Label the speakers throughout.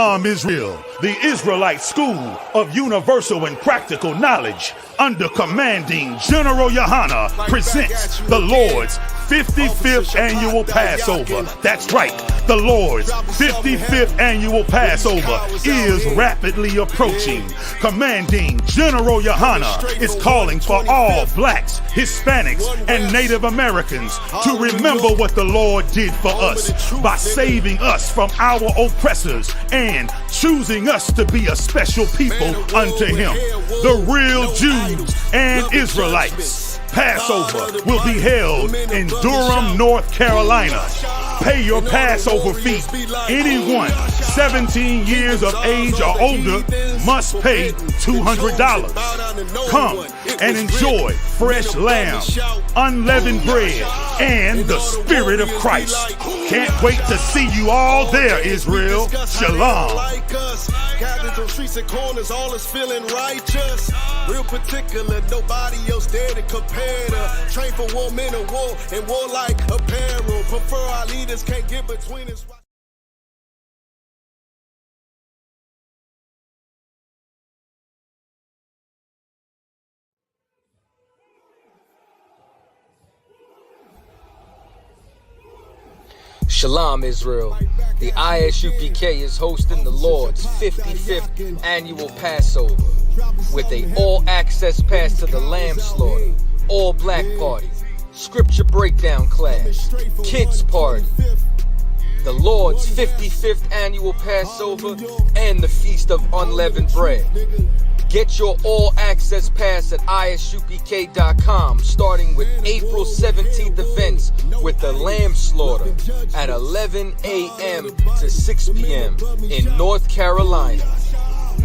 Speaker 1: Israel, the Israelite School of Universal and Practical Knowledge, under commanding General Yahanna, presents the Lord's 55th Annual Passover. That's right, the Lord's 55th Annual Passover is rapidly approaching. Commanding General Yahanna is calling for all blacks, Hispanics, and Native Americans to remember what the Lord did for us by saving us from our oppressors and choosing us to be a special people unto Him, the real Jews and Israelites. Passover will be held in Durham, North Carolina. Pay your Passover fee. Anyone 17 years of age or older must pay $200. Come and enjoy fresh lamb, unleavened bread, and the Spirit of Christ. Can't wait to see you all there, Israel. Shalom.
Speaker 2: Gathered on streets and corners, all is feeling righteous. Real particular, nobody else there to compare to. Train for war, men of war, and warlike apparel. Prefer our leaders, can't get between us.
Speaker 3: Shalom, Israel. The I.S.U.P.K is hosting the Lord's 55th Annual Passover with an all-access pass to the lamb slaughter, all-black party, scripture breakdown class, kids party, the Lord's 55th Annual Passover, and the Feast of Unleavened Bread. Get your all-access pass at ISUPK.com, starting with April 17th events with the lamb slaughter at 11 a.m. to 6 p.m. in North Carolina.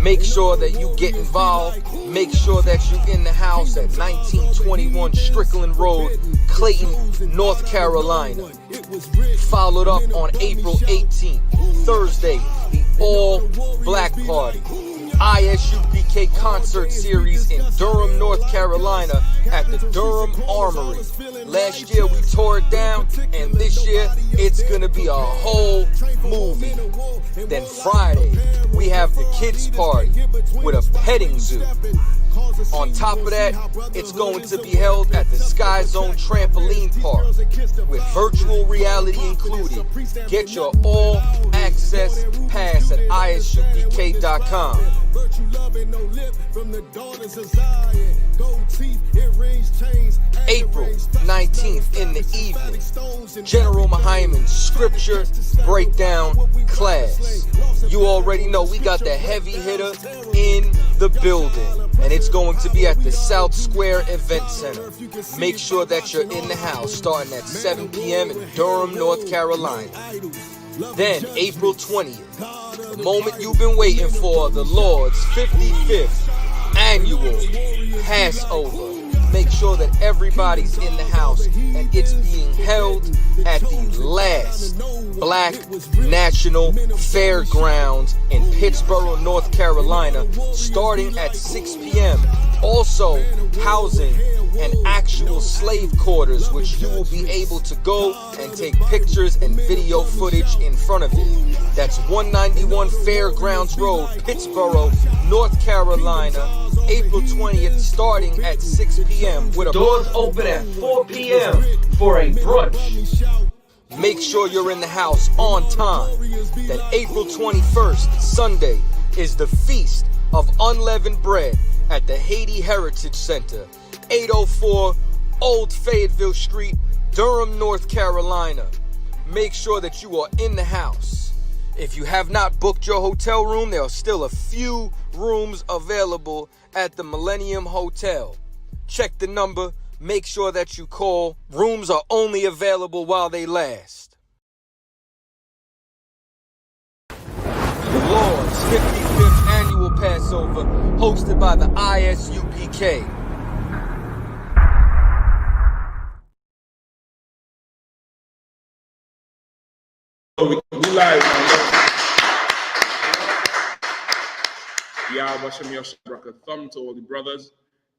Speaker 3: Make sure that you get involved. Make sure that you're in the house at 1921 Strickland Road, Clayton, North Carolina. Followed up on April 18th, Thursday, the all-black party. I.S.U.P.K concert series in Durham, North Carolina at the Durham Armory. Last year we tore it down, and this year it's gonna be a whole movie. Then Friday we have the kids party with a petting zoo. On top of that, it's going to be held at the Sky Zone Trampoline Park with virtual reality included. Get your all-access pass at ISUPK.com. April 19th in the evening, General Hyman's scripture breakdown class. You already know we got the heavy hitter in the building, and it's going to be at the South Square Event Center. Make sure that you're in the house starting at 7 p.m. in Durham, North Carolina. Then April 20th, the moment you've been waiting for, the Lord's 55th Annual Passover. Make sure that everybody's in the house, and it's being held at the last Black National Fairgrounds in Pittsboro, North Carolina, starting at 6 p.m. Also housing an actual slave quarters, which you will be able to go and take pictures and video footage in front of it. That's 191 Fairgrounds Road, Pittsboro, North Carolina. April 20th, starting at 6 p.m. with a doors open at 4 p.m. for a brunch. Make sure you're in the house on time. Then April 21st, Sunday, is the Feast of Unleavened Bread at the Haiti Heritage Center, 804 Old Fayetteville Street, Durham, North Carolina. Make sure that you are in the house. If you have not booked your hotel room, there are still a few rooms available at the Millennium Hotel. Check the number. Make sure that you call. Rooms are only available while they last. The Lord's 55th Annual Passover, hosted by the I.S.U.P.K.
Speaker 4: We live, man. Yahweh Shem Yashbraka thumb to all the brothers.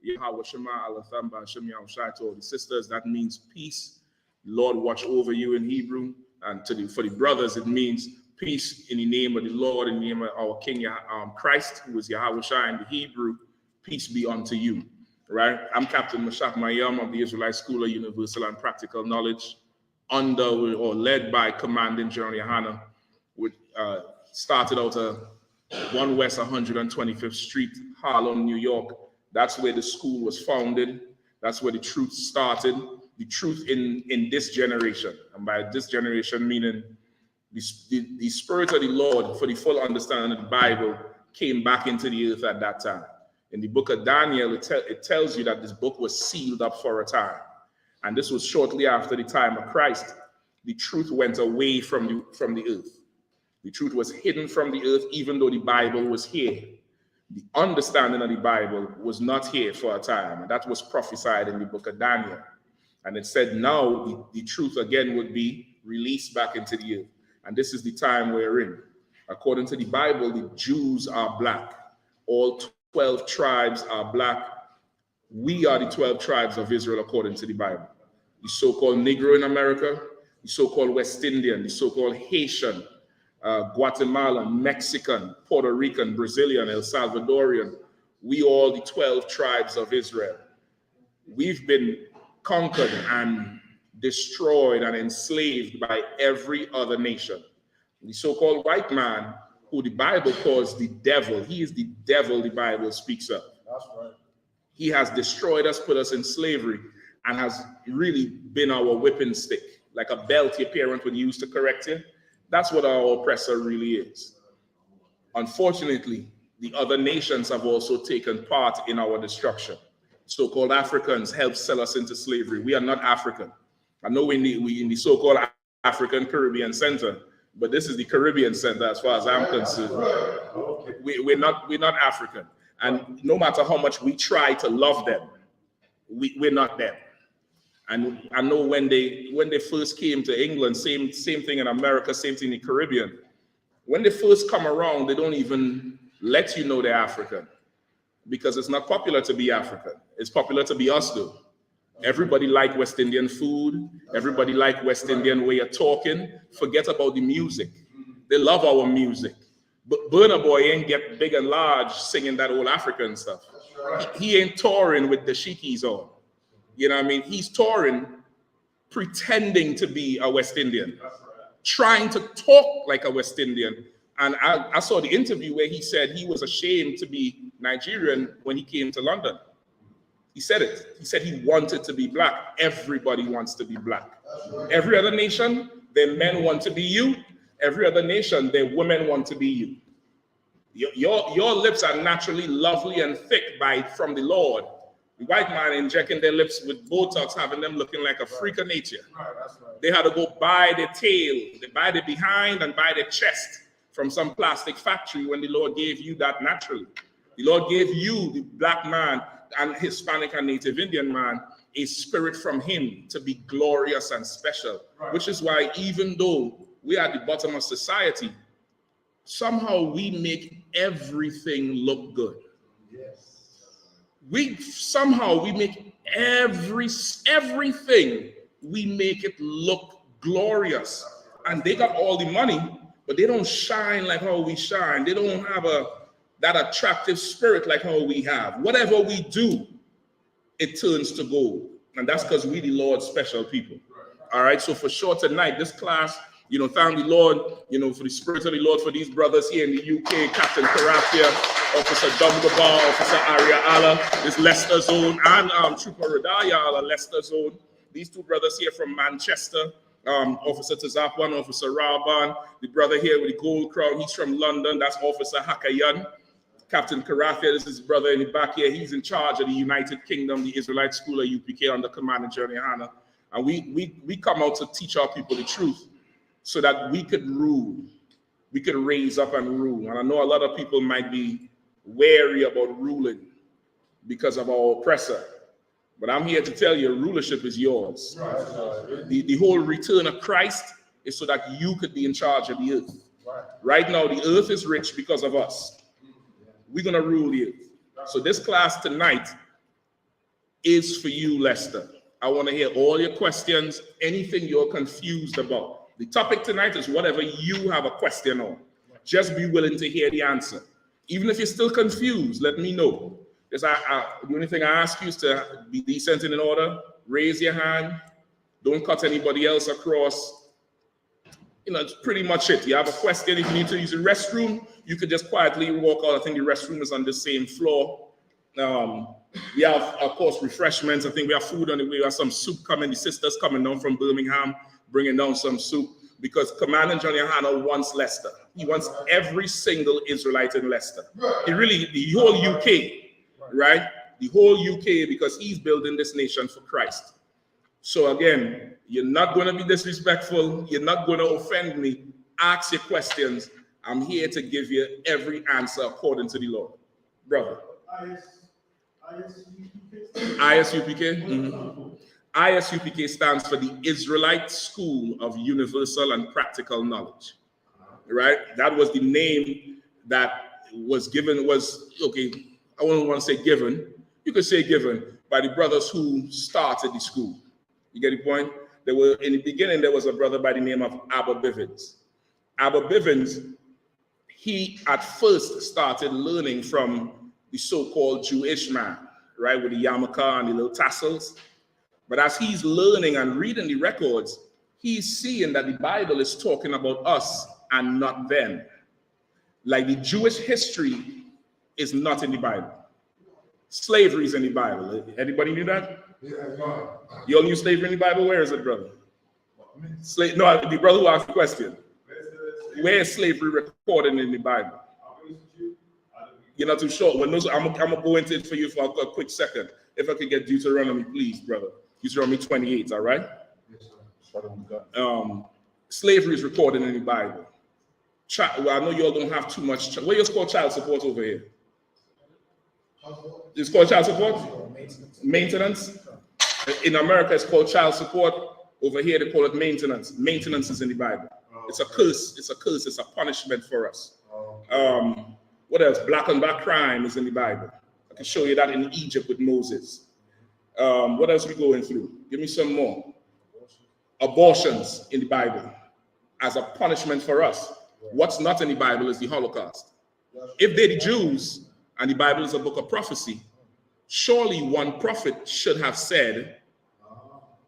Speaker 4: Yahweh Shema Alathamba Hashem Yahushai to all the sisters. That means peace. Lord watch over you in Hebrew. And for the brothers, it means Peace in the name of the Lord, in the name of our King Christ, who is Yahushua in the Hebrew. Peace be unto you. Right? I'm Captain Mashak Mayam of the Israelite School of Universal and Practical Knowledge, under or led by Commanding General Yahanna, which started out 1 West 125th Street, Harlem, New York. That's where the school was founded. That's where the truth started. The truth in this generation. And by this generation, meaning the Spirit of the Lord, for the full understanding of the Bible, came back into the earth at that time. In the book of Daniel, it tells you that this book was sealed up for a time. And this was shortly after the time of Christ. The truth went away from the earth. The truth was hidden from the earth, even though the Bible was here. The understanding of the Bible was not here for a time. And that was prophesied in the book of Daniel. And it said now the truth again would be released back into the earth. And this is the time we're in. According to the Bible, the Jews are black. All 12 tribes are black. We are the 12 tribes of Israel according to the Bible. The so-called Negro in America, the so-called West Indian, the so-called Haitian, Guatemalan, Mexican, Puerto Rican, Brazilian, El Salvadorian. We all the 12 tribes of Israel. We've been conquered and destroyed and enslaved by every other nation. The so-called white man, who the Bible calls the devil, he is the devil the Bible speaks of. That's right. He has destroyed us, put us in slavery, and has really been our whipping stick, like a belt your parent would use to correct you. That's what our oppressor really is. Unfortunately, the other nations have also taken part in our destruction. So-called Africans helped sell us into slavery. We are not African. I know we in the so-called African Caribbean Center, but this is the Caribbean Center as far as I'm concerned. We're not African. And no matter how much we try to love them, we're not them. And I know when they first came to England, same thing in America, same thing in the Caribbean. When they first come around, they don't even let you know they're African, because it's not popular to be African. It's popular to be us though. Everybody like West Indian food. Everybody like West Indian way of talking. Forget about the music. They love our music. But Burna Boy ain't get big and large singing that old African stuff. He ain't touring with the shikis on. You know what I mean? He's touring pretending to be a West Indian, trying to talk like a West Indian. And I saw the interview where he said he was ashamed to be Nigerian when he came to London. He said it. He said he wanted to be black. Everybody wants to be black. Every other nation, their men want to be you. Every other nation, their women want to be you. Your lips are naturally lovely and thick from the Lord. The white man injecting their lips with Botox, having them looking like a freak of nature. They had to go buy their tail, they buy their behind and buy their chest from some plastic factory when the Lord gave you that naturally. The Lord gave you, the black man and Hispanic and Native Indian man, a spirit from him to be glorious and special, which is why even though we are at the bottom of society, somehow we make everything look good. Yes. We make everything, we make it look glorious. And they got all the money, but they don't shine like how we shine. They don't have that attractive spirit like how we have. Whatever we do, it turns to gold. And that's because we the Lord's special people. All right, so for sure tonight, this class, thank the Lord, for the Spirit of the Lord, for these brothers here in the UK, Captain Karafia, Officer Dumgabar, Officer Aria Allah, this Leicester zone, and Trooper Radaya Allah, Leicester zone. These two brothers here from Manchester, Officer Tazapwan, Officer Raban, the brother here with the gold crown, he's from London, that's Officer Hakayan. Captain Karafia, this is his brother in the back here, he's in charge of the United Kingdom, the Israelite School of I.S.U.P.K under Commanding General Yahanna. And we come out to teach our people the truth so that we could rule. We could raise up and rule. And I know a lot of people might be wary about ruling because of our oppressor. But I'm here to tell you, rulership is yours. The whole return of Christ is so that you could be in charge of the earth. Right now, the earth is rich because of us. We're going to rule the earth. So this class tonight is for you, Leicester. I want to hear all your questions, anything you're confused about. The topic tonight is whatever you have a question on. Just be willing to hear the answer. Even if you're still confused, let me know. Because the only thing I ask you is to be decent and in order. Raise your hand. Don't cut anybody else across. You know, it's pretty much it. You have a question, if you need to use the restroom, you could just quietly walk out. I think the restroom is on the same floor. We have, of course, refreshments. I think we have food on the way. We have some soup coming. The sister's coming down from Birmingham, bringing down some soup. Because Commander John Yahanna wants Leicester. He wants every single Israelite in Leicester. He really, the whole UK, right? The whole UK, because he's building this nation for Christ. So again, you're not going to be disrespectful. You're not going to offend me. Ask your questions. I'm here to give you every answer according to the Lord. Brother. I.S.U.P.K? Mm-hmm. I.S.U.P.K stands for the Israelite School of Universal and Practical Knowledge, right? That was the name that was given, okay, I don't want to say given, you could say given by the brothers who started the school. You get the point? In the beginning, there was a brother by the name of Abba Bivens. Abba Bivens, he at first started learning from the so-called Jewish man, right, with the yarmulke and the little tassels. But as he's learning and reading the records, he's seeing that the Bible is talking about us and not them. Like the Jewish history is not in the Bible. Slavery is in the Bible. Anybody knew that? You all knew slavery in the Bible? Where is it, brother? No, the brother who asked the question. Where is slavery recorded in the Bible? You're not too sure. Well, no, I'm gonna go into it for you for a quick second. If I could get Deuteronomy, please, brother. Deuteronomy 28, all right? Yes, sir. Slavery is recorded in the Bible. Well, I know you all don't have too much. What is called child support over here? It's called child support? Maintenance. In America, it's called child support. Over here, they call it maintenance. Maintenance is in the Bible. It's a curse. It's a curse. It's a punishment for us. What else? Black on black crime is in the Bible. I can show you that in Egypt with Moses. What else are we going through? Give me some more. Abortions in the Bible as a punishment for us. What's not in the Bible is the Holocaust. If they're the Jews and the Bible is a book of prophecy, surely one prophet should have said,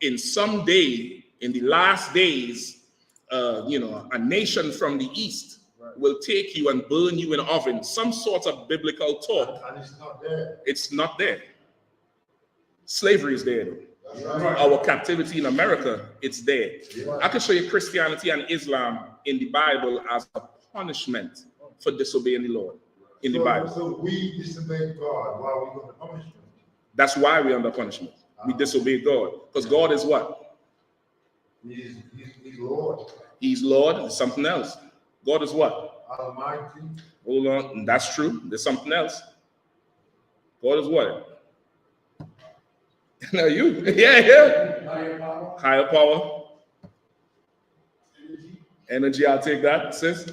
Speaker 4: in some day, in the last days, a nation from the east will take you and burn you in an oven. Some sort of biblical talk. And it's not there. It's not there. Slavery is there, though. Right. Our captivity in America, it's there. Right. I can show you Christianity and Islam in the Bible as a punishment for disobeying the Lord in the Bible.
Speaker 5: So we disobey God while we're under punishment.
Speaker 4: That's why we're under punishment. We disobey God. Because God is what?
Speaker 5: He's Lord.
Speaker 4: He's Lord. There's something else. God is what?
Speaker 5: Almighty.
Speaker 4: Hold on. That's true. There's something else. God is what? No, you. Yeah.
Speaker 5: Higher power.
Speaker 4: Higher power. Energy, I'll take that, sis.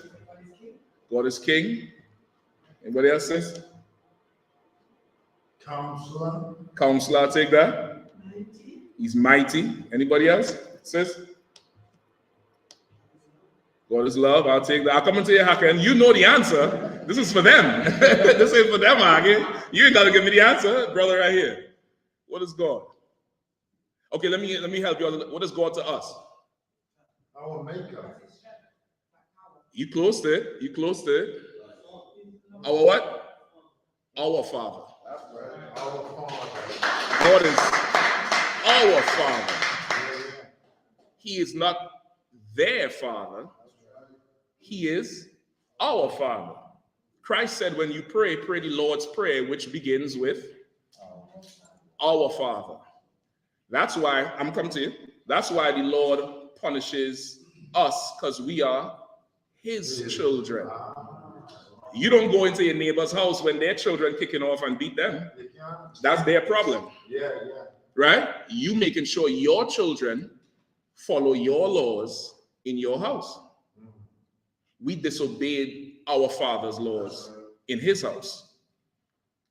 Speaker 4: God is king. Anybody else, sis?
Speaker 5: Counselor.
Speaker 4: Counselor, I'll take that. He's mighty. Anybody else, sis? God is love. I'll take that. I'll come into your hacker, and you know the answer. This is for them. This is for them, Haki. You ain't got to give me the answer, brother, right here. What is God? Okay, let me help you. What is God to us?
Speaker 5: Our maker.
Speaker 4: You closed it. You closed it. Our what? Our Father.
Speaker 5: That's right. Our Father.
Speaker 4: God is our Father. He is not their Father. He is our Father. Christ said, when you pray, pray the Lord's Prayer, which begins with our Father. That's why, I'm coming to you, that's why the Lord punishes us, because we are his children. You don't go into your neighbor's house when their children kicking off and beat them. That's their problem.
Speaker 5: Yeah.
Speaker 4: Right? You making sure your children follow your laws in your house. We disobeyed our Father's laws in his house.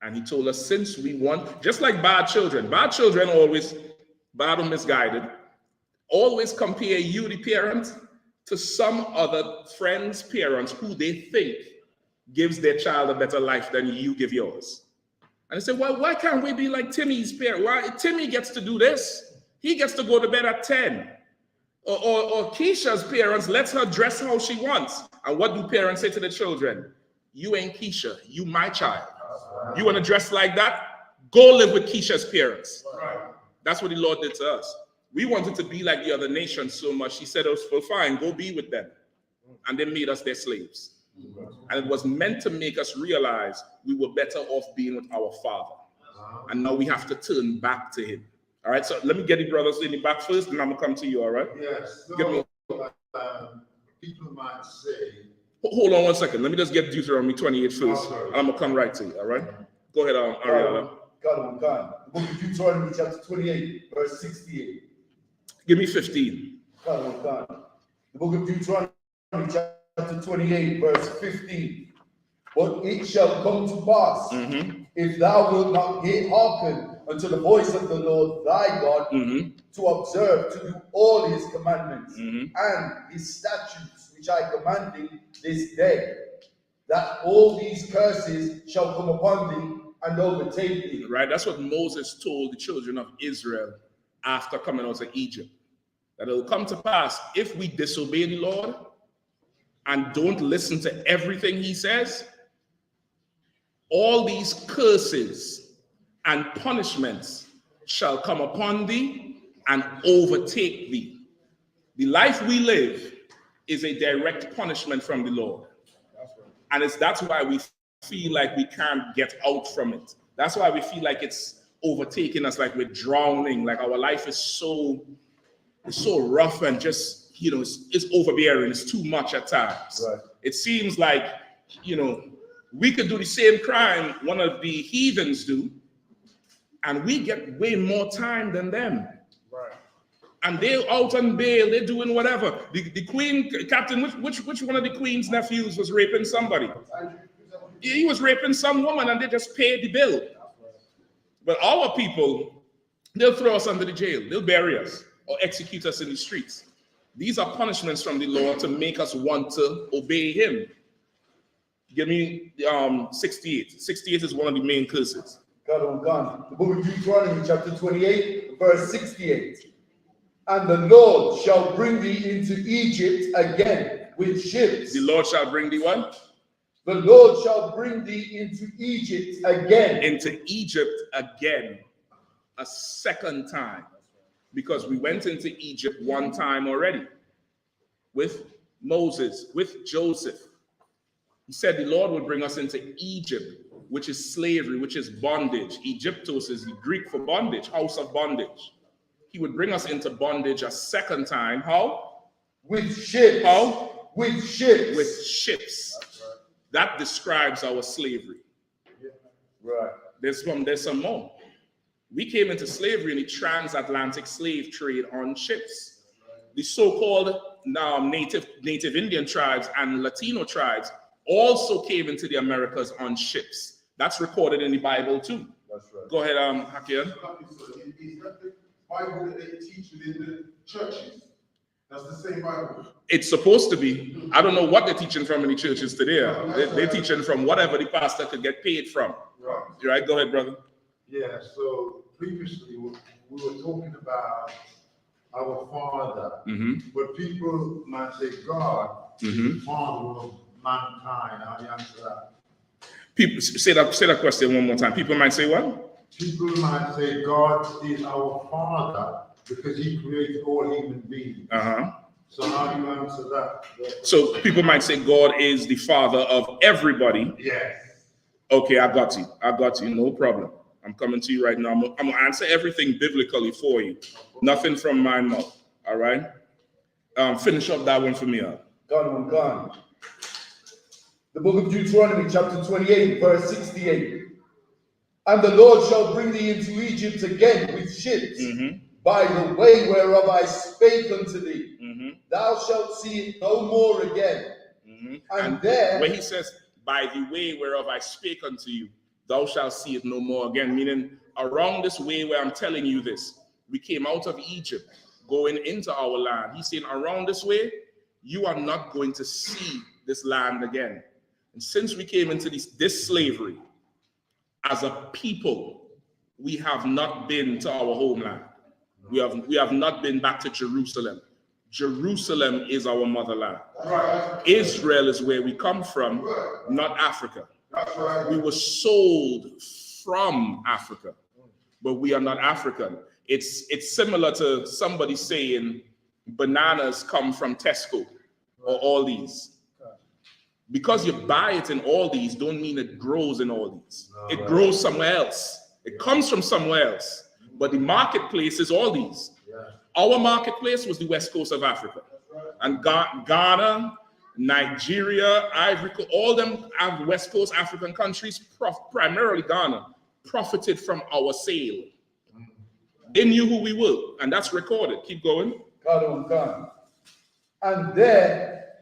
Speaker 4: And he told us, since we want, just like bad children always, bad or misguided, always compare you, the parent, to some other friends, parents who they think gives their child a better life than you give yours. And they say, well, why can't we be like Timmy's parent? Why Timmy gets to do this? He gets to go to bed at 10. Or Keisha's parents lets her dress how she wants. And what do parents say to the children? You ain't Keisha, you my child. You want to dress like that? Go live with Keisha's parents. That's what the Lord did to us. We wanted to be like the other nations so much. He said, well, fine, go be with them. And they made us their slaves. And it was meant to make us realize we were better off being with our Father. And now we have to turn back to him. All right, so let me get the brothers in the back first, and I'm going to come to you, all right?
Speaker 5: Yes. So,
Speaker 4: Give me...
Speaker 5: people might say...
Speaker 4: Hold on one second. Let me just get Deuteronomy 28 first. And I'm going to come right to you, all right? Go ahead, Ariella.
Speaker 6: God. The book of Deuteronomy chapter 28, verse 68.
Speaker 4: Give me 15.
Speaker 6: God. The book of Deuteronomy chapter 28, verse 15. But it shall come to pass, if thou wilt not hearken unto the voice of the Lord thy God, to observe to do all his commandments and his statutes which I command thee this day, that all these curses shall come upon thee and overtake thee.
Speaker 4: Right, that's what Moses told the children of Israel after coming out of Egypt. That it will come to pass if we disobey the Lord and don't listen to everything he says, all these curses and punishments shall come upon thee and overtake thee. The life we live is a direct punishment from the Lord. And that's why we feel like we can't get out from it. That's why we feel like it's overtaking us, like we're drowning, like our life is so rough and just, it's overbearing. It's too much at times. Right. It seems like, we could do the same crime one of the heathens do, and we get way more time than them. Right. And they're out on bail, they're doing whatever. The queen, Captain, which one of the queen's nephews was raping somebody? He was raping some woman and they just paid the bill. But our people, they'll throw us under the jail, they'll bury us or execute us in the streets. These are punishments from the Lord to make us want to obey him. Give me 68. 68 is one of the main curses.
Speaker 6: God. The book of Deuteronomy chapter 28, verse 68. And the Lord shall bring thee into Egypt again with ships.
Speaker 4: The Lord shall bring thee what?
Speaker 6: The Lord shall bring thee into Egypt again.
Speaker 4: Into Egypt again. A second time. Because we went into Egypt one time already. With Moses, with Joseph. He said the Lord would bring us into Egypt, which is slavery, which is bondage. Egyptos is the Greek for bondage, house of bondage. He would bring us into bondage a second time. How?
Speaker 6: With ships.
Speaker 4: How?
Speaker 6: With ships.
Speaker 4: With ships. Right. That describes our slavery.
Speaker 6: Yeah. Right.
Speaker 4: There's some more. We came into slavery in the transatlantic slave trade on ships. The so-called native Indian tribes and Latino tribes also came into the Americas on ships. That's recorded in the Bible too.
Speaker 6: That's right.
Speaker 4: Go ahead, Hakian.
Speaker 5: Is that the Bible that they teach in the churches? That's the same Bible.
Speaker 4: It's supposed to be. I don't know what they're teaching from in the churches today. They're teaching from whatever the pastor could get paid from.
Speaker 5: Right.
Speaker 4: You're right. Go ahead, brother.
Speaker 5: Yeah. So previously we were talking about our Father, but people might say God is the Father of mankind. How do you answer that?
Speaker 4: People say that question one more time. People might say what?
Speaker 5: People might say God is our Father because he created all human beings. So how do you answer that?
Speaker 4: So people might say God is the Father of everybody.
Speaker 5: Yes.
Speaker 4: Okay, I got you. No problem. I'm coming to you right now. I'm gonna answer everything biblically for you. Nothing from my mouth. All right. Finish up that one for me.
Speaker 6: Gone. The book of Deuteronomy, chapter 28, verse 68. And the Lord shall bring thee into Egypt again with ships, by the way whereof I spake unto thee. Thou shalt see it no more again. And there,
Speaker 4: when he says, by the way whereof I spake unto you, thou shalt see it no more again, meaning around this way where I'm telling you this, we came out of Egypt, going into our land. He's saying around this way, you are not going to see this land again. And since we came into this slavery, as a people, we have not been to our homeland. We have not been back to Jerusalem. Jerusalem is our motherland. Israel is where we come from, not Africa. We were sold from Africa, but we are not African. It's similar to somebody saying bananas come from Tesco or Aldi's. Because you buy it in Aldi's don't mean it grows in Aldi's. It grows somewhere else. It comes from somewhere else. But the marketplace is Aldi's. Our marketplace was the west coast of Africa. And Ghana, Nigeria, Ivory Coast, all them west coast African countries, primarily Ghana, profited from our sale. They knew who we were, and that's recorded. Keep going.
Speaker 6: And there,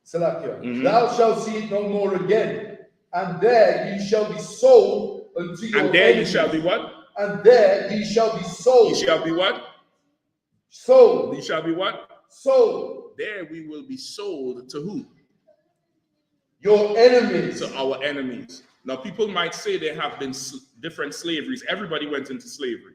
Speaker 6: Salakia, thou shalt see it no more again, and there ye shall be sold unto your
Speaker 4: And there
Speaker 6: enemies.
Speaker 4: ye shall be what?
Speaker 6: And there ye shall be sold.
Speaker 4: Ye shall be what?
Speaker 6: Sold.
Speaker 4: Ye shall be what?
Speaker 6: Sold.
Speaker 4: There we will be sold to who?
Speaker 6: Your enemies.
Speaker 4: To our enemies. Now, people might say there have been different slaveries. Everybody went into slavery.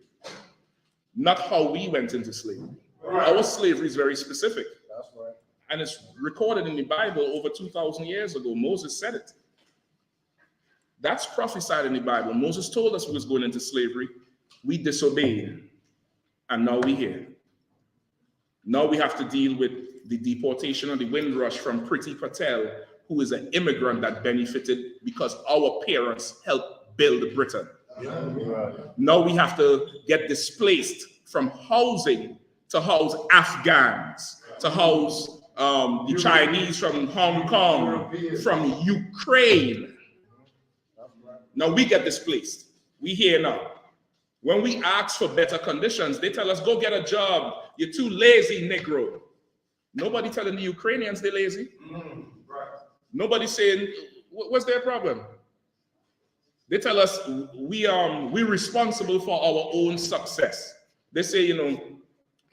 Speaker 4: Not how we went into slavery. Right. Our slavery is very specific.
Speaker 6: That's right.
Speaker 4: And it's recorded in the Bible over 2,000 years ago. Moses said it. That's prophesied in the Bible. Moses told us we was going into slavery. We disobeyed. And now we're here. Now we have to deal with the deportation of the Windrush from Priti Patel, who is an immigrant that benefited because our parents helped build Britain. Now we have to get displaced from housing to house Afghans, to house the Chinese from Hong Kong, from Ukraine. Now we get displaced. We here now. When we ask for better conditions, they tell us, go get a job. You're too lazy, Negro. Nobody telling the Ukrainians they're lazy. Nobody saying, what's their problem? They tell us we're responsible for our own success. They say, you know,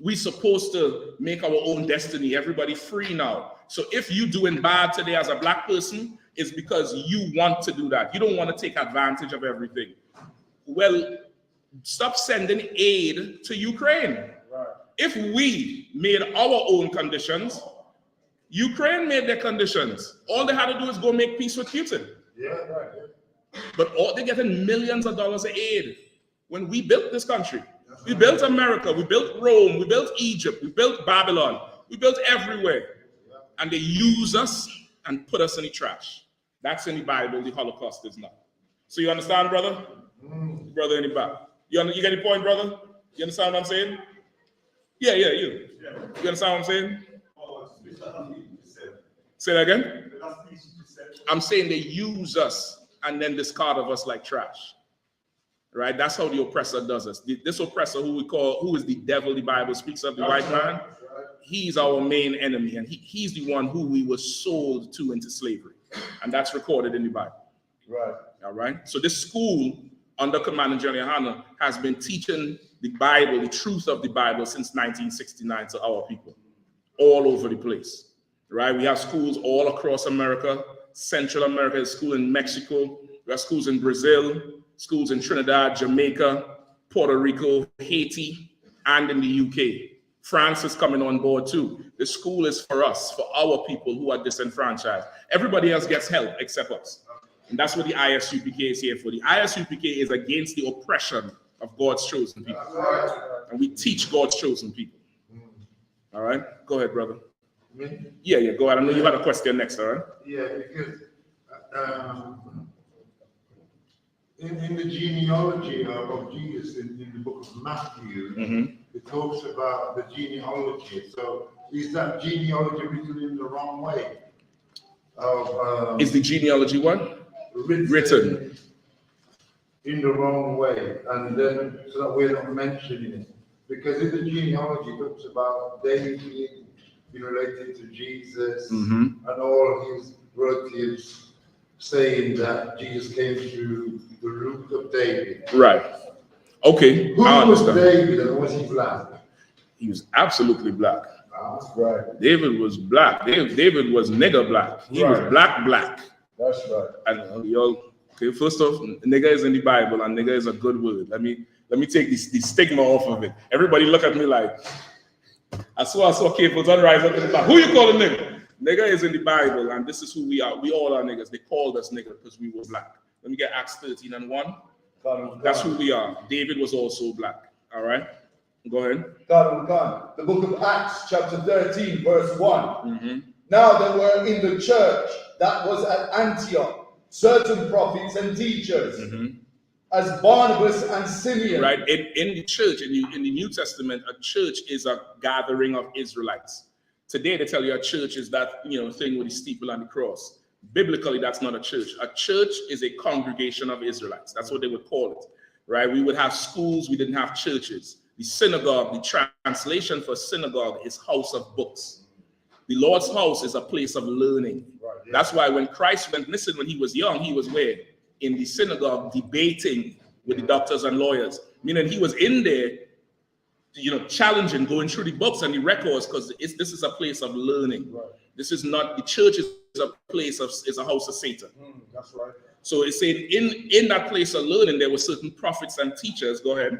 Speaker 4: we're supposed to make our own destiny. Everybody free now. So if you doing bad today as a black person, it's because you want to do that. You don't want to take advantage of everything. Well, stop sending aid to Ukraine. Right. If we made our own conditions, Ukraine made their conditions. All they had to do is go make peace with Putin. Yeah, right. But they're getting millions of dollars of aid. When we built this country, we built America, we built Rome, we built Egypt, we built Babylon, we built everywhere. And they use us and put us in the trash. That's in the Bible, the Holocaust is not. So you understand, brother? Brother in the back. You get the point, brother? You understand what I'm saying? Yeah, you. You understand what I'm saying? Say that again? I'm saying they use us and then discard of us like trash. Right? That's how the oppressor does us. This oppressor who is the devil the Bible speaks of, the white man, he's our main enemy. And he's the one who we were sold to into slavery. And that's recorded in the Bible. Right. All right? So this school under Command General Yahanna has been teaching the Bible, the truth of the Bible since 1969 to our people, all over the place. Right? We have schools all across America, Central America, a school in Mexico, we have schools in Brazil, schools in Trinidad, Jamaica, Puerto Rico, Haiti, and in the UK. France is coming on board too. The school is for us, for our people who are disenfranchised. Everybody else gets help except us. And that's what the I.S.U.P.K is here for. The I.S.U.P.K is against the oppression of God's chosen people. And we teach God's chosen people. All right? Go ahead, brother. Yeah, go ahead. I know you had a question next, all right?
Speaker 5: Yeah, because in the genealogy of Jesus in the book of Matthew, it talks about the genealogy. So is that genealogy written in the wrong way?
Speaker 4: Is the genealogy what? Written
Speaker 5: in the wrong way, and then so that we're not mentioning it. Because in the genealogy it talks about David being related to Jesus and all his relatives saying that Jesus came through the root of David.
Speaker 4: Right. Okay.
Speaker 5: Who was David and was he black?
Speaker 4: He was absolutely black.
Speaker 6: That's right.
Speaker 4: David was black. David was nigger black. He was black.
Speaker 6: That's right.
Speaker 4: And y'all, okay, first off, nigger is in the Bible and nigger is a good word. Let me take the stigma off of it. Everybody look at me like, I saw Capleton rise up in the back. Who you calling nigger? Nigger is in the Bible and this is who we are. We all are niggers. They called us nigger because we were black. Let me get Acts 13:1. That's who we are. David was also black. All right? Go ahead.
Speaker 6: The book of Acts, chapter 13, verse 1. Now there were in the church that was at Antioch certain prophets and teachers, as Barnabas and Simeon.
Speaker 4: Right. In the church, in the New Testament, a church is a gathering of Israelites. Today they tell you a church is that thing with the steeple and the cross. Biblically, that's not a church. A church is a congregation of Israelites. That's what they would call it. Right? We would have schools, we didn't have churches. The synagogue, the translation for synagogue is house of books. The Lord's house is a place of learning. Right, yeah. That's why when Christ went, listen, when he was young, he was where? In the synagogue debating with the doctors and lawyers. Meaning he was in there, challenging, going through the books and the records, because this is a place of learning. Right. This is not, the church is a house of Satan.
Speaker 6: That's right.
Speaker 4: So it said in that place of learning, there were certain prophets and teachers. Go ahead.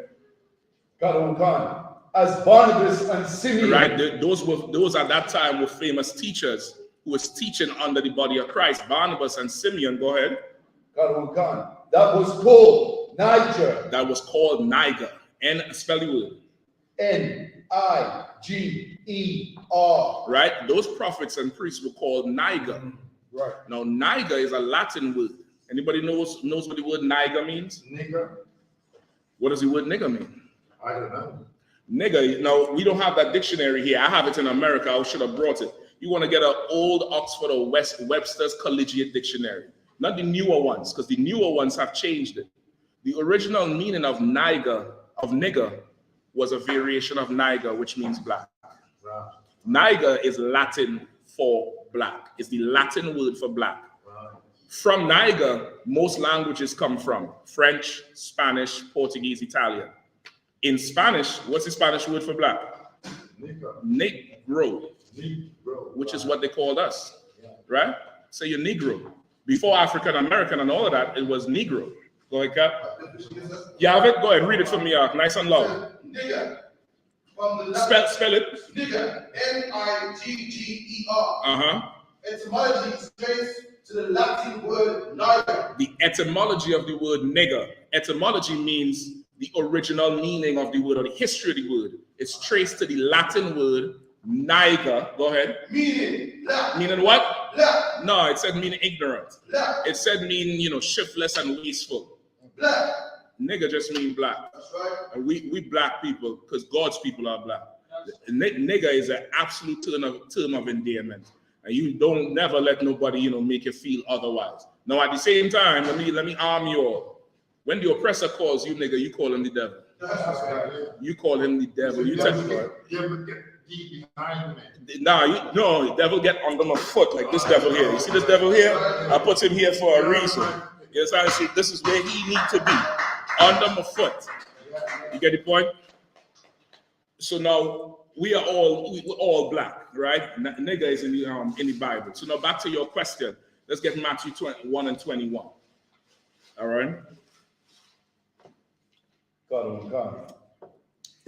Speaker 6: As Barnabas and Simeon.
Speaker 4: Right, those at that time were famous teachers who was teaching under the body of Christ. Barnabas and Simeon, go ahead.
Speaker 6: That was called Niger.
Speaker 4: That was called Niger. Spell the word.
Speaker 6: Niger.
Speaker 4: Right, those prophets and priests were called Niger.
Speaker 6: Right.
Speaker 4: Now, Niger is a Latin word. Anybody knows what the word Niger means?
Speaker 6: Nigger.
Speaker 4: What does the word nigger mean?
Speaker 6: I don't know.
Speaker 4: Nigger, now we don't have that dictionary here. I have it in America. I should have brought it. You want to get an old Oxford or Webster's Collegiate Dictionary, not the newer ones, because the newer ones have changed it. The original meaning of nigger, was a variation of niger, which means black. Right. Niger is Latin for black. It's the Latin word for black. Right. From Niger, most languages come from: French, Spanish, Portuguese, Italian. In Spanish, what's the Spanish word for black? Negro, which is what they called us, right? So you're Negro. Before African American and all of that, it was Negro. Go ahead, Cap. You have it? Go ahead, read it for me out, nice and loud.
Speaker 6: Nigger.
Speaker 4: Spell it.
Speaker 6: Nigger, Nigger. Etymology is traced to the Latin word niger.
Speaker 4: The etymology of the word nigger. Etymology means the original meaning of the word or the history of the word. It's traced to the Latin word niger. Go ahead.
Speaker 6: Meaning black.
Speaker 4: Meaning what?
Speaker 6: Black.
Speaker 4: No, it said meaning ignorant.
Speaker 6: Black.
Speaker 4: It said meaning, shiftless and wasteful.
Speaker 6: Black.
Speaker 4: Nigger just means black.
Speaker 6: That's right.
Speaker 4: And we black people, because God's people are black. Nigger is an absolute term of endearment. And you don't never let nobody, make you feel otherwise. Now, at the same time, let me arm you all. When the oppressor calls you nigger, you call him the devil. You call him the devil. You tell him. No, the devil get under my foot like this devil here. You see this devil here? I put him here for a reason. Yes, I see. This is where he needs to be, under my foot. You get the point? So now we're all black, right? Nigger is in the Bible. So now back to your question. Let's get Matthew 21 and 21. All right.
Speaker 6: God.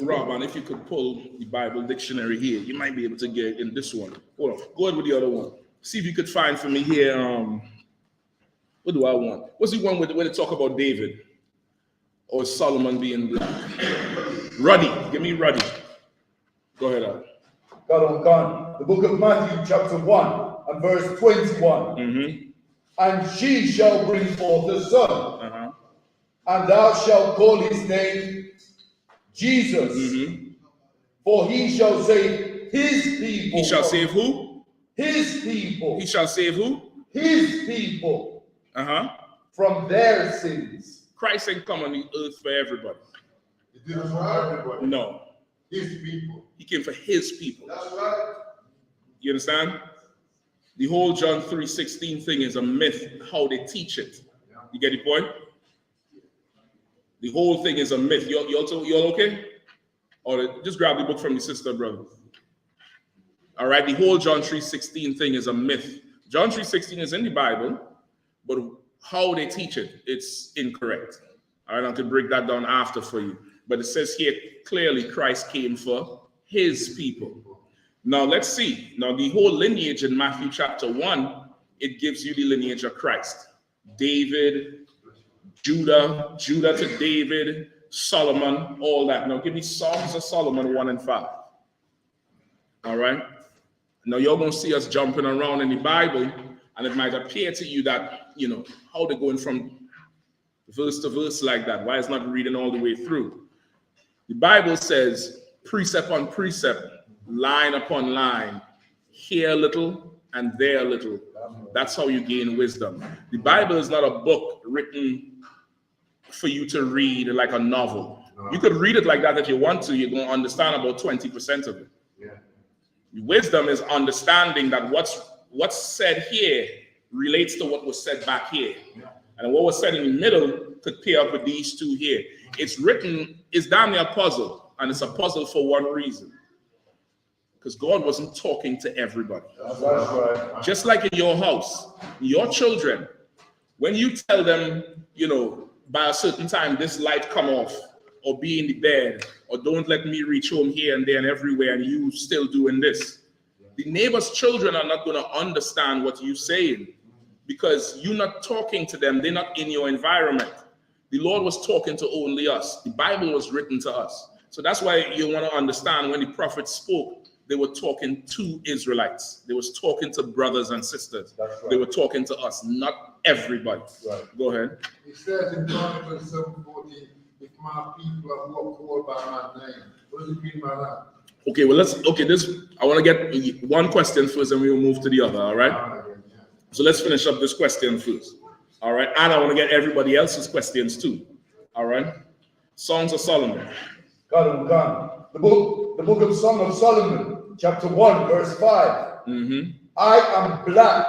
Speaker 4: Rob, and if you could pull the Bible dictionary here, you might be able to get in this one. Hold on. Go ahead with the other one. See if you could find for me here. What do I want? What's the one where they talk about David or Solomon being black? Ruddy. Give me Ruddy. Go ahead, Al.
Speaker 6: God. The book of Matthew, chapter 1 and verse 21. And she shall bring forth a son, and thou shalt call his name Jesus, for he shall save his people.
Speaker 4: He shall save who?
Speaker 6: His people.
Speaker 4: He shall save who?
Speaker 6: His people. From their sins.
Speaker 4: Christ ain't come on the earth for everybody.
Speaker 5: He did it for everybody.
Speaker 4: No.
Speaker 5: His people.
Speaker 4: He came for his people.
Speaker 6: That's right.
Speaker 4: You understand? The whole John 3:16 thing is a myth, how they teach it. You get the point? The whole thing is a myth. You all okay? Or just grab the book from your sister, brother. All right, the whole John 3:16 thing is a myth. John 3:16 is in the Bible, but how they teach it, it's incorrect. All right, I can break that down after for you. But it says here clearly Christ came for his people. Now let's see. Now the whole lineage in Matthew chapter 1, it gives you the lineage of Christ. David, Judah to David, Solomon, all that. Now give me Songs of Solomon 1 and 5. All right. Now you're going to see us jumping around in the Bible, and it might appear to you that, you know, how they're going from verse to verse like that. Why it's not reading all the way through? The Bible says precept on precept, line upon line, here a little and there a little. That's how you gain wisdom. The Bible is not a book written for you to read like a novel. You could read it like that if you want to. You're going to understand about 20% of it. Wisdom is understanding that what's said here relates to what was said back here. And what was said in the middle could pair up with these two here. It's written, it's damn near a puzzle, and it's a puzzle for one reason. Because God wasn't talking to everybody. That's right. Just like in your house, your children, when you tell them, you know, by a certain time, this light come off, or be in the bed, or don't let me reach home here and there and everywhere, and you still doing this. The neighbor's children are not going to understand what you're saying because you're not talking to them. They're not in your environment. The Lord was talking to only us. The Bible was written to us. So that's why you want to understand when the prophets spoke, they were talking to Israelites. They was talking to brothers and sisters. Right. They were talking to us, not everybody. Right. Go ahead.
Speaker 5: It says in Chronicles 7:14, if my people are called by my name. What does it mean by that?
Speaker 4: Okay, well, I want to get one question first and we will move to the other, all right? So let's finish up this question first, all right? And I want to get everybody else's questions too, all right? Songs of Solomon.
Speaker 6: God. The book of Song of Solomon, chapter 1, verse 5. I am black.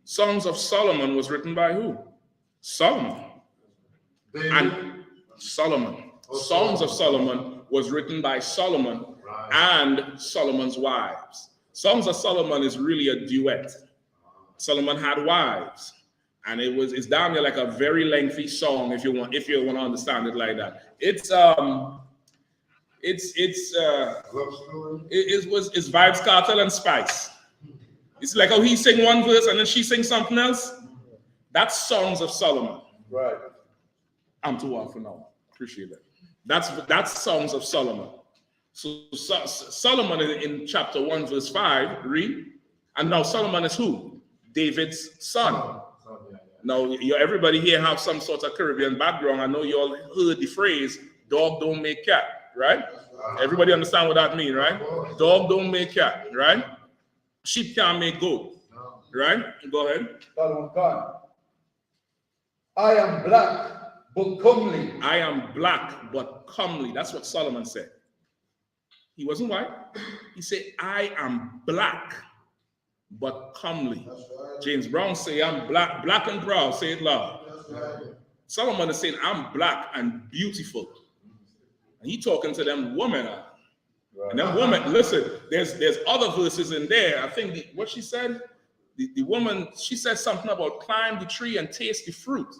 Speaker 4: Songs of Solomon was written by who? Solomon. And Solomon. Songs of Solomon was written by Solomon and Solomon's wives. Songs of Solomon is really a duet. Solomon had wives, and it's down there like a very lengthy song if you want to understand it like that. It's Vibes, Cartel, and Spice. It's like how he sing one verse and then she sings something else. That's Songs of Solomon.
Speaker 6: Right.
Speaker 4: I'm too off for now. Appreciate that. That's Songs of Solomon. So Solomon in chapter 1, verse 5, read. And now Solomon is who? David's son. Now, everybody here have some sort of Caribbean background. I know you all heard the phrase, dog don't make cat, right? Everybody understand what that means, right? Dog don't make cat, right? Sheep can't make goat, right? Go ahead.
Speaker 6: I am black, but comely.
Speaker 4: I am black, but comely. That's what Solomon said. He wasn't white. He said, I am black, but comely. Right. James Brown say, I'm black and proud. Say it loud. Right. Solomon is saying, I'm black and beautiful. And he talking to them women. Right. And them women, listen, there's other verses in there. I think what she said, the woman, she said something about climb the tree and taste the fruit.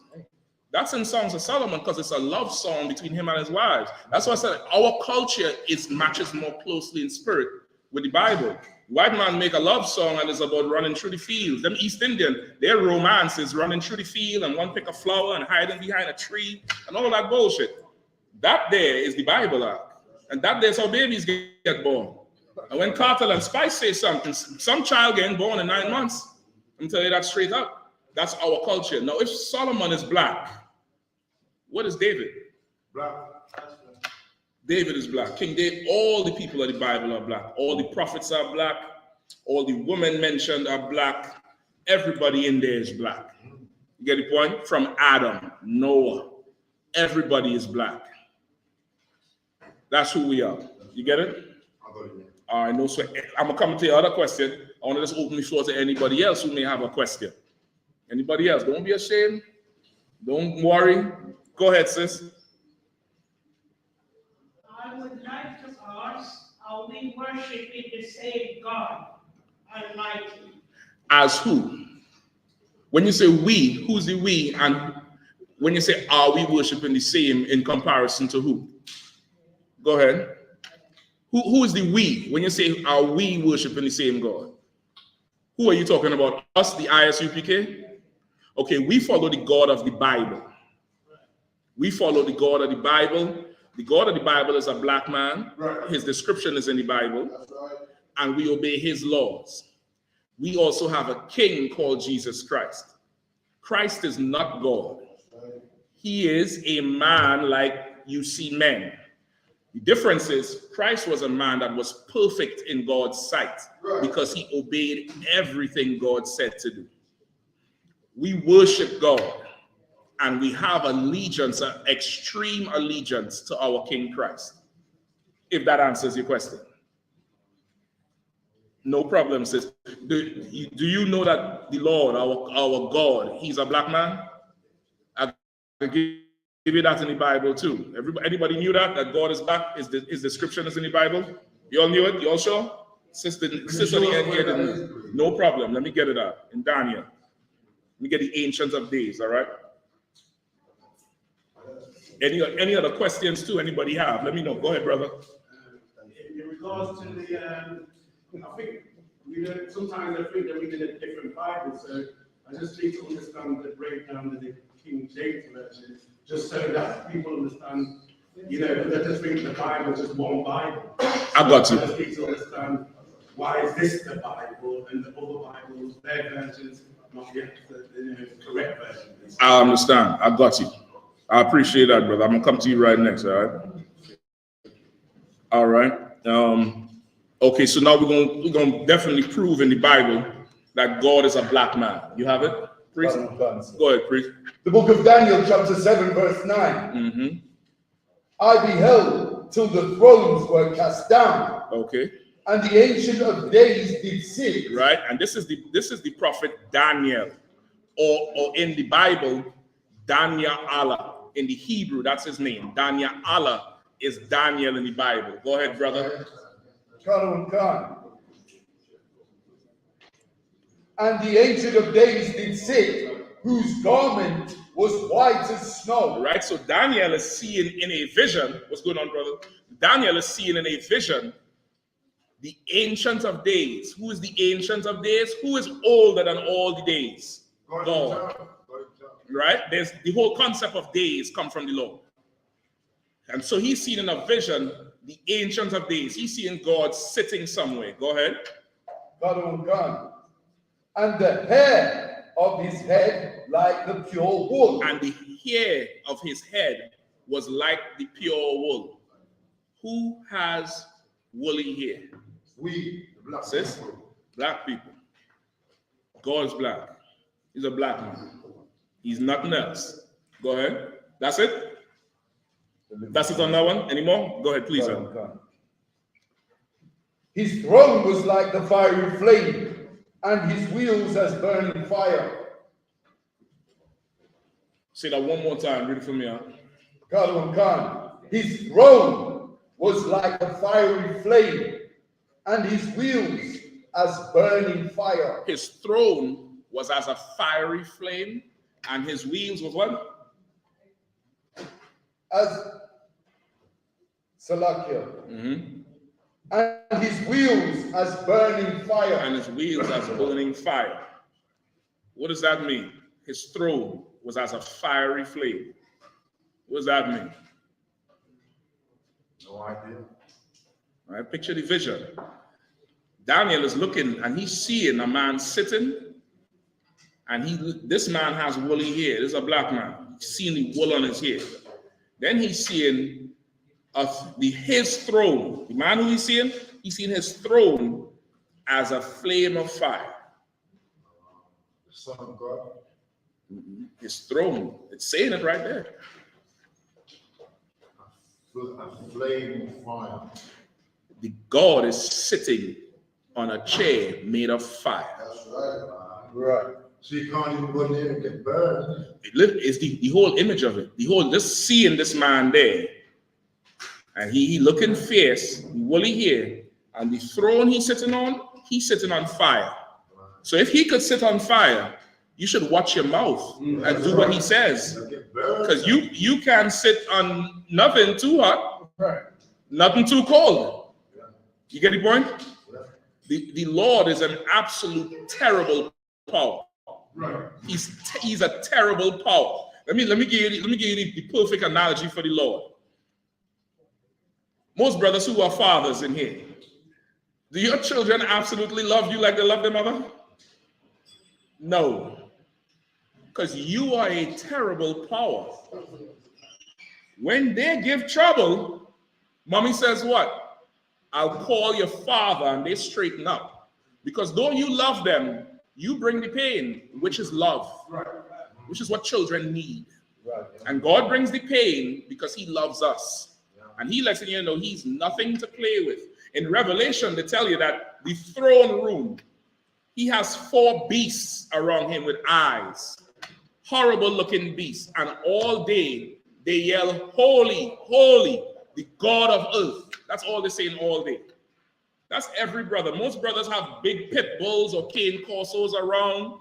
Speaker 4: That's in Songs of Solomon because it's a love song between him and his wives. That's why I said our culture matches more closely in spirit with the Bible. White man make a love song and it's about running through the fields. Them East Indian, their romance is running through the field and one pick a flower and hiding behind a tree and all that bullshit. That there is the Bible arc. And that there's how babies get born. And when Cartel and Spice say something, some child getting born in 9 months. I'm telling you that straight up. That's our culture. Now, if Solomon is black, what is David?
Speaker 5: Black.
Speaker 4: David is black. King David, all the people of the Bible are black. All the prophets are black. All the women mentioned are black. Everybody in there is black. You get the point? From Adam, Noah, everybody is black. That's who we are. You get it? All right, no sweat. I'm going to come to your other question. I want to just open the floor to anybody else who may have a question. Anybody else? Don't be ashamed. Don't worry. Go ahead, sis.
Speaker 7: I would like to ask, are we we worshiping the same God Almighty.
Speaker 4: As who? When you say we, who's the we? And when you say are we worshiping the same in comparison to who? Go ahead. Who is the we? When you say are we worshiping the same God? Who are you talking about? Us, the I.S.U.P.K? Okay, we follow the God of the Bible. We follow the God of the Bible. The God of the Bible is a black man.
Speaker 6: Right.
Speaker 4: His description is in the Bible.
Speaker 6: That's right.
Speaker 4: And we obey his laws. We also have a king called Jesus Christ. Christ is not God. He is a man like you see men. The difference is Christ was a man that was perfect in God's sight because he obeyed everything God said to do. We worship God and we have allegiance, an extreme allegiance to our King Christ. If that answers your question. No problem, sis. Do you know that the Lord, our God, he's a black man? I can give you that in the Bible too. Anybody knew that God is black? His description is in the Bible? You all knew it? You all sure? Sister on the end here didn't know. No problem. Let me get it out in Daniel. Let me get the Ancient of Days, all right? Any other questions too anybody have? Let me know. Go ahead, brother.
Speaker 8: In regards to the, I think sometimes I think they're reading a different Bible, so I just need to understand the breakdown of the King James version, just so that people understand, you know, because I just think the Bible is just one Bible.
Speaker 4: I got you.
Speaker 8: I just need to understand why is this the Bible and the other Bibles, their versions, not yet the correct version.
Speaker 4: I understand. I got you. I appreciate that, brother. I'm gonna come to you right next, all right? All right. Okay, so now we're gonna definitely prove in the Bible that God is a black man. You have it, priest? Go ahead, priest.
Speaker 6: The book of Daniel, chapter 7, verse 9.
Speaker 4: Mm-hmm.
Speaker 6: I beheld till the thrones were cast down.
Speaker 4: Okay.
Speaker 6: And the Ancient of Days did sit.
Speaker 4: Right, and this is the prophet Daniel, or in the Bible, Daniel Allah. In the Hebrew, that's his name. Daniel Allah is Daniel in the Bible. Go ahead, brother.
Speaker 6: And the Ancient of Days did sit, whose garment was white as snow.
Speaker 4: Right, so Daniel is seeing in a vision. What's going on, brother? Daniel is seeing in a vision the Ancient of Days. Who is the Ancient of Days? Who is older than all the days? God. Right? There's the whole concept of days come from the Lord. And so he's seen in a vision the Ancient of Days. He's seeing God sitting somewhere. Go ahead.
Speaker 6: And the hair of his head like the pure wool.
Speaker 4: And the hair of his head was like the pure wool. Who has woolly hair?
Speaker 5: We, the black
Speaker 4: Sis?
Speaker 5: people.
Speaker 4: Black people. God is black. He's a black man. He's nothing else. Go ahead. That's it? That's it on that one? Any more? Go ahead, please.
Speaker 6: His throne was like the fiery flame, and his wheels as burning fire.
Speaker 4: Say that one more time. Read it for me out.
Speaker 6: His throne was like a fiery flame, and his wheels as burning fire.
Speaker 4: His throne was as a fiery flame, and his wheels was what?
Speaker 6: As Salakia.
Speaker 4: Mm-hmm.
Speaker 6: And his wheels as burning fire.
Speaker 4: And his wheels as burning fire. What does that mean? His throne was as a fiery flame. What does that mean?
Speaker 5: No idea.
Speaker 4: All right, picture the vision. Daniel is looking and he's seeing a man sitting, and this man has woolly hair. This is a black man. He's seeing the wool on his hair. Then he's seeing his throne. The man who he's seeing his throne as a flame of fire.
Speaker 5: The Son of God.
Speaker 4: His throne. It's saying it right there.
Speaker 5: A flame of fire.
Speaker 4: The God is sitting on a chair made of fire.
Speaker 5: That's right. Right. So you can't even go there and get burned.
Speaker 4: It's the whole image of it. The whole, just seeing this man there, and he looking fierce, woolly hair, And the throne he's sitting on fire. So if he could sit on fire, you should watch your mouth and do what he says. Because you can sit on nothing too hot, nothing too cold. You get the point? The Lord is an absolute terrible power. He's a terrible power. Let me give you the perfect analogy for the Lord. Most brothers who are fathers in here, do your children absolutely love you like they love their mother? No. Because you are a terrible power. When they give trouble, mommy says what? I'll call your father, and they straighten up. Because though you love them, you bring the pain, which is love, which is what children need. And God brings the pain because he loves us. And he lets you know he's nothing to play with. In Revelation, they tell you that the throne room, he has 4 beasts around him with eyes. Horrible looking beasts. And all day they yell, holy, holy, the God of earth. That's all they're saying all day. That's every brother. Most brothers have big pit bulls or cane corsos around.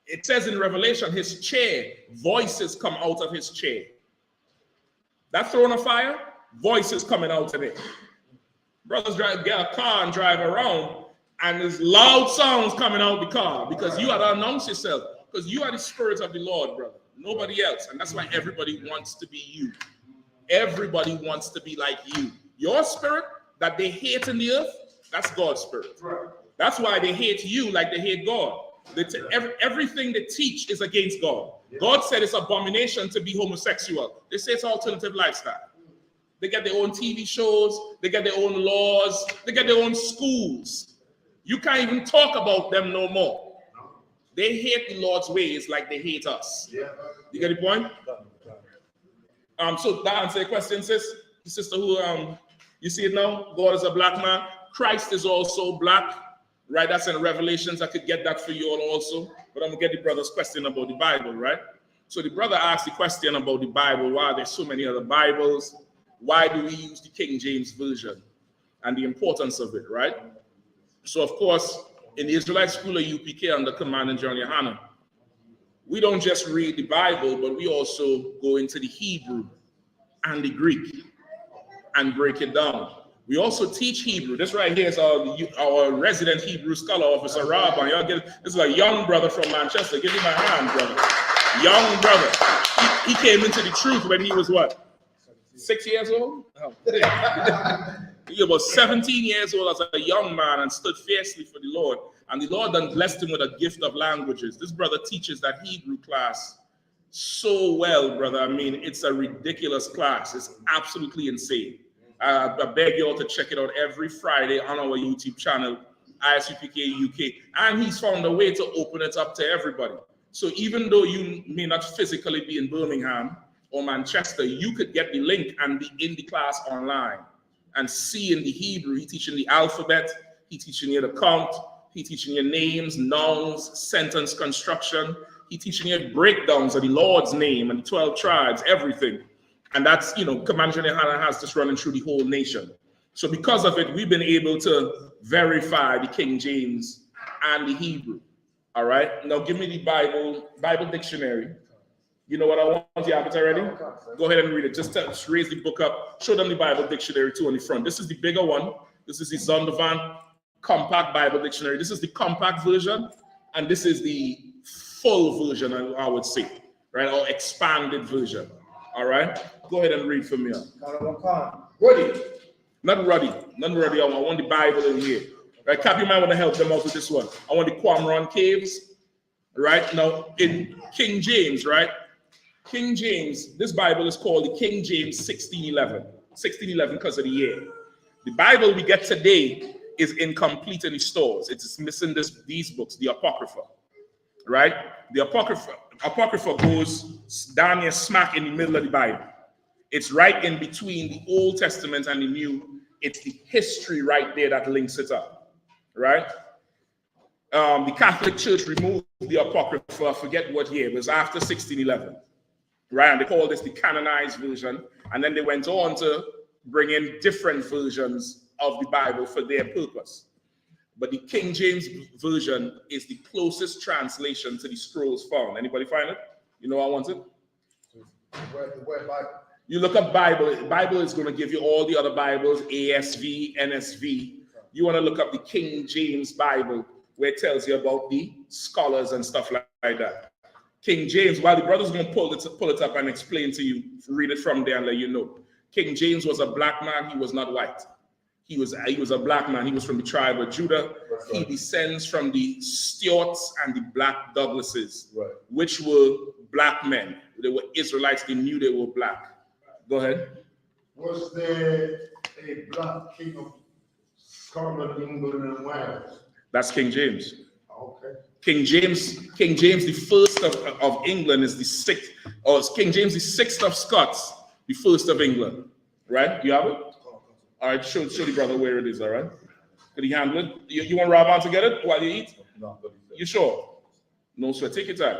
Speaker 4: It says in Revelation, his chair, voices come out of his chair. That throne of fire, voices coming out of it. Brothers get a car and drive around, and there's loud sounds coming out the car because you have to announce yourself, because you are the spirit of the Lord, brother. Nobody else. And that's why everybody wants to be you. Everybody wants to be like you. Your spirit that they hate in the earth, that's God's spirit. That's why they hate you like they hate God. Everything they teach is against God. God said it's abomination to be homosexual. They say it's alternative lifestyle. They get their own TV shows. They get their own laws. They get their own schools. You can't even talk about them no more. They hate the Lord's ways like they hate us. You get the point? So that answer your question, sis. The sister who you see it now? God is a black man. Christ is also black. Right, that's in Revelations. I could get that for you all also. But I'm going to get the brother's question about the Bible, right? So the brother asked the question about the Bible. Why there's so many other Bibles? Why do we use the King James Version? And the importance of it, right? So, of course, in the Israelite School of I.S.U.P.K. under Commanding General Yahanna, we don't just read the Bible, but we also go into the Hebrew and the Greek and break it down. We also teach Hebrew. This right here is our resident Hebrew scholar, Officer Rob. And this is a young brother from Manchester. Give him a hand, brother. Young brother. He came into the truth when he was what? 6 years old? Oh. He was about 17 years old as a young man and stood fiercely for the Lord. And the Lord then blessed him with a gift of languages. This brother teaches that Hebrew class so well, brother. I mean, it's a ridiculous class. It's absolutely insane. I beg you all to check it out every Friday on our YouTube channel, I.S.U.P.K. UK. And he's found a way to open it up to everybody. So even though you may not physically be in Birmingham or Manchester, you could get the link and be in the class online and see in the Hebrew. He's teaching the alphabet. He's teaching you the count. He's teaching you names, nouns, sentence construction. He's teaching you breakdowns of the Lord's name and the 12 tribes, everything. And that's, Commander Yahanna has this running through the whole nation. So because of it, we've been able to verify the King James and the Hebrew. All right. Now give me the Bible dictionary. You know what I want? You have it already? Go ahead and read it. Just raise the book up. Show them the Bible dictionary too on the front. This is the bigger one. This is the Zondervan Compact Bible Dictionary. This is the compact version. And this is the full version, I would say. Right? Or expanded version. All right, go ahead and read for me. Ruddy, not Ruddy, not Ruddy. I want the Bible in here. Right, Cap, you might want to help them out with this one. I want the Qumran caves. Right now in King James, right? King James. This Bible is called the King James 1611. 1611 because of the year. The Bible we get today is incomplete in the stores. It's missing these books, the Apocrypha. Right, the Apocrypha goes down here smack in the middle of the Bible. It's right in between the Old Testament and the New. It's the history right there that links it up, right? The Catholic Church removed the Apocrypha, I forget what year, it was after 1611, right? And they called this the canonized version. And then they went on to bring in different versions of the Bible for their purpose. But the King James Version is the closest translation to the scrolls found. Anybody find it? You know I want it?
Speaker 6: Where Bible?
Speaker 4: You look up Bible. Bible is going to give you all the other Bibles, ASV, NSV. You want to look up the King James Bible, where it tells you about the scholars and stuff like that. King James, while the brother's going to pull it up and explain to you, read it from there and let you know. King James was a black man. He was not white. He was a black man. He was from the tribe of Judah. Right. He descends from the Stuarts and the Black Douglases, right, which were black men. They were Israelites. They knew they were black. Go ahead.
Speaker 5: Was there a black king of Scotland, England, and Wales? That's
Speaker 4: King James.
Speaker 5: Okay.
Speaker 4: King James, the first of England is the sixth, or King James the sixth of Scots, the first of England. Right? You have it? All right, show the brother where it is, all right? Could he handle it? You want Rob on to get it while you eat? No. You sure? No sweat, take your time.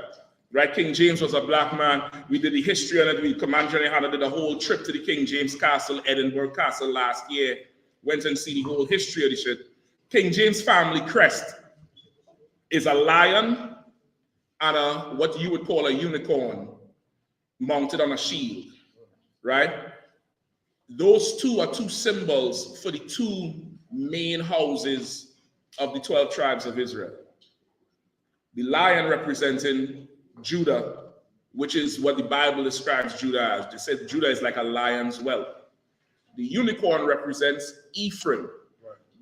Speaker 4: Right, King James was a black man. We did the history on it. Commander Yahanna did a whole trip to the King James Castle, Edinburgh Castle last year. Went and see the whole history of the shit. King James family crest is a lion and what you would call a unicorn mounted on a shield, right? Those two are two symbols for the two main houses of the 12 tribes of Israel. The lion representing Judah, which is what the Bible describes Judah as. They said Judah is like a lion's whelp. The unicorn represents Ephraim,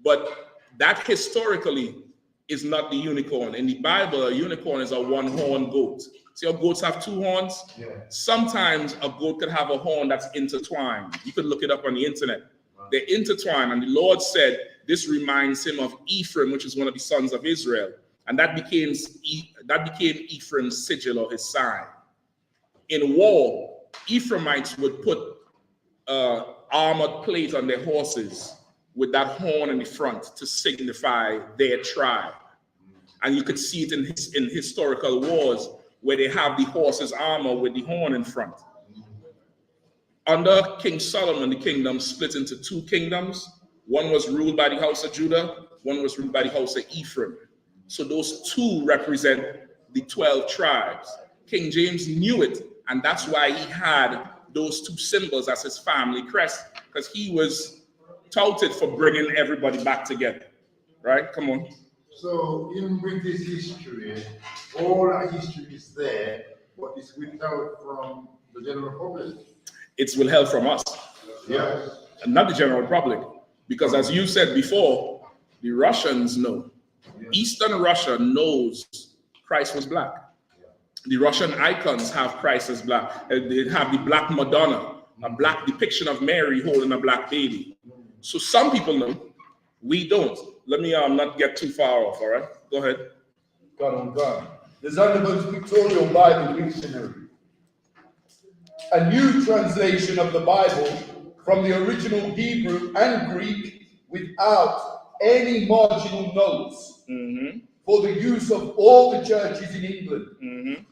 Speaker 4: but that historically is not the unicorn. In the Bible, a unicorn is a one-horned goat. See how goats have two horns? Yeah. Sometimes a goat could have a horn that's intertwined. You could look it up on the internet. Wow. They're intertwined, and the Lord said this reminds him of Ephraim, which is one of the sons of Israel. And that became Ephraim's sigil or his sign. In war, Ephraimites would put armored plate on their horses with that horn in the front to signify their tribe. And you could see it in historical wars where they have the horse's armor with the horn in front. Under King Solomon, the kingdom split into two kingdoms. One was ruled by the house of Judah, one was ruled by the house of Ephraim. So those two represent the 12 tribes. King James knew it, and that's why he had those two symbols as his family crest, because he was touted for bringing everybody back together. Right? Come on.
Speaker 5: So in British history, all that history is there, but it's withheld from the general public.
Speaker 4: It's withheld from us.
Speaker 5: Yes.
Speaker 4: And not the general public. Because as you said before, the Russians know. Yeah. Eastern Russia knows Christ was black. Yeah. The Russian icons have Christ as black. They have the black Madonna, a black depiction of Mary holding a black baby. So some people know, we don't. Let me not get too far off, all right? Go ahead.
Speaker 6: God on God. The Zondervan's Pictorial Bible Dictionary. A new translation of the Bible from the original Hebrew and Greek without any marginal notes for the use of all the churches in England.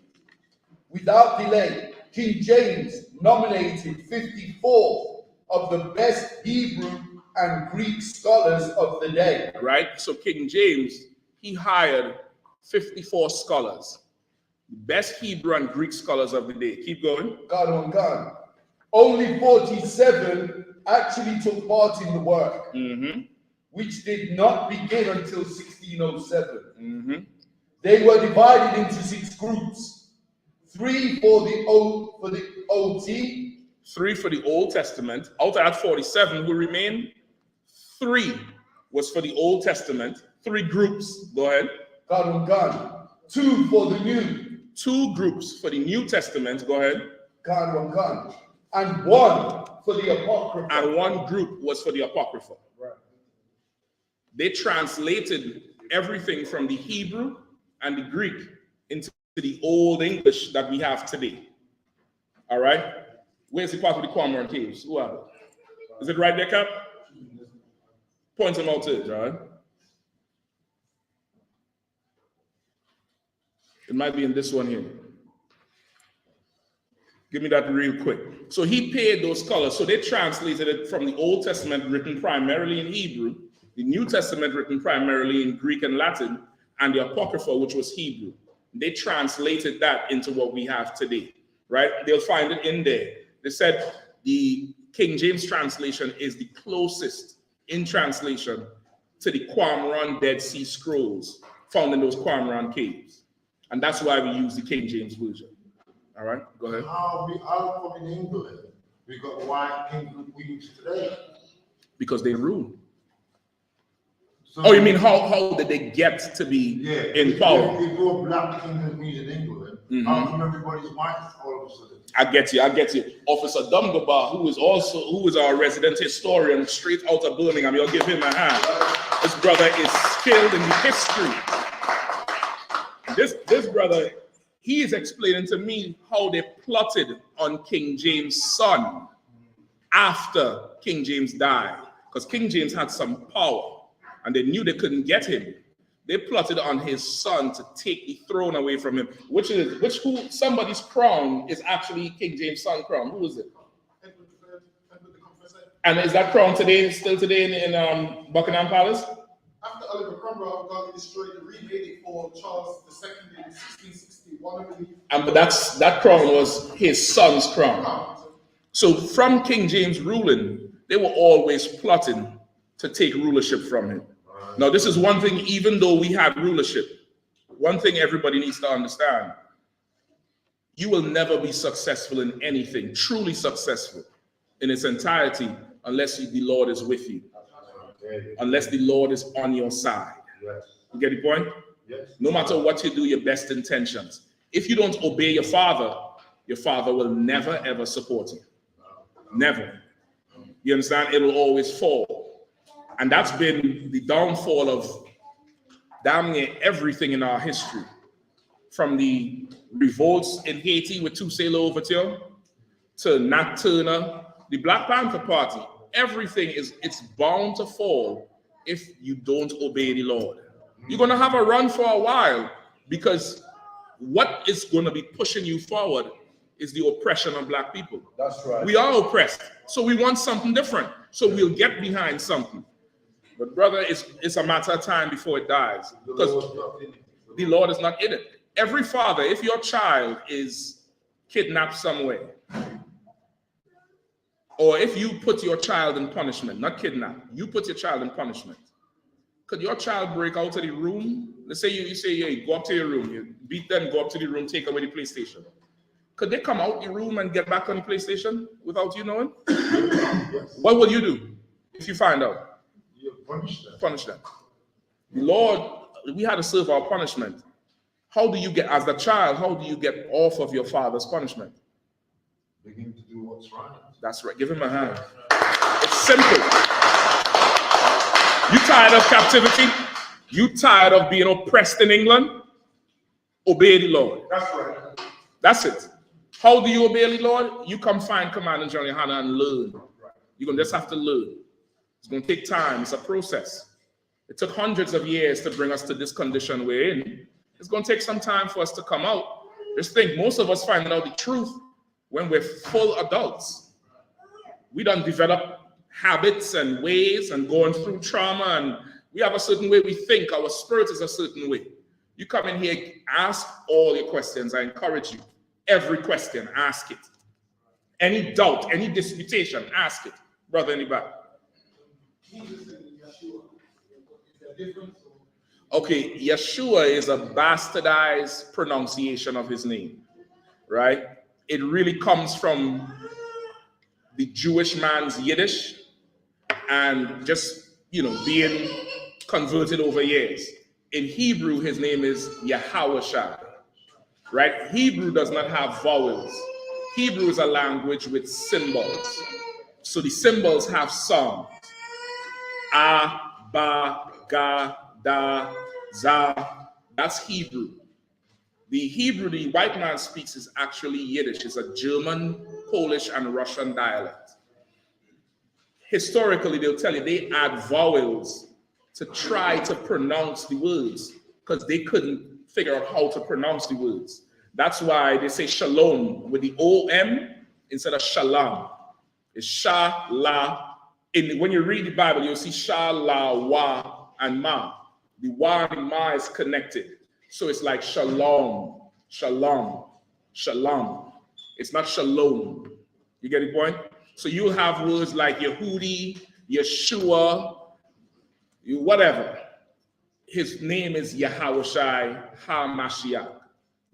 Speaker 6: Without delay, King James nominated 54 of the best Hebrew and Greek scholars of the day.
Speaker 4: Right? So King James, he hired 54 scholars, the best Hebrew and Greek scholars of the day. Keep going.
Speaker 6: God on God. Only 47 actually took part in the work, which did not begin until 1607. They were divided into 6 groups: 3 for the OT,
Speaker 4: 3 for the Old Testament. Out of that 47 who remained, 3 was for the Old Testament. 3 groups. Go ahead.
Speaker 6: God on God. 2 for the New.
Speaker 4: 2 groups for the New Testament. Go ahead.
Speaker 6: God on God. And 1 for the Apocrypha.
Speaker 4: And 1 group was for the Apocrypha.
Speaker 6: Right.
Speaker 4: They translated everything from the Hebrew and the Greek into the Old English that we have today. All right? Where's the part of the Qumran caves? Who are it? Is it right there, Cap? Point them out to it, right? It might be in this one here. Give me that real quick. So he paid those scholars. So they translated it from the Old Testament written primarily in Hebrew, the New Testament written primarily in Greek and Latin, and the Apocrypha, which was Hebrew. They translated that into what we have today, right? They'll find it in there. They said the King James translation is the closest in translation to the Qumran Dead Sea Scrolls found in those Qumran caves. And that's why we use the King James Version. All right, go ahead.
Speaker 5: How come in England we got white kings and queens today?
Speaker 4: Because they rule.
Speaker 5: So,
Speaker 4: Oh, you mean how did they get to be in power?
Speaker 5: If you're black kings and queens in England, how come everybody's white all of a sudden?
Speaker 4: I get you. Officer Dumgaba, who is our resident historian straight out of Birmingham, you'll give him a hand. This brother is skilled in history. This brother, he is explaining to me how they plotted on King James' son after King James died. Because King James had some power and they knew they couldn't get him. They plotted on his son to take the throne away from him, somebody's crown is actually King James' son crown. Who is it? And is that crown still today in Buckingham Palace?
Speaker 9: After Oliver Cromwell got destroyed, they remade it for Charles II in 1661, I believe.
Speaker 4: But that crown was his son's crown. So from King James ruling, they were always plotting to take rulership from him. Now, this is one thing, even though we had rulership, one thing everybody needs to understand. You will never be successful in anything, truly successful in its entirety, unless the Lord is with you. Unless the Lord is on your side.
Speaker 5: Yes.
Speaker 4: You get the point?
Speaker 5: Yes.
Speaker 4: No matter what you do, your best intentions. If you don't obey your father will never ever support you. Never. You understand? It will always fall. And that's been the downfall of damn near everything in our history. From the revolts in Haiti with Toussaint Louverture to Nat Turner, the Black Panther Party. Everything it's bound to fall if you don't obey the Lord. You're going to have a run for a while because what is going to be pushing you forward is the oppression of black people.
Speaker 6: That's right.
Speaker 4: We are oppressed, so we want something different. So we'll get behind something. But brother, it's a matter of time before it dies because the Lord is not in it. Every father, if your child is kidnapped somewhere, or if you put your child in punishment, not kidnap, you put your child in punishment. Could your child break out of the room? Let's say you say, hey, go up to your room. You beat them, go up to the room, take away the PlayStation. Could they come out the room and get back on the PlayStation without you knowing?
Speaker 5: Yes.
Speaker 4: What will you do if you find out?
Speaker 5: You punish them.
Speaker 4: Punish them. The Lord, we had to serve our punishment. How do you get, as the child, how do you get off of your father's punishment?
Speaker 5: Begin to do what's right.
Speaker 4: That's right. Give him a hand. It's simple. You tired of captivity? You tired of being oppressed in England? Obey the Lord.
Speaker 5: That's right.
Speaker 4: That's it. How do you obey the Lord? You come find Commander General Yahanna and learn. You're going to just have to learn. It's going to take time. It's a process. It took hundreds of years to bring us to this condition we're in. It's going to take some time for us to come out. Just think, most of us find out the truth when we're full adults. We don't develop habits and ways and going through trauma, and we have a certain way we think. Our spirit is a certain way. You come in here, ask all your questions. I encourage you. Every question, ask it. Any doubt, any disputation, ask it. Brother, anybody? Okay, Yeshua is a bastardized pronunciation of his name, right? It really comes from the Jewish man's Yiddish and just, being converted over years. In Hebrew, his name is Yahawashi, right? Hebrew does not have vowels. Hebrew is a language with symbols. So the symbols have sounds. A, ba, ga, da, za. That's Hebrew. The Hebrew the white man speaks is actually Yiddish. It's a German, Polish, and Russian dialect. Historically, they'll tell you they add vowels to try to pronounce the words because they couldn't figure out how to pronounce the words. That's why they say shalom with the O-M instead of shalom. It's sha-la. When you read the Bible, you'll see sha-la, wa, and ma. The wa and the ma is connected. So it's like shalom, shalom, shalom. It's not shalom. You get the point? So you'll have words like Yehudi, Yeshua, whatever. His name is Yahawashi HaMashiach.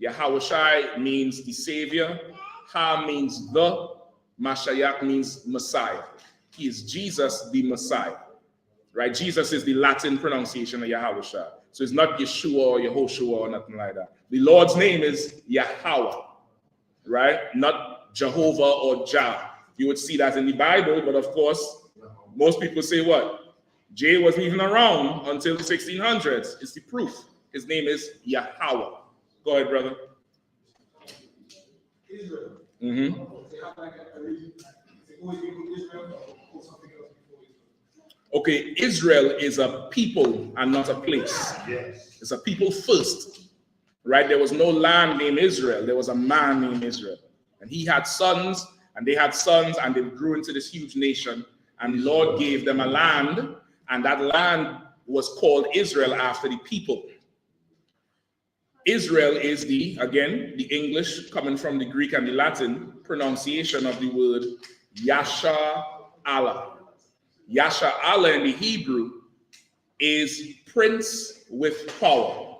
Speaker 4: Yahawashi means the Savior. Ha means the. Mashiach means Messiah. He is Jesus, the Messiah. Right? Jesus is the Latin pronunciation of Yahawashi. So it's not Yeshua or Yehoshua or nothing like that. The Lord's name is Yahweh. Right? Not Jehovah or Jah. You would see that in the Bible, but of course, most people say what? J wasn't even around until the 1600s. It's the proof. His name is Yahweh. Go ahead, brother.
Speaker 8: Israel.
Speaker 4: Mm-hmm.
Speaker 8: They have like a religion. They always been Israel or something else before Israel.
Speaker 4: Okay, Israel is a people and not a place.
Speaker 5: Yes.
Speaker 4: It's a people first, right? There was no land named Israel. There was a man named Israel. And he had sons, and they had sons, and they grew into this huge nation. And the Lord gave them a land, and that land was called Israel after the people. Israel is the English coming from the Greek and the Latin pronunciation of the word Yasha Allah. Yasha Allah in the Hebrew is prince with power.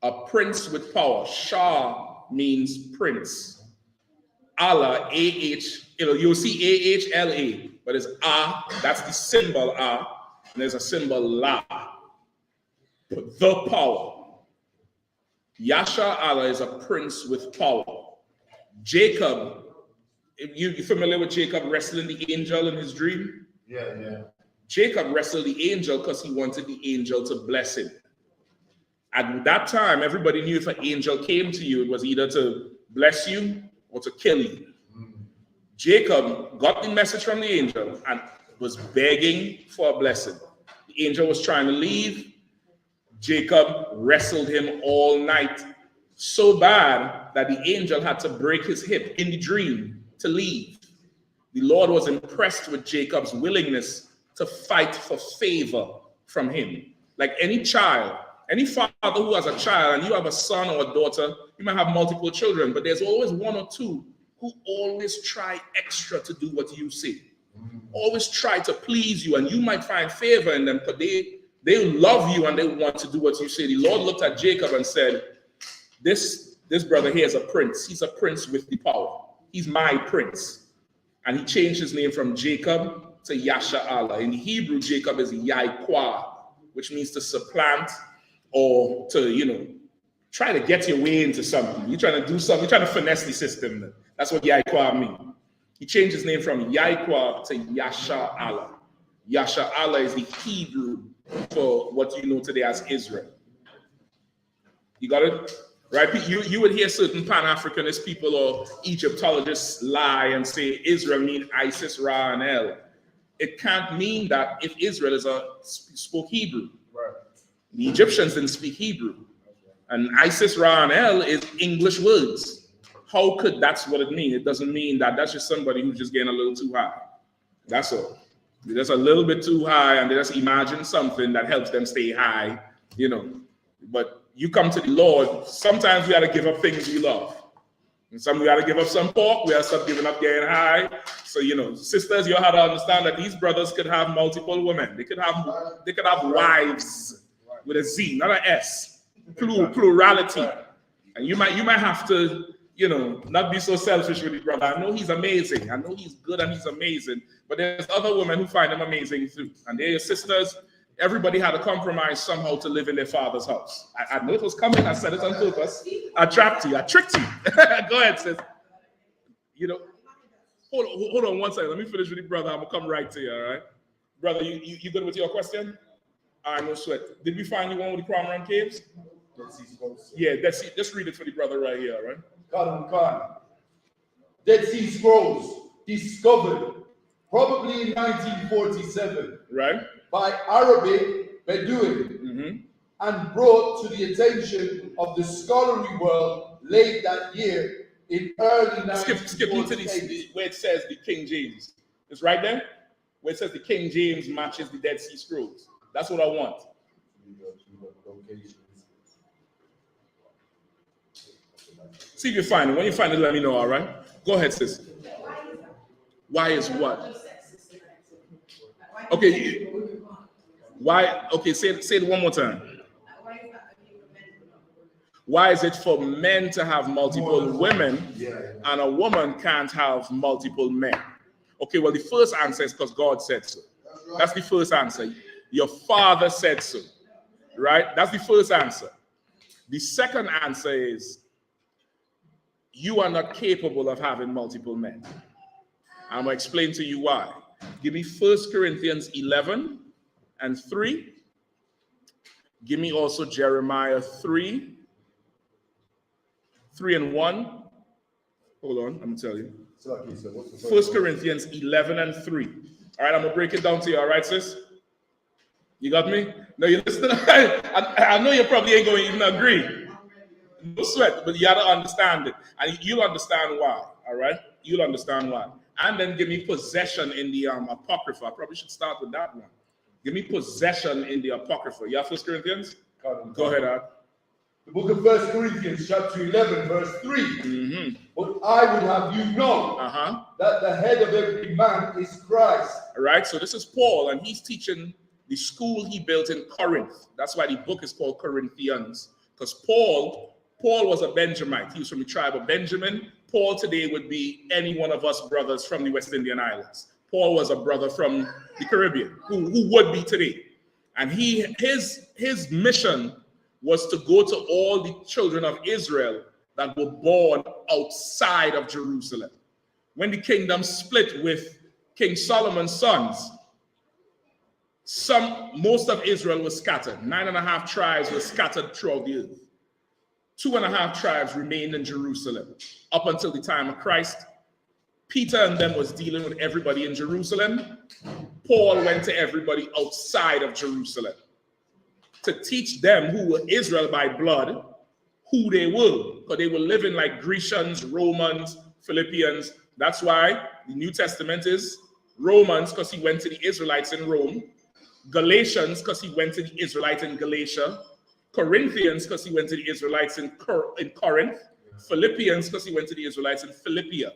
Speaker 4: A prince with power. Shah means prince. Allah, A-H, you'll see A-H-L-A, but it's Ah, that's the symbol Ah, and there's a symbol La. The power. Yasha Allah is a prince with power. Jacob, you familiar with Jacob wrestling the angel in his dream?
Speaker 5: Yeah.
Speaker 4: Jacob wrestled the angel because he wanted the angel to bless him. At that time, everybody knew if an angel came to you, it was either to bless you or to kill you. Jacob got the message from the angel and was begging for a blessing. The angel was trying to leave. Jacob wrestled him all night so bad that the angel had to break his hip in the dream to leave. The Lord was impressed with Jacob's willingness to fight for favor from him. Like any child, any father who has a child and you have a son or a daughter, you might have multiple children, but there's always one or two who always try extra to do what you say. Always try to please you, and you might find favor in them because they love you and they want to do what you say. The Lord looked at Jacob and said, this brother here is a prince. He's a prince with the power. He's my prince. And he changed his name from Jacob to Yasha Allah. In the Hebrew, Jacob is Yaikwa, which means to supplant or to, try to get your way into something. You're trying to do something. You're trying to finesse the system. That's what Yaikwa means. He changed his name from Yaikwa to Yasha Allah. Yasha Allah is the Hebrew for what you know today as Israel. You got it? Right? You would hear certain Pan-Africanist people or Egyptologists lie and say Israel means Isis, Ra, and El. It can't mean that if Israel spoke Hebrew. Right. The Egyptians didn't speak Hebrew. And Isis, Ra, and El is English words. How could that's what it means? It doesn't mean that. That's just somebody who's just getting a little too high. That's all. They're just a little bit too high, and they just imagine something that helps them stay high, But you come to the Lord, sometimes we got to give up things we love. And some we got to give up some pork, we got to stop giving up getting high. So, sisters, you have to understand that these brothers could have multiple women. They could have wives with a Z, not an S. Plurality. And you might have to, not be so selfish with the brother. I know he's amazing. I know he's good and he's amazing. But there's other women who find him amazing too. And they're your sisters. Everybody had to compromise somehow to live in their father's house. I knew it was coming. I said it on purpose. I trapped you. I tricked you. Go ahead, sis. Hold on one second. Let me finish with the brother. I'm going to come right to you, all right? Brother, you good with your question? All right, no sweat. Did we find you one with the Qumran caves? Yeah, let's read it for the brother right here, all right?
Speaker 6: Khan. Dead Sea Scrolls discovered probably in 1947.
Speaker 4: Right.
Speaker 6: By Arabic Bedouin and brought to the attention of the scholarly world late that year in early 1948.
Speaker 4: Skip me to this, where it says the King James. It's right there? Where it says the King James matches the Dead Sea Scrolls. That's what I want. See if you find it. When you find it, let me know, all right? Go ahead, sis. Why is what? Okay. Why? Okay, say it one more time. Why is it for men to have multiple women and a woman can't have multiple men? Okay, well, the first answer is because God said so. That's the first answer. Your father said so, right? That's the first answer. The second answer is you are not capable of having multiple men. I'm going to explain to you why. Give me 1 Corinthians 11:3. Give me also Jeremiah 3:1. Hold on, I'm going to tell you. 1 Corinthians 11:3. All right, I'm going to break it down to you. All right, sis? You got me? No, you listen. I know you probably ain't going to even agree. No sweat, but you got to understand it. And you'll understand why. All right? You'll understand why. And then give me possession in the Apocrypha. I probably should start with that one. Give me possession in the Apocrypha. You have 1 Corinthians? Go ahead, Ad.
Speaker 6: The book of 1 Corinthians, chapter 11, verse 3. Mm-hmm. But I would have you know that the head of every man is Christ.
Speaker 4: All right, so this is Paul, and he's teaching the school he built in Corinth. That's why the book is called Corinthians, because Paul was a Benjamite. He was from the tribe of Benjamin. Paul today would be any one of us brothers from the West Indian Islands. Paul was a brother from the Caribbean, who would be today. And his mission was to go to all the children of Israel that were born outside of Jerusalem. When the kingdom split with King Solomon's sons, most of Israel was scattered. 9.5 tribes were scattered throughout the earth. 2.5 tribes remained in Jerusalem up until the time of Christ. Peter and them was dealing with everybody in Jerusalem. Paul went to everybody outside of Jerusalem to teach them who were Israel by blood, who they were, because they were living like Grecians, Romans, Philippians. That's why the New Testament is Romans, because he went to the Israelites in Rome. Galatians, because he went to the Israelites in Galatia. Corinthians, because he went to the Israelites in Corinth. Philippians, because he went to the Israelites in Philippia.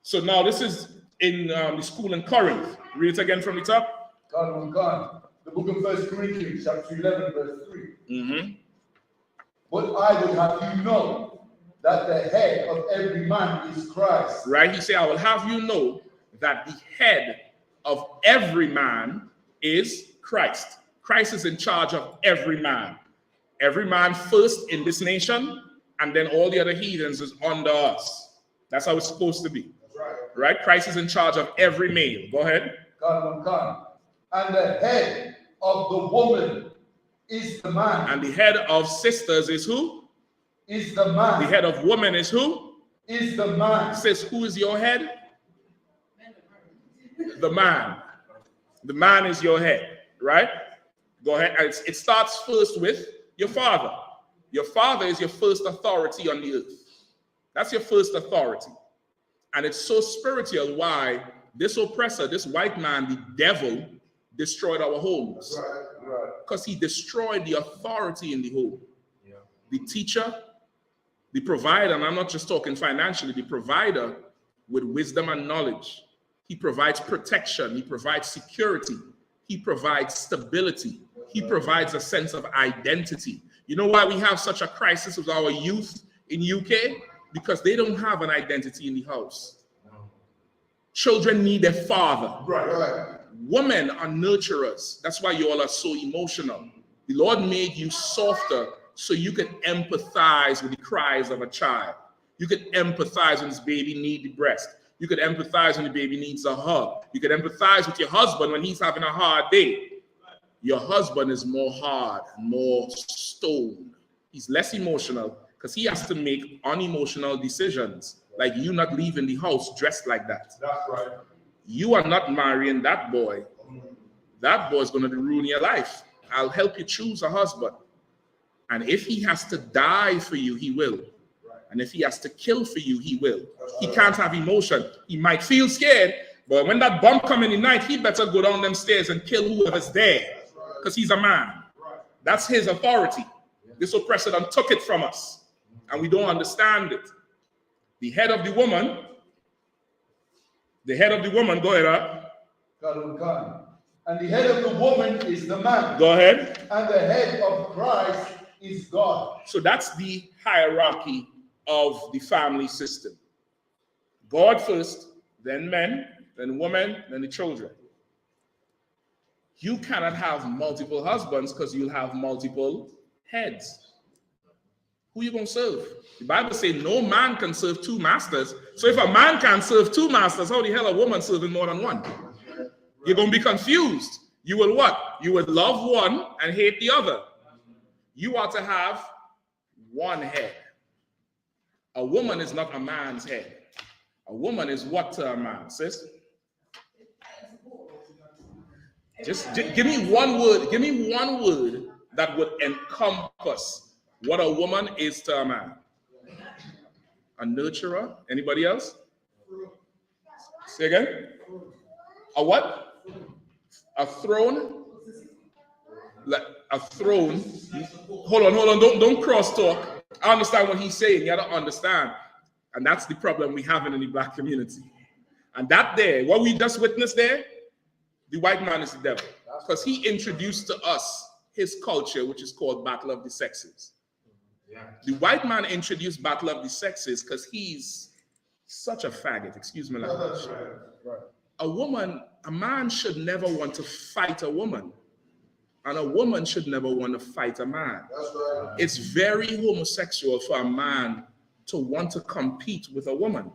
Speaker 4: So now this is in the school in Corinth. Read it again from the top.
Speaker 6: God. The book of 1 Corinthians, chapter 11, verse 3. But I would have you know that the head of every man is Christ.
Speaker 4: Right? He said, I will have you know that the head of every man is Christ. Christ is in charge of every man. Every man first in this nation, and then all the other heathens is under us. That's how it's supposed to be. Right? Christ is in charge of every male. Go ahead.
Speaker 6: God. And the head of the woman is the man.
Speaker 4: And the head of sisters is who?
Speaker 6: Is the man.
Speaker 4: The head of woman is who?
Speaker 6: Is the man.
Speaker 4: Says, who is your head? The man. The man is your head, right? Go ahead. It starts first with your father. Your father is your first authority on the earth. That's your first authority. And it's so spiritual why this oppressor, this white man, the devil, destroyed our homes. Because he destroyed the authority in the home. The teacher, the provider, and I'm not just talking financially, the provider with wisdom and knowledge. He provides protection. He provides security. He provides stability. He provides a sense of identity. You know why we have such a crisis with our youth in UK? Because they don't have an identity in the house. Children need a father.
Speaker 6: Right.
Speaker 4: Women are nurturers. That's why you all are so emotional. The Lord made you softer so you can empathize with the cries of a child. You can empathize when this baby needs the breast. You can empathize when the baby needs a hug. You can empathize with your husband when he's having a hard day. Your husband is more hard, more stone. He's less emotional because he has to make unemotional decisions, like you not leaving the house dressed like that.
Speaker 6: That's right.
Speaker 4: You are not marrying that boy. That boy is going to ruin your life. I'll help you choose a husband. And if he has to die for you, he will. And if he has to kill for you, he will. He can't have emotion. He might feel scared, but when that bomb come in the night, he better go down them stairs and kill whoever's there, because he's a man. That's his authority. This oppressor done took it from us, and we don't understand it. The head of the woman, go ahead.
Speaker 6: And the head of the woman is the man.
Speaker 4: Go ahead.
Speaker 6: And the head of Christ is God.
Speaker 4: So that's the hierarchy of the family system. God first, then men, then women, then the children. You cannot have multiple husbands because you'll have multiple heads. Who you going to serve? The Bible says no man can serve two masters. So if a man can't serve two masters, how the hell a woman serving more than one? You're going to be confused. You will what? You would love one and hate the other. You ought to have one head. A woman is not a man's head. A woman is what to a man, sis? Just give me one word. Give me one word that would encompass what a woman is to a man. A nurturer. Anybody else? Say again. A what? A throne. Like a throne. Hold on. Don't cross talk. I understand what he's saying. You don't understand. And that's the problem we have in the black community. And that there, what we just witnessed there, the white man is the devil. Because he introduced to us his culture, which is called Battle of the Sexes. The white man introduced Battle of the Sexes because he's such a faggot. Excuse me language. A man should never want to fight a woman. And a woman should never want to fight a man.
Speaker 5: That's right.
Speaker 4: It's very homosexual for a man to want to compete with a woman.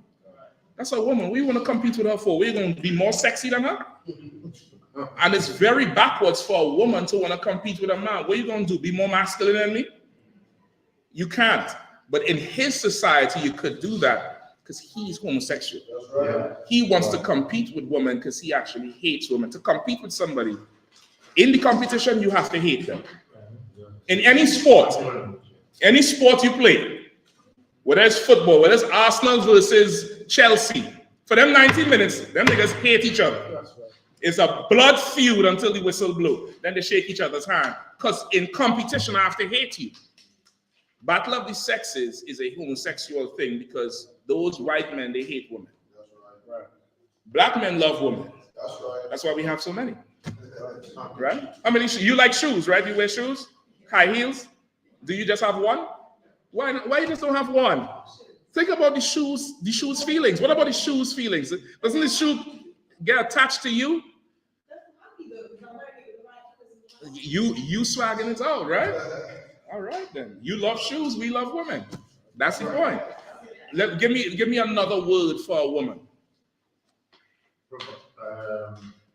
Speaker 4: That's a woman. We want to compete with her for. We're going to be more sexy than her. And it's very backwards for a woman to want to compete with a man. What are you going to do? Be more masculine than me? You can't. But in his society, you could do that because he's homosexual.
Speaker 5: Right.
Speaker 4: He wants to compete with women because he actually hates women. To compete with somebody, in the competition, you have to hate them. In any sport you play, whether it's football, whether it's Arsenal versus Chelsea, for them 90 minutes, them niggas hate each other. It's a blood feud until the whistle blow. Then they shake each other's hand. Because in competition, I have to hate you. Battle of the Sexes is a homosexual thing because those white men, they hate women. Black men love women. That's why we have so many. Right? How many shoes? You like shoes, right? You wear shoes? High heels? Do you just have one? Why you just don't have one? Think about the shoes feelings. What about the shoes feelings? Doesn't the shoe get attached to you? You swagging it out, right? All right then. You love shoes, we love women. That's the point. Give me another word for a woman.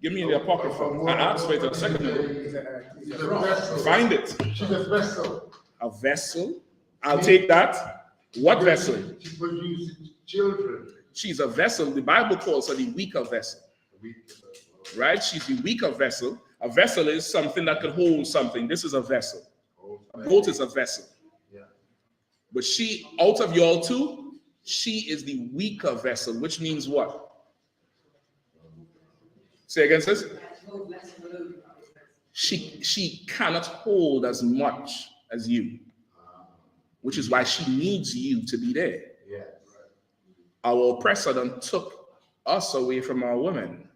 Speaker 4: Give me the apocrypha. I asked for it a second ago. Find it.
Speaker 5: She's a vessel.
Speaker 4: A vessel. I'll take that. What vessel?
Speaker 5: She produces children.
Speaker 4: She's a vessel. The Bible calls her the weaker vessel. Right? She's the weaker vessel. A vessel is something that could hold something. This is a vessel. A boat is a vessel. But she, out of y'all two, she is the weaker vessel, which means what? Say again, sis? She cannot hold as much as you, which is why she needs you to be there. Our oppressor done took us away from our women,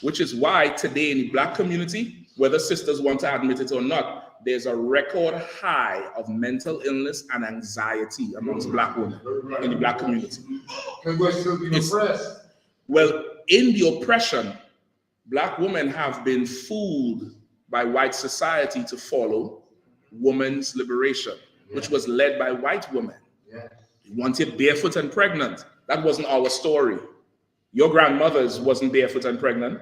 Speaker 4: which is why today in the black community, whether sisters want to admit it or not, there's a record high of mental illness and anxiety amongst black women in the black community.
Speaker 5: Because we're still being oppressed.
Speaker 4: Well, in the oppression, black women have been fooled by white society to follow women's liberation, which was led by white women. Wanted barefoot and pregnant. That wasn't our story. Your grandmothers wasn't barefoot and pregnant.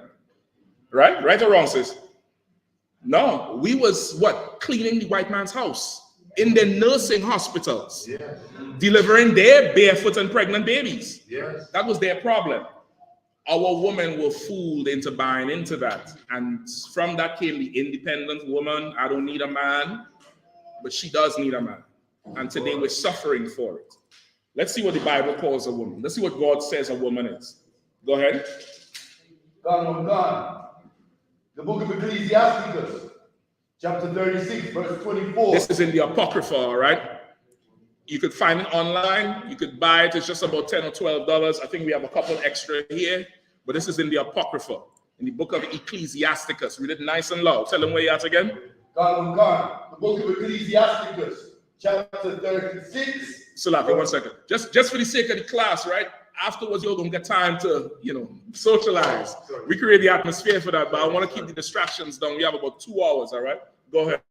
Speaker 4: Right? Right or wrong, sis? No, we was what? Cleaning the white man's house in the nursing hospitals, delivering their barefoot and pregnant babies. That was their problem. Our women were fooled into buying into that. And from that came the independent woman. I don't need a man, but she does need a man. And today we're suffering for it. Let's see what the Bible calls a woman. Let's see what God says a woman is. Go ahead.
Speaker 6: God. The book of Ecclesiasticus, chapter 36, verse 24.
Speaker 4: This is in the Apocrypha, all right? You could find it online. You could buy it. It's just about $10 or $12. I think we have a couple extra here. But this is in the Apocrypha, in the book of Ecclesiasticus. Read it nice and loud. Tell them where you're at again.
Speaker 6: God. The book of Ecclesiasticus, chapter 36.
Speaker 4: Salaki, 1 second. Just for the sake of the class, right? Afterwards, you're going to get time to, socialize. We create the atmosphere for that, but I want to keep the distractions down. We have about 2 hours, all right? Go ahead.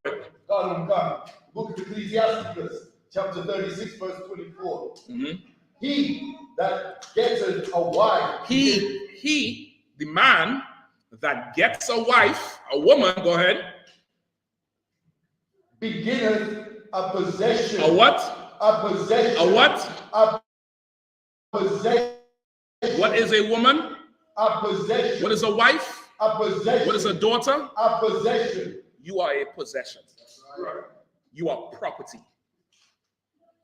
Speaker 6: God. The book of Ecclesiasticus, chapter 36, verse 24.
Speaker 4: Mm-hmm.
Speaker 6: He that gets a wife.
Speaker 4: He, the man that gets a wife, a woman, go ahead.
Speaker 6: Beginneth a possession.
Speaker 4: A what?
Speaker 6: A possession.
Speaker 4: A what?
Speaker 6: A possession.
Speaker 4: What is a woman?
Speaker 6: A possession.
Speaker 4: What is a wife?
Speaker 6: A possession.
Speaker 4: What is a daughter?
Speaker 6: A possession.
Speaker 4: You are a possession.
Speaker 5: Right.
Speaker 4: You are property.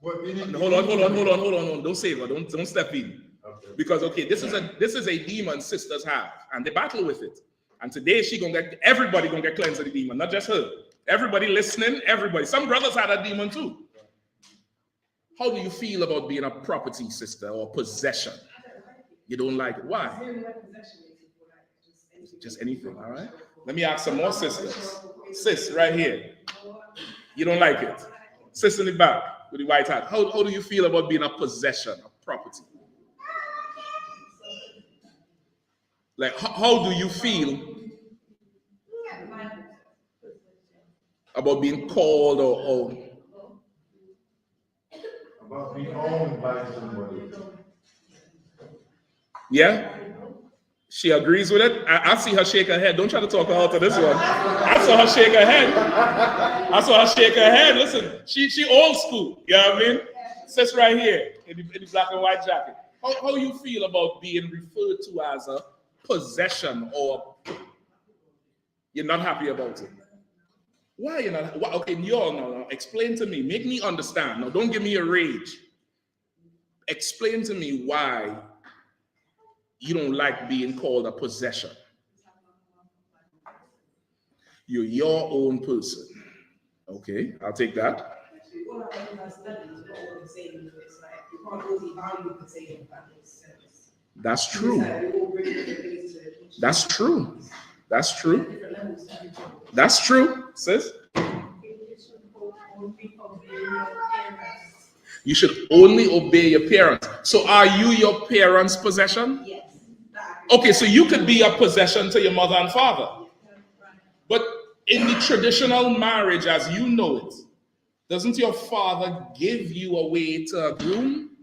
Speaker 5: Hold
Speaker 4: on. Don't save her. Don't step in.
Speaker 5: Okay.
Speaker 4: Because this is a demon sisters have, and they battle with it. And today everybody gonna get cleansed of the demon, not just her. Everybody listening, everybody. Some brothers had a demon too. How do you feel about being a property, sister, or possession? You don't like it. Why? Just anything, all right? Let me ask some more sisters. Sis, right here. You don't like it. Sis in the back with the white hat. How do you feel about being a possession, a property? Like, how do you feel about being called or
Speaker 5: about being owned by somebody?
Speaker 4: Yeah? She agrees with it? I see her shake her head. Don't try to talk her out of this one. I saw her shake her head. Listen, she old school. You know what I mean? Sits right here in the black and white jacket. How you feel about being referred to as a possession, or you're not happy about it? Why you're not? Okay, no. Explain to me. Make me understand. No, don't give me a rage. Explain to me why you don't like being called a possession. You're your own person. Okay, I'll take that. That's true. That's true. That's true. That's true, sis. You should only obey your parents. So are you your parents' possession? Yes. Okay, so you could be a possession to your mother and father. But in the traditional marriage, as you know it, doesn't your father give you away to a groom?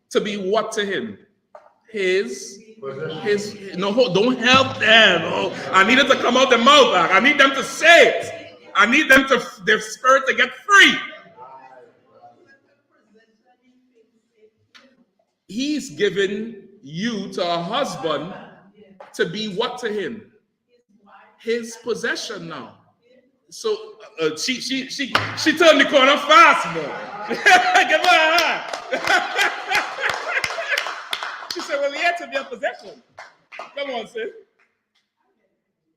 Speaker 4: To be what to him? His no, don't help them. Oh, I need it to come out the mouth back. I need them to say it. I need them to, their spirit to get free. He's given you to a husband to be what to him? His possession now. So she turned the corner fast, man. Give her a hand. She said, well, he had to be a possession. Come on, sis.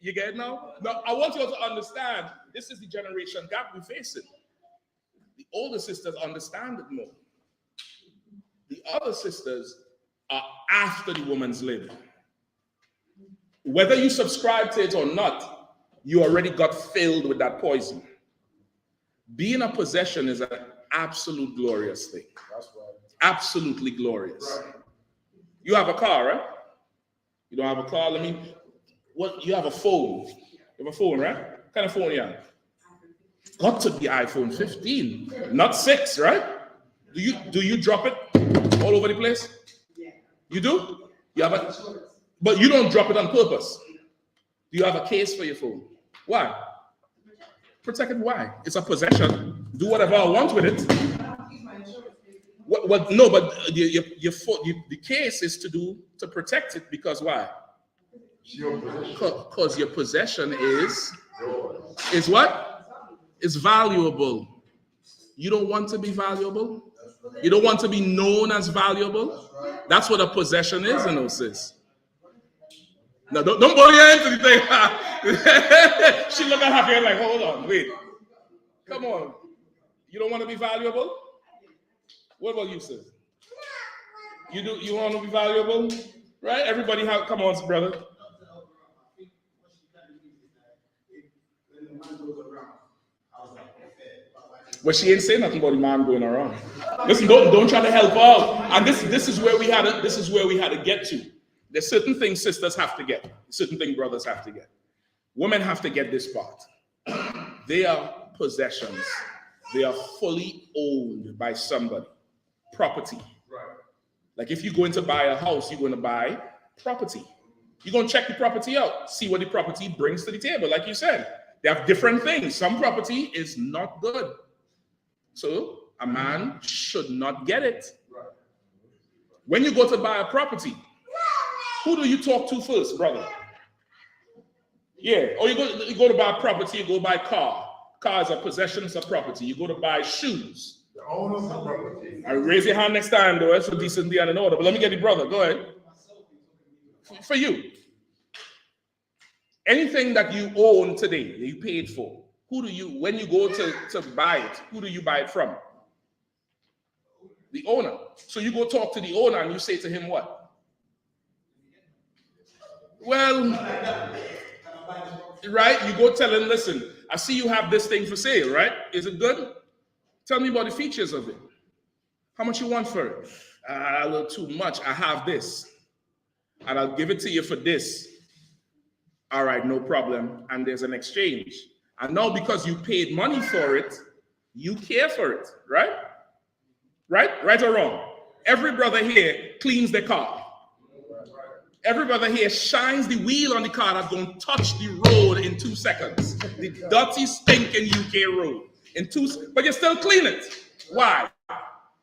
Speaker 4: You get it now? Now, I want you all to understand, this is the generation gap we face it. The older sisters understand it more. The other sisters are after the woman's limb. Whether you subscribe to it or not, you already got filled with that poison. Being a possession is an absolute glorious thing. That's right. Absolutely glorious. Right. You have a car, right? You don't have a car? You have a phone. You have a phone, right? What kind of phone you have? Got to be iPhone 15, not 6, right? Do you drop it all over the place? Yeah. You do? You have a, but you don't drop it on purpose. Do you have a case for your phone? Why? Protect it. Why? It's a possession. Do whatever I want with it. No, but the case is to protect it, because why? Because your possession is what? Is valuable. You don't want to be valuable? You don't want to be known as valuable. That's what a possession is, you know, sis. No, don't blow your into the thing. She look at her hair like, hold on, wait. Come on. You don't want to be valuable? What about you, sis? You want to be valuable? Right? Everybody come on, brother. But she ain't saying nothing about the man going around. Listen, don't try to help out. And this is where we had to get to. There's certain things sisters have to get, certain things brothers have to get. Women have to get this part. They are possessions. They are fully owned by somebody. Property. Right. Like if you're going to buy a house, you're going to buy property. You're going to check the property out, see what the property brings to the table. Like you said, they have different things. Some property is not good. So a man should not get it. Right. When you go to buy a property, who do you talk to first, brother? Yeah, or you go to buy property, you go buy car. Car is a possession, it's a property. You go to buy shoes.
Speaker 5: The owner of the property.
Speaker 4: I raise your hand next time, though. That's for decency and in order. But let me get the brother. Go ahead. For you, anything that you own today, that you paid for, when you go to buy it, who do you buy it from? The owner. So you go talk to the owner and you say to him what? Well, right? You go tell him, listen, I see you have this thing for sale, right? Is it good? Tell me about the features of it. How much you want for it? A little too much. I have this. And I'll give it to you for this. All right, no problem. And there's an exchange. And now because you paid money for it, you care for it, right? Right? Right or wrong? Every brother here cleans their car. Every brother here shines the wheel on the car that's going to touch the road in 2 seconds. The dirty, stinking UK road. But you still clean it. Why?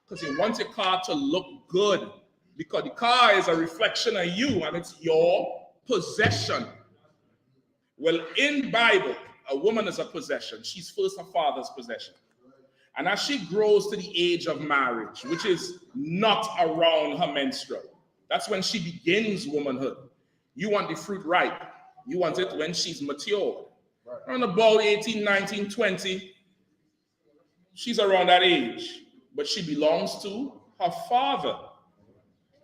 Speaker 4: Because you want your car to look good. Because the car is a reflection of you and it's your possession. Well, in Bible, a woman is a possession. She's first her father's possession. And as she grows to the age of marriage, which is not around her menstrual, that's when she begins womanhood. You want the fruit ripe. You want it when she's matured. Right. Around about 18, 19, 20, she's around that age. But she belongs to her father.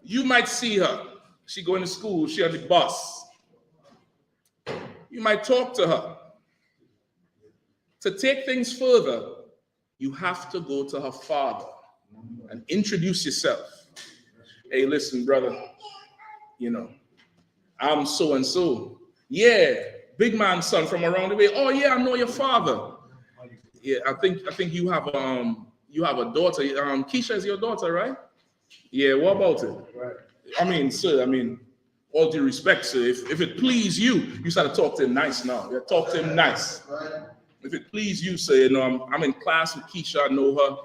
Speaker 4: You might see her. She going to school. She on the bus. You might talk to her. To take things further, you have to go to her father and introduce yourself. Hey, listen, brother, I'm so-and-so. Yeah, big man's son from around the way. Oh, yeah, I know your father. Yeah, I think you have a daughter. Keisha is your daughter, right? Yeah, what about it? Right. I mean, sir, all due respect, sir, if it please you, you start to talk to him nice now. Yeah, talk to him nice. Right. If it please you, sir, I'm in class with Keisha, I know her.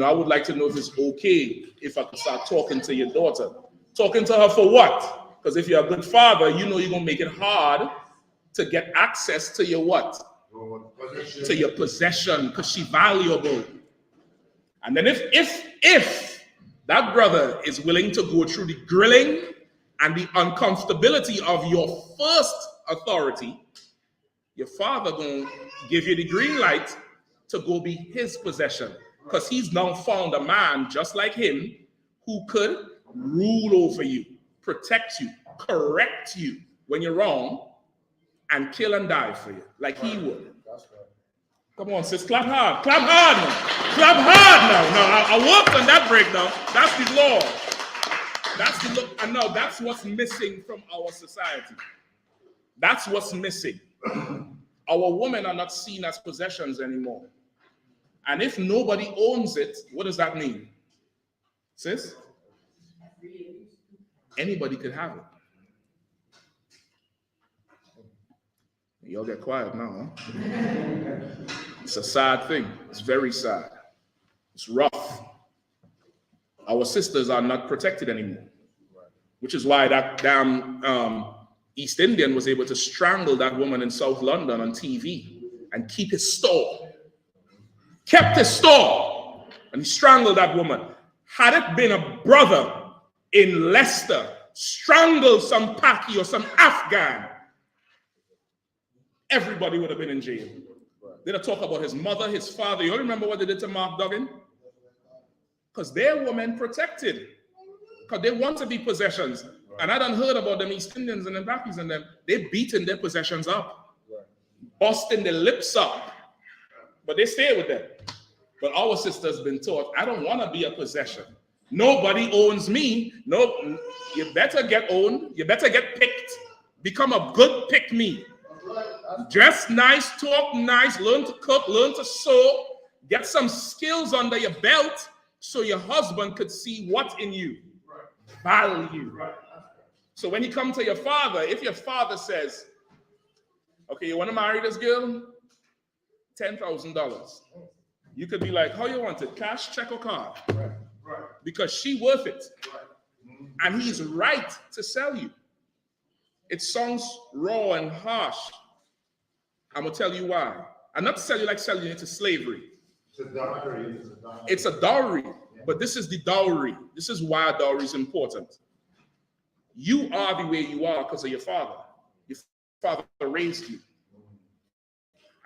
Speaker 4: I would like to know if it's okay if I could start talking to your daughter. Talking to her for what? Because if you're a good father, you're going to make it hard to get access to your what? To your possession, because she's valuable. And then if that brother is willing to go through the grilling and the uncomfortability of your first authority, your father going to give you the green light to go be his possession. Because he's now found a man just like him who could rule over you, protect you, correct you when you're wrong, and kill and die for you, like he would. That's right. Come on, sis, clap hard. Clap hard now. Clap hard now. No, I worked on that breakdown. That's the law. That's the law. And now that's what's missing from our society. That's what's missing. Our women are not seen as possessions anymore. And if nobody owns it, what does that mean? Sis? Anybody could have it. Y'all get quiet now, huh? It's a sad thing. It's very sad. It's rough. Our sisters are not protected anymore. Which is why that damn East Indian was able to strangle that woman in South London on TV and keep his store. Kept his store. And he strangled that woman. Had it been a brother in Leicester strangled some Paki or some Afghan, everybody would have been in jail. They'd have talked about his mother, his father. You all remember what they did to Mark Duggan? Because they're women protected. Because they want to be possessions. And I done heard about them East Indians and them Pakis and them. They beating their possessions up. Busting their lips up. But they stay with them. But our sister's been taught, I don't want to be a possession. Nobody owns me. No, you better get owned. You better get picked. Become a good pick me. Dress nice, talk nice, learn to cook, learn to sew, get some skills under your belt so your husband could see what's in you. Value. So when he comes to your father, if your father says, okay, you want to marry this girl? $10,000. You could be like, how you want it? Cash, check, or card? Because she worth it. And he's right to sell you. It sounds raw and harsh. I'm going to tell you why. And not to sell you like selling you into slavery.
Speaker 5: It's a dowry.
Speaker 4: It's a dowry. But this is the dowry. This is why dowry is important. You are the way you are because of your father. Your father raised you.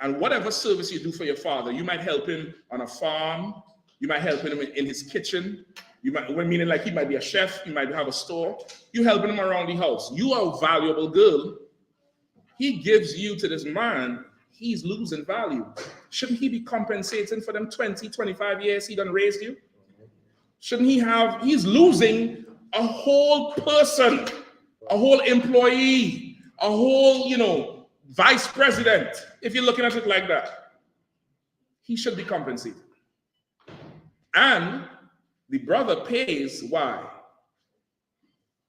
Speaker 4: And whatever service you do for your father, you might help him on a farm. You might help him in his kitchen. You might, meaning like he might be a chef. You might have a store. You helping him around the house. You are a valuable girl. He gives you to this man. He's losing value. Shouldn't he be compensating for them 20, 25 years he done raised you? Shouldn't he have, he's losing a whole person, a whole employee, a whole, vice president, if you're looking at it like that. He should be compensated. And the brother pays, why?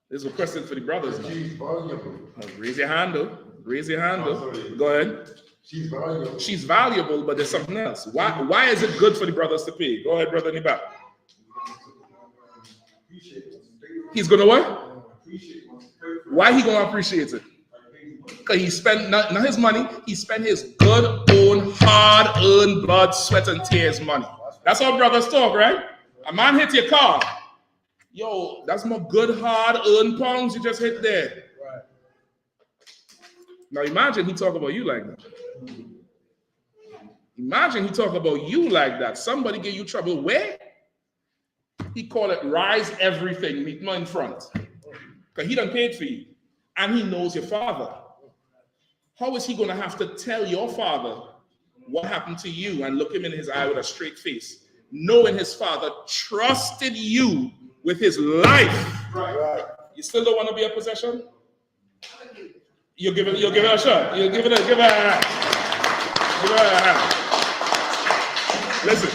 Speaker 4: There's a question for the brothers now.
Speaker 5: She's valuable.
Speaker 4: Raise your hand, though. Raise your hand, though. Go ahead.
Speaker 5: She's valuable.
Speaker 4: She's valuable, but there's something else. Why is it good for the brothers to pay? Go ahead, brother in the back. He's gonna what? Why he gonna appreciate it? Because he spent not his money, he spent his good own hard-earned blood, sweat, and tears money. That's how brothers talk, right? A man hit your car. Yo, that's more good hard-earned pounds you just hit there. Right. Now imagine he talk about you like that. Imagine he talk about you like that. Somebody give you trouble. Where? He call it rise everything, meet me in front. Because he done paid for you. And he knows your father. How is he going to have to tell your father what happened to you and look him in his eye with a straight face, knowing his father trusted you with his life? Right. You still don't want to be a possession? You'll give it a shot. You'll give it a hand. Listen,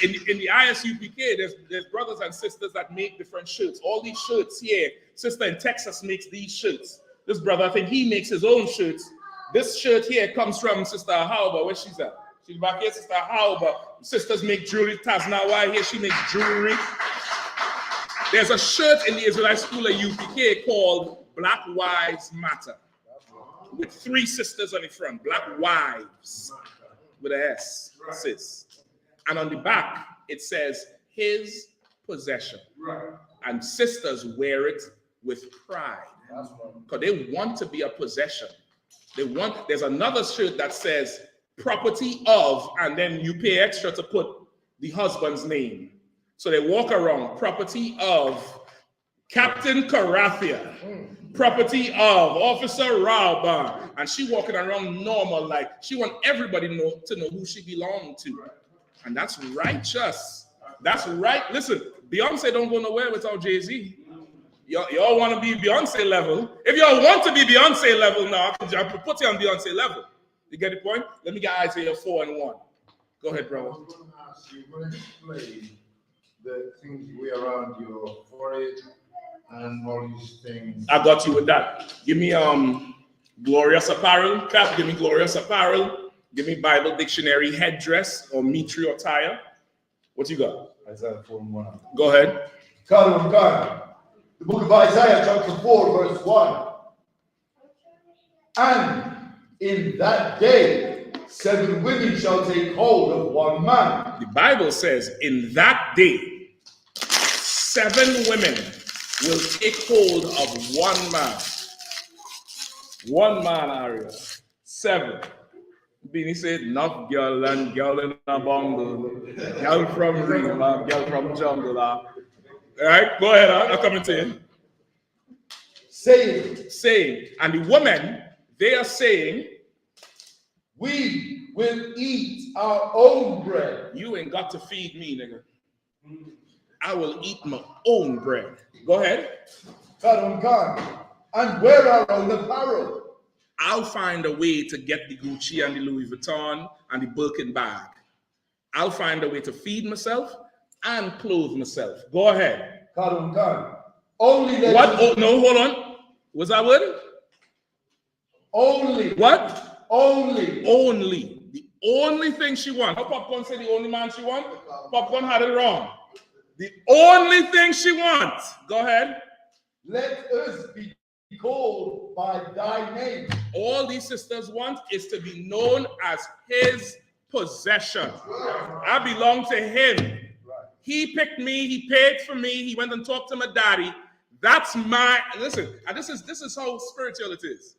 Speaker 4: in the I.S.U.P.K, there's brothers and sisters that make different shirts. All these shirts here, sister in Texas makes these shirts. This brother, I think he makes his own shirts. This shirt here comes from Sister Hauba. Where she's at? She's back here, Sister Hauba. Sisters make jewelry. Taznawa here, she makes jewelry. There's a shirt in the Israelite school at U.P.K called Black Wives Matter, with 3 sisters on the front. Black Wives with an S, sis. And on the back, it says his possession. And sisters wear it with pride. Because they want to be a possession. There's another shirt that says property of, and then you pay extra to put the husband's name. So they walk around, property of Captain Carathia, property of Officer Rauban. And she walking around normal, like she want everybody to know who she belonged to. And that's righteous. That's right. Listen, Beyonce don't go nowhere without Jay-Z. Y'all want to be Beyonce level. If y'all want to be Beyonce level now, I can put you on Beyonce level. You get the point? Let me get Isaiah 4:1. Go ahead, brother.
Speaker 5: I was going to ask you, when you explain the things you wear around your forehead and all these things.
Speaker 4: I got you with that. Give me glorious apparel. Cap, give me glorious apparel. Give me Bible dictionary headdress or mitri attire. What you got?
Speaker 6: Isaiah 4:1.
Speaker 4: Go ahead.
Speaker 6: God. The book of Isaiah, chapter 4, verse 1. And in that day, 7 women shall take hold of one man.
Speaker 4: The Bible says, in that day, 7 women will take hold of one man. One man, Aria. 7. Beanie said, enough girl and girl in a bungle. Girl from Rima, girl from jungle. All right, go ahead. I'll come into it. Saying. And the women, they are saying,
Speaker 6: we will eat our own bread.
Speaker 4: You ain't got to feed me, nigga. I will eat my own bread. Go ahead.
Speaker 6: And wear our own apparel.
Speaker 4: I'll find a way to get the Gucci and the Louis Vuitton and the Birkin bag. I'll find a way to feed myself and clothe myself. Go ahead.
Speaker 6: Only
Speaker 4: what? Oh, no, hold on. Was that word?
Speaker 6: Only.
Speaker 4: What?
Speaker 6: Only.
Speaker 4: Only. The only thing she wants. How Popcorn said the only man she wants? Popcorn had it wrong. The only thing she wants. Go ahead.
Speaker 6: Let us be called by thy name.
Speaker 4: All these sisters want is to be known as his possession. I belong to him. He picked me, he paid for me, he went and talked to my daddy. That's my, listen, and this is how spiritual it is.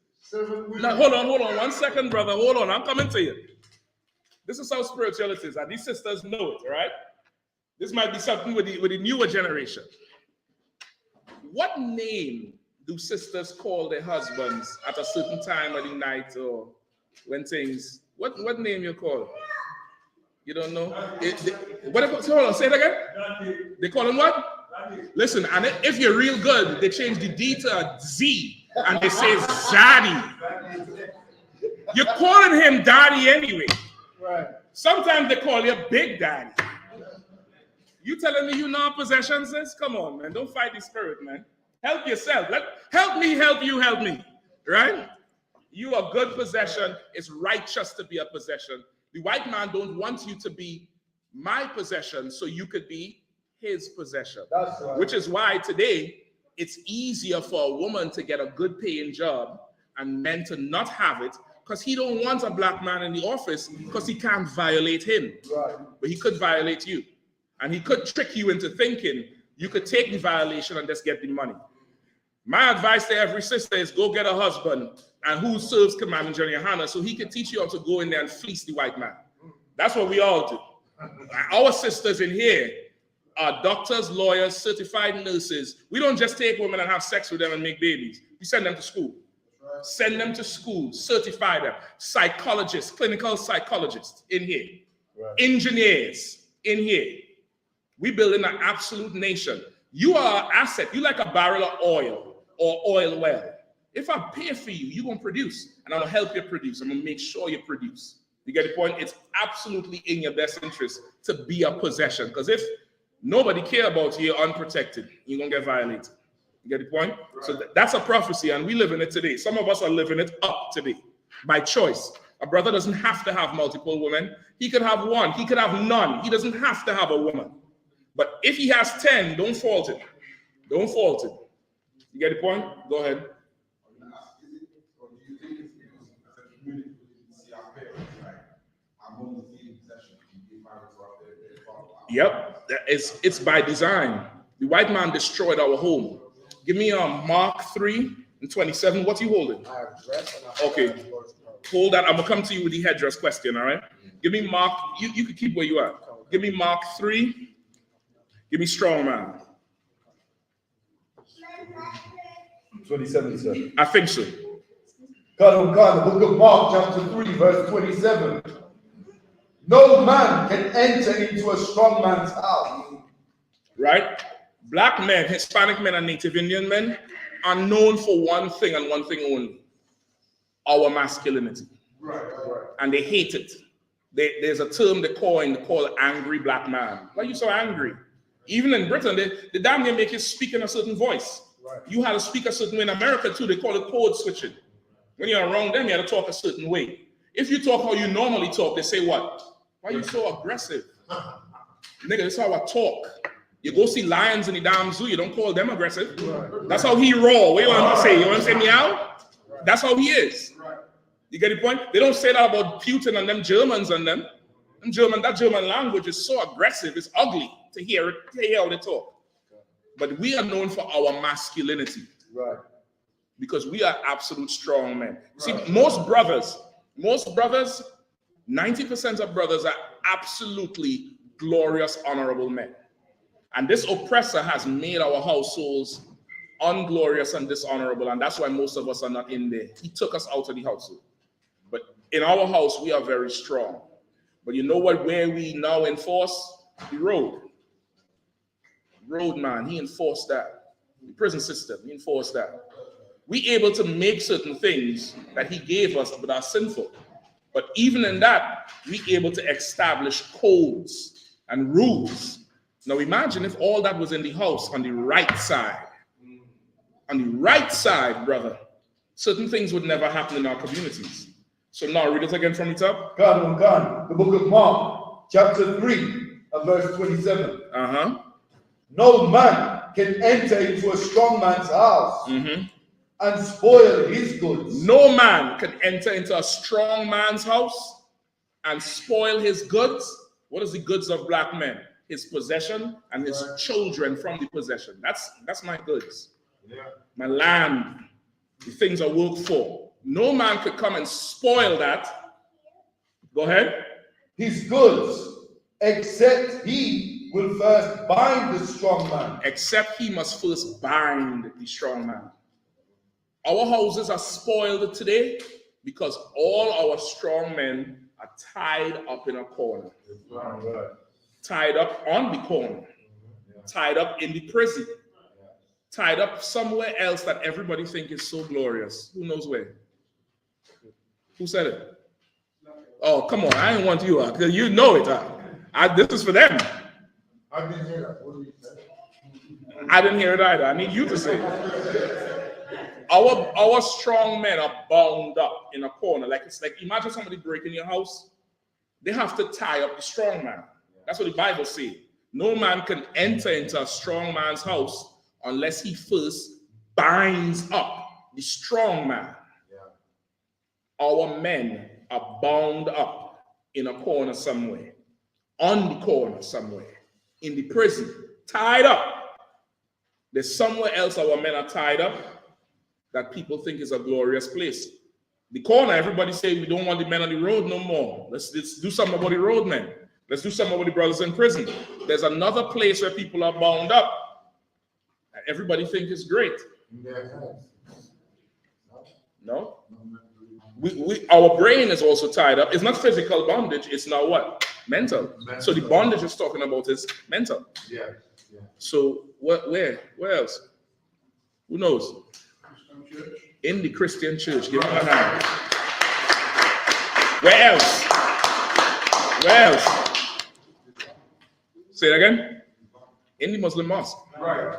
Speaker 4: Now, hold on 1 second, brother. Hold on, I'm coming to you. This is how spiritual it is, and these sisters know it, all right? This might be something with the newer generation. What name do sisters call their husbands at a certain time of the night or when things, what name you call? You don't know? Hold on, say it again. They call him what? Listen, and if you're real good, they change the D to a Z and they say Zaddy. You're calling him daddy anyway.
Speaker 6: Right.
Speaker 4: Sometimes they call you Big Daddy. You telling me you know possessions, sis? Come on, man. Don't fight the spirit, man. Help yourself. Help me, help you, help me. Right? You are good possession. It's righteous to be a possession. The white man don't want you to be my possession so you could be his possession.
Speaker 6: That's right.
Speaker 4: Which is why today it's easier for a woman to get a good paying job and men to not have it because he don't want a black man in the office because he can't violate him.
Speaker 6: Right.
Speaker 4: But he could violate you. And he could trick you into thinking you could take the violation and just get the money. My advice to every sister is go get a husband and who serves Commanding General Yahanna so he can teach you how to go in there and fleece the white man. That's what we all do. Our sisters in here are doctors, lawyers, certified nurses. We don't just take women and have sex with them and make babies. We send them to school. Send them to school, certify them. Psychologists, clinical psychologists in here. Right. Engineers in here. We building an absolute nation. You are an asset. You like a barrel of oil or oil well. If I pay for you, you're going to produce. And I'm going to help you produce. I'm going to make sure you produce. You get the point? It's absolutely in your best interest to be a possession. Because if nobody care about you, you're unprotected. You're going to get violated. You get the point? Right. So that's a prophecy, and we live in it today. Some of us are living it up today by choice. A brother doesn't have to have multiple women. He could have one. He could have none. He doesn't have to have a woman. But if he has 10, don't fault it. Don't fault it. You get the point? Go ahead. Yep, it's by design. The white man destroyed our home. Give me Mark 3:27. What are you holding? Okay, hold that. I'm gonna come to you with the headdress question. All right. Give me Mark. You can keep where you are. Give me Mark 3. Give me strong man.
Speaker 6: 27, sir.
Speaker 4: I think so.
Speaker 6: God, the book of Mark, chapter 3, verse 27. No man can enter into a strong man's house.
Speaker 4: Right? Black men, Hispanic men, and Native Indian men are known for one thing and one thing only. Our masculinity.
Speaker 6: Right.
Speaker 4: And they hate it. There's a term they call angry black man. Why are you so angry? Even in Britain, they damn near make you speak in a certain voice. Right. You had to speak a certain way. In America too, they call it code switching. When you're around them, you have to talk a certain way. If you talk how you normally talk, they say what? Why are you so aggressive? Nigga, this is how I talk. You go see lions in the damn zoo, you don't call them aggressive. Right. That's how he roar. What do you want to say? You want to say meow? Right. That's how he is. Right. You get the point? They don't say that about Putin and them Germans and them. That German language is so aggressive, it's ugly to hear how they talk. But we are known for our masculinity.
Speaker 6: Right.
Speaker 4: Because we are absolute strong men. See, most brothers, 90% of brothers are absolutely glorious, honorable men. And this oppressor has made our households unglorious and dishonorable, and that's why most of us are not in there. He took us out of the household. But in our house, we are very strong. But you know what, where we now enforce? The road. Road man, he enforced that. The prison system, he enforced that. We able to make certain things that he gave us but are sinful. But even in that, we able to establish codes and rules. Now imagine if all that was in the house on the right side. On the right side, brother, certain things would never happen in our communities. So now read it again from the top.
Speaker 6: God. The book of Mark, chapter 3, and verse 27. No man can enter into a strong man's house and spoil his goods.
Speaker 4: No man can enter into a strong man's house and spoil his goods. What is the goods of black men? His possession and his children from the possession. That's my goods. My land, the things I work for. No man could come and spoil that. Go ahead.
Speaker 6: His goods, except he will first bind the strong man.
Speaker 4: Except he must first bind the strong man. Our houses are spoiled today because all our strong men are tied up in a corner. Tied up on the corner. Tied up in the prison. Tied up somewhere else that everybody thinks is so glorious. Who knows where? Who said it? Oh, come on. I didn't want you out. You know it. This is for them.
Speaker 5: I didn't hear that. What did you say?
Speaker 4: I didn't hear it either. I need you to say it. Our strong men are bound up in a corner. It's like imagine somebody breaking your house. They have to tie up the strong man. That's what the Bible says. No man can enter into a strong man's house unless he first binds up the strong man. Our men are bound up in a corner somewhere, on the corner somewhere, in the prison, tied up. There's somewhere else our men are tied up that people think is a glorious place. The corner, everybody say we don't want the men on the road no more. Let's do something about the road men. Let's do something about the brothers in prison. There's another place where people are bound up that everybody think is great. No? Our brain is also tied up. It's not physical bondage, it's now what? Mental. So the bondage is talking about is mental. So where else? Who knows? In the Christian church. Give him a hand. Where else? Where else? Say it again. In the Muslim mosque.
Speaker 5: Right.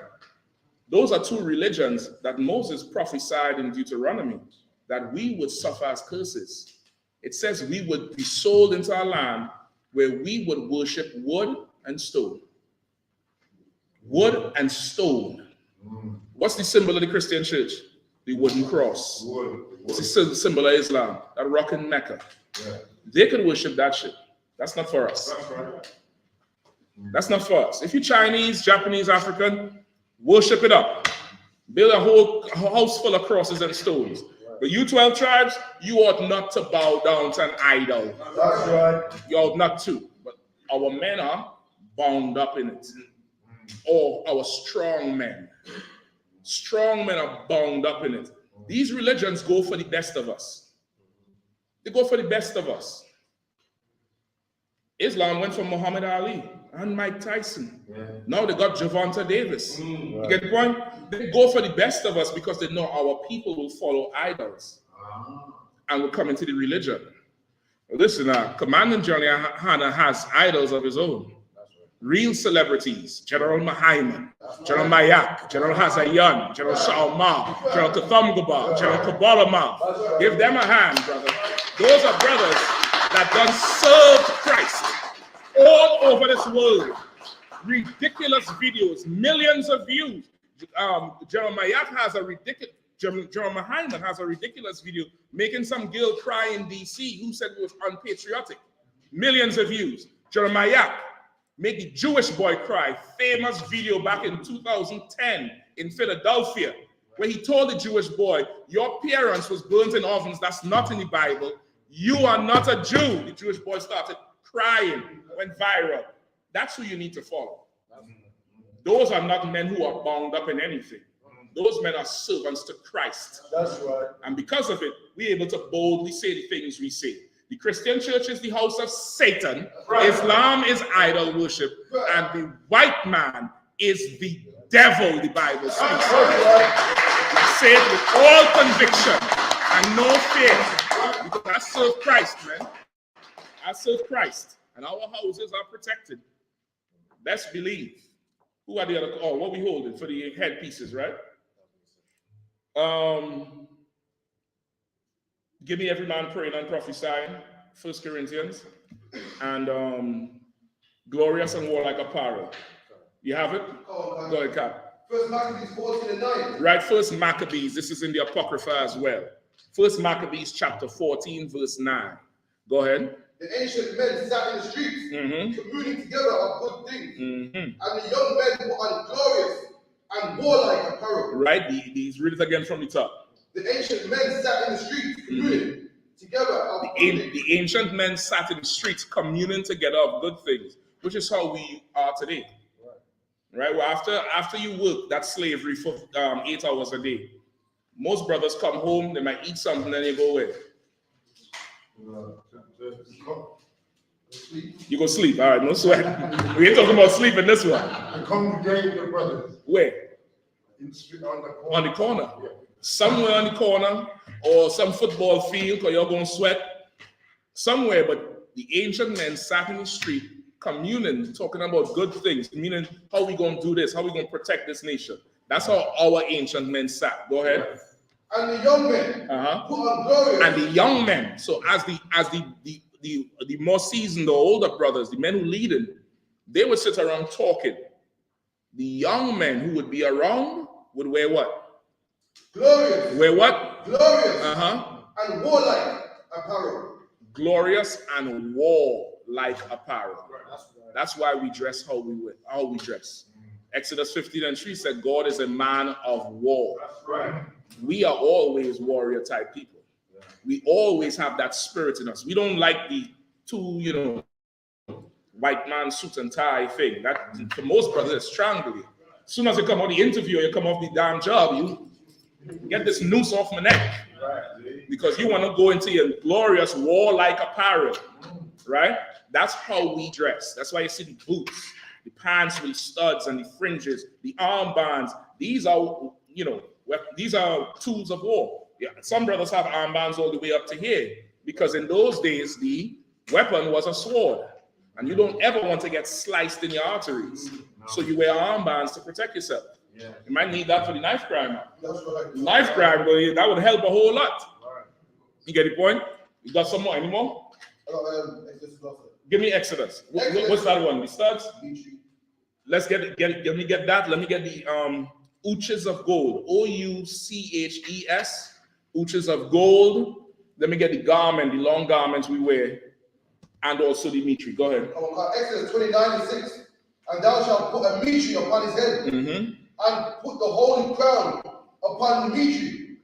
Speaker 4: Those are two religions that Moses prophesied in Deuteronomy that we would suffer as curses. It says we would be sold into a land where we would worship wood and stone. Wood and stone. What's the symbol of the Christian church? The wooden cross. What's the symbol of Islam? That rock in Mecca. They could worship that shit. That's not for us. That's not for us. If you're Chinese, Japanese, African, worship it up. Build a whole house full of crosses and stones. But you 12 tribes, you ought not to bow down to an idol.
Speaker 6: That's right.
Speaker 4: You ought not to. But our men are bound up in it. Or our strong men. Strong men are bound up in it. These religions go for the best of us. They go for the best of us. Islam went for Muhammad Ali and Mike Tyson. Now they got Gervonta Davis. You get the point? They go for the best of us because they know our people will follow idols and will come into the religion. Listen, Commandant General Yahanna has idols of his own. Real celebrities, General Mahayman, General Mayak, General Hazayan, General Shalma, General Kathamgaba, General Kabalama. Give them a hand, brother. Those are brothers that done served Christ all over this world. Ridiculous videos, millions of views. General Mayak has a ridiculous, General Mahayman has a ridiculous video making some girl cry in DC who said it was unpatriotic. Millions of views. General Mayak made the Jewish boy cry. Famous video back in 2010 in Philadelphia, where he told the Jewish boy, your parents was burnt in ovens. That's not in the Bible. You are not a Jew. The Jewish boy started crying, went viral. That's who you need to follow. Those are not men who are bound up in anything. Those men are servants to Christ.
Speaker 6: That's right.
Speaker 4: And because of it, we're able to boldly say the things we say. The Christian church is the house of Satan. Right. Islam is idol worship. Right. And the white man is the devil, the Bible speaks. Right. We say it with all conviction and no fear. Because I serve Christ, man. I serve Christ. And our houses are protected. Let's believe. Who are the other? Oh, what we holding for the headpieces, right? Give me every man praying and prophesying, 1 Corinthians, and glorious and warlike apparel. You have it? Go ahead, Cap.
Speaker 6: 1 Maccabees 14:9.
Speaker 4: Right, 1 Maccabees. This is in the Apocrypha as well. 1 Maccabees chapter 14, verse 9. Go ahead.
Speaker 6: The ancient men sat in the streets, communing together of good things, and the young men were on glorious and warlike apparel.
Speaker 4: Right, he's read it again from the top.
Speaker 6: The ancient men sat in the streets, communing together of good things. The ancient men sat in the streets,
Speaker 4: communing together of good things, which is how we are today. Right, well, after you work that slavery for 8 hours a day, most brothers come home, they might eat something, and they go away. You go sleep. All right, no sweat. We ain't talking about sleep in this one.
Speaker 5: The congregation, brothers.
Speaker 4: Where?
Speaker 5: On the corner.
Speaker 4: On the corner.
Speaker 5: Yeah.
Speaker 4: Somewhere on the corner, or some football field, because you're going to sweat. Somewhere, but the ancient men sat in the street, communing, talking about good things, meaning how we going to do this, how we going to protect this nation. That's how our ancient men sat. Go ahead.
Speaker 6: Yes. And the young men who are glorious.
Speaker 4: And the young men. So as the more seasoned, the older brothers, the men who lead in, they would sit around talking. The young men who would be around would wear what?
Speaker 6: Glorious.
Speaker 4: Wear what?
Speaker 6: Glorious. And warlike apparel.
Speaker 4: Glorious and warlike apparel. That's why we dress how we dress. Exodus 15:3 said, God is a man of war.
Speaker 5: That's right.
Speaker 4: We are always warrior type people. We always have that spirit in us. We don't like the two, white man suit and tie thing. That for most brothers strangle you. As soon as you come out the interview, you come off the damn job, you get this noose off my neck. Right. Because you want to go into your glorious warlike apparel. Right? That's how we dress. That's why you see the boots, the pants with the studs and the fringes, the armbands. These are, these are tools of war. Yeah, some brothers have armbands all the way up to here because in those days, the weapon was a sword. And you don't ever want to get sliced in your arteries. No. So you wear armbands to protect yourself. Yeah. You might need that for the knife crime. Knife crime, that would help a whole lot. Right. You get the point? You got some more? Any more? Give me Exodus. What's that one? The studs? Let's let me get that. Let me get the ouches of gold. O-U-C-H-E-S. Ouches of gold. Let me get the garment, the long garments we wear, and also the mitre. Go ahead.
Speaker 6: Exodus 29:6. And thou shalt put a mitre upon his head, and put the holy crown upon the mitre.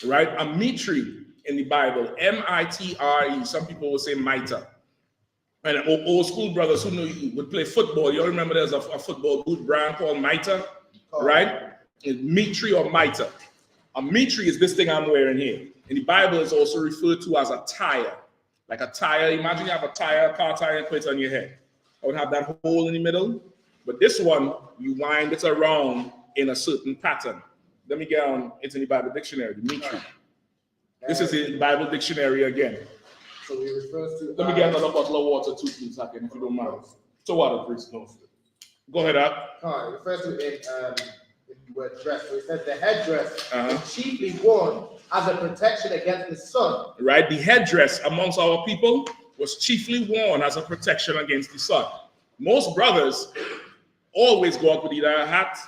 Speaker 4: Right? A mitre in the Bible, M-I-T-R-E. Some people will say mitre. And old school brothers who would play football, you remember there's a football boot brand called mitre, right? Mitre or mitre. A mitre is this thing I'm wearing here. In the Bible, it's also referred to as a tire. Like a tire. Imagine you have a tire, car tire, and put it on your head. I would have that hole in the middle. But this one, you wind it around in a certain pattern. Let me get on. It's in the Bible dictionary, the mitre. This is the Bible dictionary again.
Speaker 6: So he refers to.
Speaker 4: Let me get another bottle of water too, please, again, if you don't mind. So water, please. No. Go ahead, Al.
Speaker 10: It refers to in the word dress. So it says the headdress is chiefly worn as a protection against the sun.
Speaker 4: Right, the headdress amongst our people was chiefly worn as a protection against the sun. Most brothers always go out with either a hat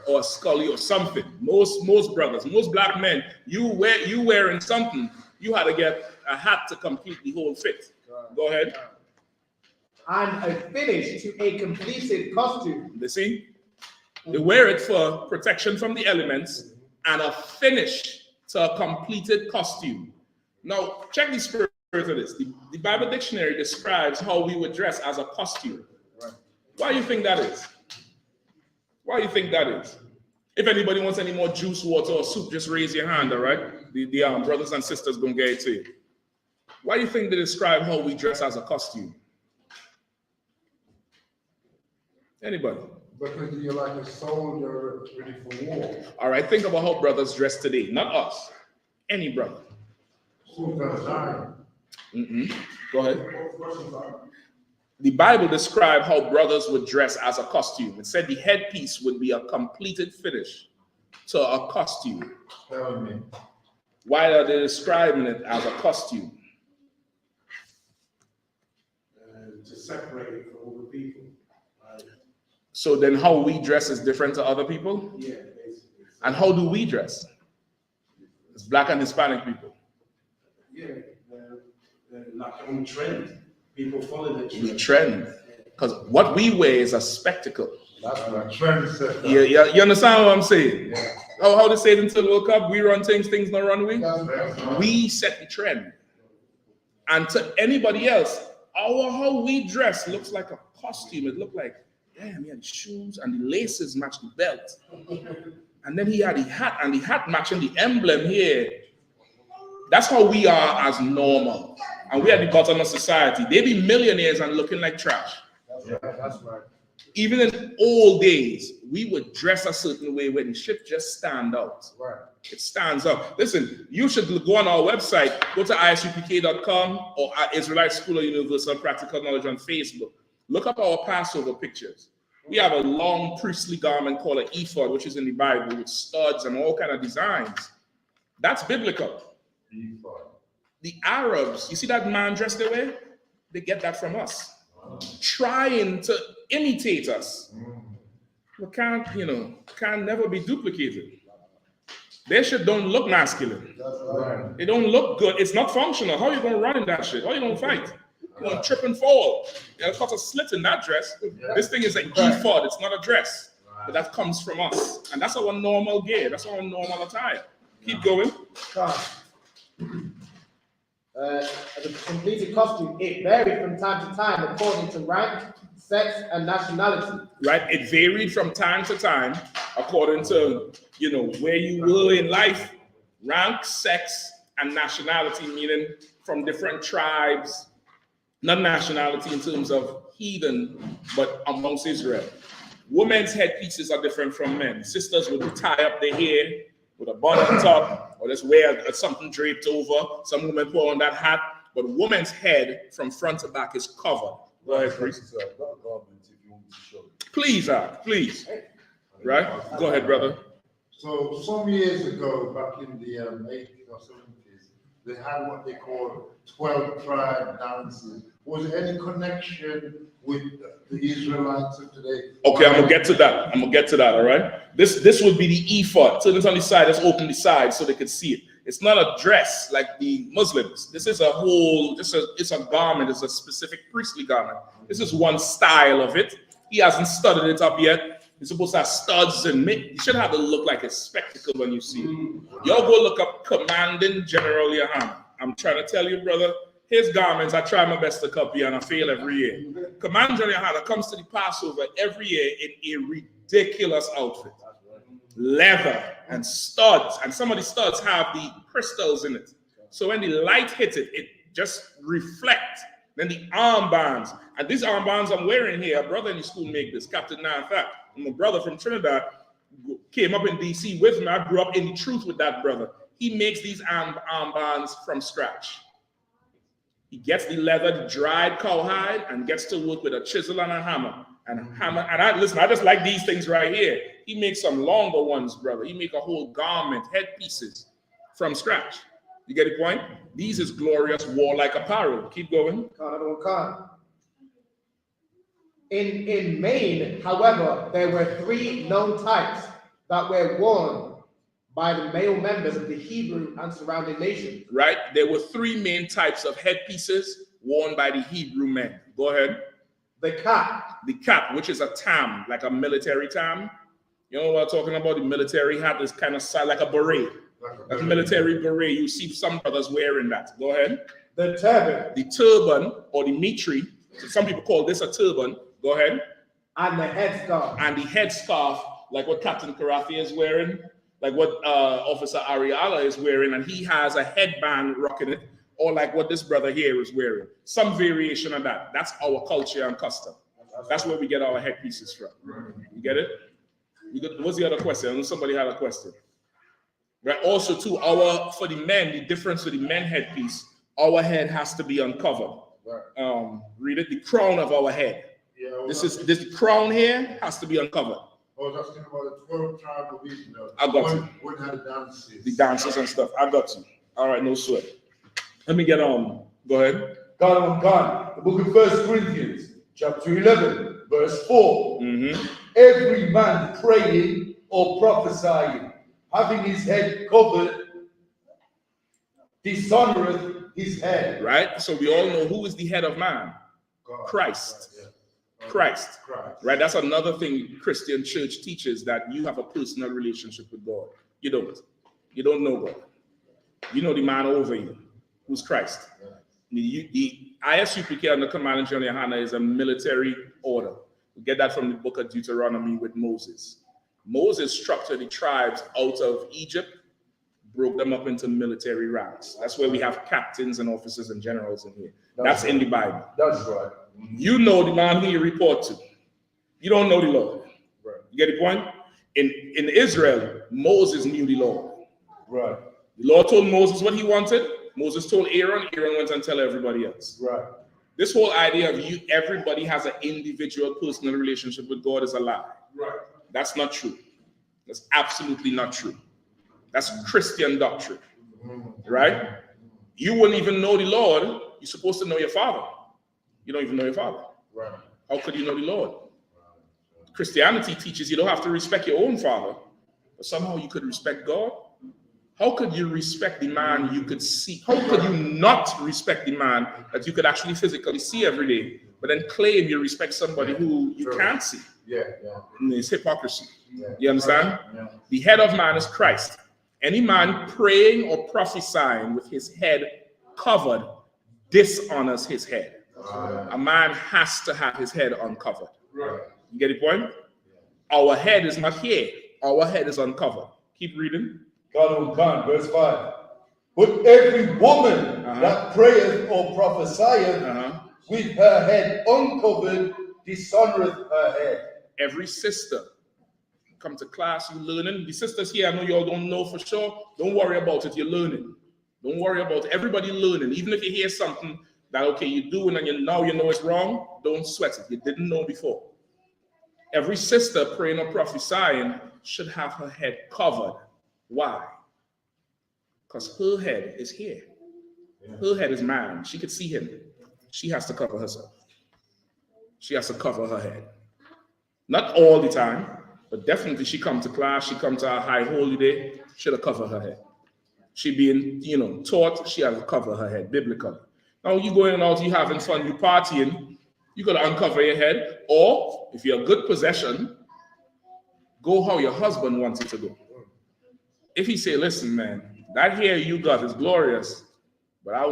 Speaker 4: or a scully or something. Most brothers, most black men, you wearing something, you had to get a hat to complete the whole fit. Go ahead.
Speaker 10: and a finish to a completed costume.
Speaker 4: You see? They wear it for protection from the elements and a finish to a completed costume. Now, check the spirit of this. The Bible dictionary describes how we would dress as a costume. Why do you think that is? Why do you think that is? If anybody wants any more juice, water, or soup, just raise your hand, all right? The brothers and sisters gonna get it to you. Why do you think they describe how we dress as a costume? Anybody?
Speaker 5: Because you're like a soldier ready for war.
Speaker 4: All right, think about how brothers dress today. Not us. Any brother. Go ahead. The Bible described how brothers would dress as a costume. It said the headpiece would be a completed finish to a costume.
Speaker 5: Tell me.
Speaker 4: Why are they describing it as a costume?
Speaker 8: To separate it from other people.
Speaker 4: So then how we dress is different to other people?
Speaker 8: Yeah, basically.
Speaker 4: And how do we dress? It's Black and Hispanic people.
Speaker 8: Yeah, they're like on trend. People follow the trend.
Speaker 4: The trend. Because what we wear is a spectacle.
Speaker 5: That's right. Trendsetter.
Speaker 4: Yeah, you understand what I'm saying? Yeah. How they say it until the World Cup, we run things, things not run we.
Speaker 5: Right.
Speaker 4: We set the trend. And to anybody else, how we dress looks like a costume. It looked like, damn, he had shoes and the laces match the belt. And then he had the hat and the hat matching the emblem here. That's how we are as normal. And we are the bottom of society. They be millionaires and looking like trash.
Speaker 10: That's right.
Speaker 4: Even in old days, we would dress a certain way where the shit just stand out.
Speaker 10: Right.
Speaker 4: It stands out. Listen, you should go on our website, go to ISUPK.com or our Israelite School of Universal Practical Knowledge on Facebook. Look up our Passover pictures. We have a long priestly garment called an ephod, which is in the Bible with studs and all kind of designs. That's biblical. The Arabs, you see that man dressed their way? They get that from us. Trying to imitate us. But can't never be duplicated. Their shit don't look masculine.
Speaker 5: Right.
Speaker 4: They don't look good. It's not functional. How are you going to run in that shit? How are you going to fight? You're going to trip and fall. You're going to cause a slit in that dress. This thing is an ephod. It's not a dress. But that comes from us. And that's our normal gear. That's our normal attire. Keep going.
Speaker 10: The completed costume, it varied from time to time according to rank, sex, and nationality.
Speaker 4: Right? It varied from time to time according to, where you were in life, rank, sex, and nationality, meaning from different tribes, not nationality in terms of heathen, but amongst Israel. Women's headpieces are different from men. Sisters would tie up their hair with a bun on top, or just wear something draped over. Some women put on that hat, but woman's head from front to back is covered. Go ahead, priest. Please, please. Right? Go ahead, brother.
Speaker 5: So some years ago, back in the 80s or 70s, they had what they call 12 tribe dances. Was there any connection with the Israelites of today?
Speaker 4: Okay, I'm gonna get to that. All right. This would be the ephod. Turn it on the side. Let's open the side so they can see it. It's not a dress like the Muslims. This is it's a garment. It's a specific priestly garment. This is one style of it. He hasn't studied it up yet. It's supposed to have studs and you should have it look like a spectacle when you see it. Y'all go look up Commanding General Yahanna. I'm trying to tell you, brother. His garments, I try my best to copy and I fail every year. Commander Yahanna comes to the Passover every year in a ridiculous outfit. Leather and studs. And some of the studs have the crystals in it. So when the light hits it, it just reflects. Then the armbands. And these armbands I'm wearing here, a brother in the school made this, Captain Nafat. My brother from Trinidad came up in DC with me. I grew up in the truth with that brother. He makes these armbands from scratch. He gets the leather, the dried cowhide, and gets to work with a chisel and a hammer. And I just like these things right here. He makes some longer ones, brother. He make a whole garment, headpieces from scratch. You get the point? These is glorious warlike apparel. Keep going.
Speaker 10: In Maine, however, there were 3 known types that were worn by the male members of the Hebrew and surrounding nations.
Speaker 4: Right? There were 3 main types of headpieces worn by the Hebrew men. Go ahead.
Speaker 10: The cap.
Speaker 4: The cap, which is a tam, like a military tam. You know what I'm talking about? The military hat is kind of like a beret. Like a military beret. You see some brothers wearing that. Go ahead.
Speaker 10: The turban.
Speaker 4: The turban or the mitri. So some people call this a turban. Go ahead.
Speaker 10: And the headscarf.
Speaker 4: And the headscarf, like what Captain Karafi is wearing, like what Officer Ariala is wearing, and he has a headband rocking it, or like what this brother here is wearing. Some variation of that. That's our culture and custom. That's where we get our headpieces from. You get it? What's the other question? I know somebody had a question. Right. Also, too, for the men, the difference with the men headpiece, our head has to be uncovered. Right. Read it. The crown of our head. Yeah, this crown here has to be uncovered.
Speaker 5: I was asking about the 12 tribes of Israel.
Speaker 4: I got you.
Speaker 5: What had the dances?
Speaker 4: The dances and stuff. I got you. All right, no sweat. Let me get on. Go ahead.
Speaker 6: God. The book of 1 Corinthians, chapter 11, verse 4. Every man praying or prophesying, having his head covered, dishonoreth his head.
Speaker 4: Right? So we all know who is the head of man? God. Christ. Christ. Right? That's another thing Christian church teaches, that you have a personal relationship with God. You don't. You don't know God. You know the man over you, who's Christ. The I.S.U.P.K under Command and General Yahanna is a military order. We get that from the book of Deuteronomy with Moses. Moses structured the tribes out of Egypt, broke them up into military ranks. That's where we have captains and officers and generals in here. That's in the Bible.
Speaker 6: That's right.
Speaker 4: You know the man who you report to. You don't know the Lord.
Speaker 6: Right.
Speaker 4: You get the point? In Israel, Moses knew the Lord.
Speaker 6: Right.
Speaker 4: The Lord told Moses what he wanted. Moses told Aaron. Aaron went and tell everybody else.
Speaker 6: Right.
Speaker 4: This whole idea of everybody has an individual personal relationship with God is a lie.
Speaker 6: Right.
Speaker 4: That's not true. That's absolutely not true. That's Christian doctrine. Right? You wouldn't even know the Lord. You're supposed to know your father. You don't even know your father.
Speaker 6: Right.
Speaker 4: How could you know the Lord? Christianity teaches you don't have to respect your own father, but somehow you could respect God. How could you respect the man you could see? How could you not respect the man that you could actually physically see every day, but then claim you respect somebody who you can't see?
Speaker 6: Yeah.
Speaker 4: And it's hypocrisy.
Speaker 6: Yeah.
Speaker 4: You understand?
Speaker 6: Yeah.
Speaker 4: The head of man is Christ. Any man praying or prophesying with his head covered dishonors his head. A man has to have his head uncovered.
Speaker 6: Right.
Speaker 4: You get the point? Our head is not here. Our head is uncovered. Keep reading.
Speaker 6: God, verse 5. But every woman that prayeth or prophesieth with her head uncovered dishonoreth her head.
Speaker 4: Every sister, come to class, you learning. The sisters here, I know y'all don't know for sure. Don't worry about it. You're learning. Don't worry about it. Everybody learning. Even if you hear something that, okay, you're doing and you know it's wrong, don't sweat it. You didn't know before. Every sister praying or prophesying should have her head covered. Why? Because her head is here. Her head is man. She could see him. She has to cover herself. She has to cover her head. Not all the time, but definitely she come to class, she come to a high holy day, she'll cover her head. She being, taught, she has to cover her head biblically. Now you going out, you having fun, you partying, you got to uncover your head. Or if you're a good possession, go how your husband wants you to go. If he say, listen, man, that hair you got is glorious, but I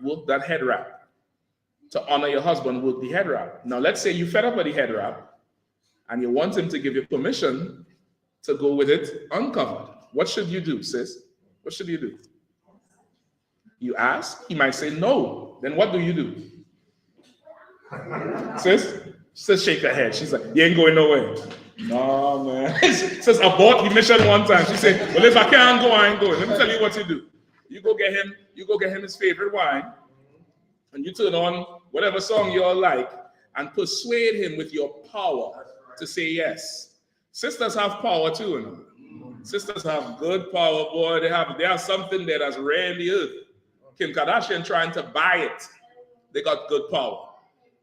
Speaker 4: work that head wrap. To honor your husband, work the head wrap. Now let's say you fed up with the head wrap and you want him to give you permission to go with it uncovered. What should you do, sis? What should you do? You ask, he might say no. Then what do you do? Sis shake her head. She's like, you ain't going nowhere. No, man. Says abort the mission one time. She said, well, if I can't go, I ain't going. Let me tell you what you do. You go get him his favorite wine, and you turn on whatever song you all like and persuade him with your power to say yes. Sisters have power too, you know? Sisters have good power, boy. They have something there that's rare in the earth. Kim Kardashian trying to buy it. They got good power.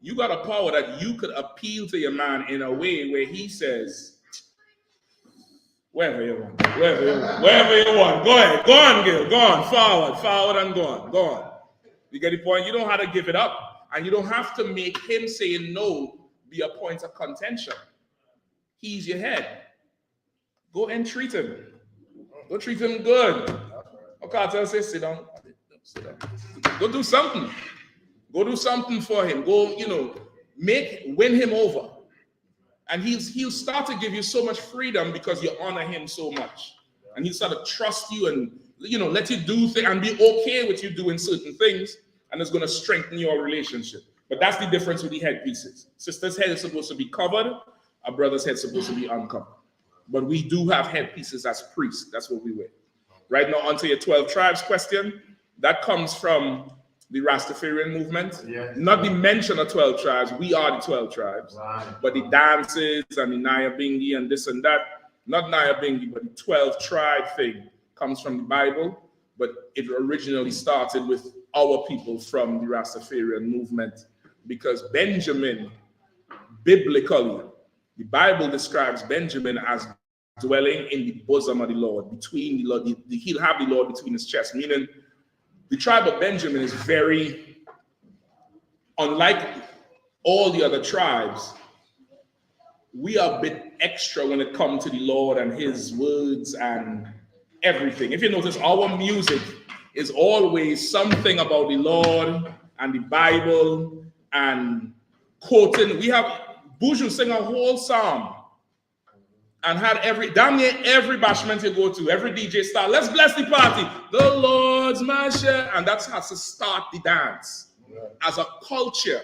Speaker 4: You got a power that you could appeal to your man in a way where he says, wherever you want. Go ahead. Go on, Gil. Go on. Forward and go on. You get the point? You don't have to give it up. And you don't have to make him saying no be a point of contention. He's your head. Go and treat him. Go treat him good. Okay, I'll say, sit down. Sit down. Go do something. Go do something for him. Go, win him over. And he'll start to give you so much freedom because you honor him so much. And he'll start to trust you and, let you do things and be okay with you doing certain things. And it's going to strengthen your relationship. But that's the difference with the headpieces. Sister's head is supposed to be covered. Our brother's head is supposed to be uncovered. But we do have headpieces as priests. That's what we wear. Right now, onto your 12 tribes question. That comes from the Rastafarian movement. Yes. Not the mention of 12 tribes. We are the 12 tribes. Right. But the dances and the Naya Bingi and this and that, not Naya Bingi, but the 12 tribe thing comes from the Bible. But it originally started with our people from the Rastafarian movement. Because Benjamin, biblically, the Bible describes Benjamin as dwelling in the bosom of the Lord, between the Lord. He'll have the Lord between his chest, meaning the tribe of Benjamin is very, unlike all the other tribes, we are a bit extra when it comes to the Lord and his words and everything. If you notice, our music is always something about the Lord and the Bible and quoting. We have Buju sing a whole psalm and had damn near every bashment you go to, every DJ star, let's bless the party. The Lord's my share. And that's how to start the dance. Right. As a culture,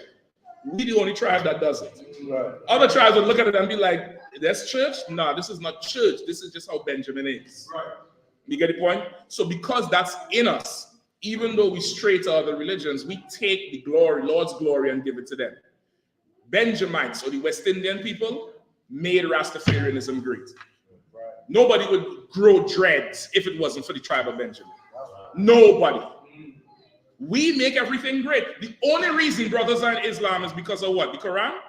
Speaker 4: we the only tribe that does it. Right. Other tribes would look at it and be like, that's church? No, this is not church. This is just how Benjamin is. Right. You get the point? So because that's in us, even though we stray to other religions, we take the glory, Lord's glory, and give it to them. Benjamites, or the West Indian people, made Rastafarianism great. Right. Nobody would grow dreads if it wasn't for the tribe of Benjamin. Right. Nobody. We make everything great. The only reason brothers are in Islam is because of what? The Quran?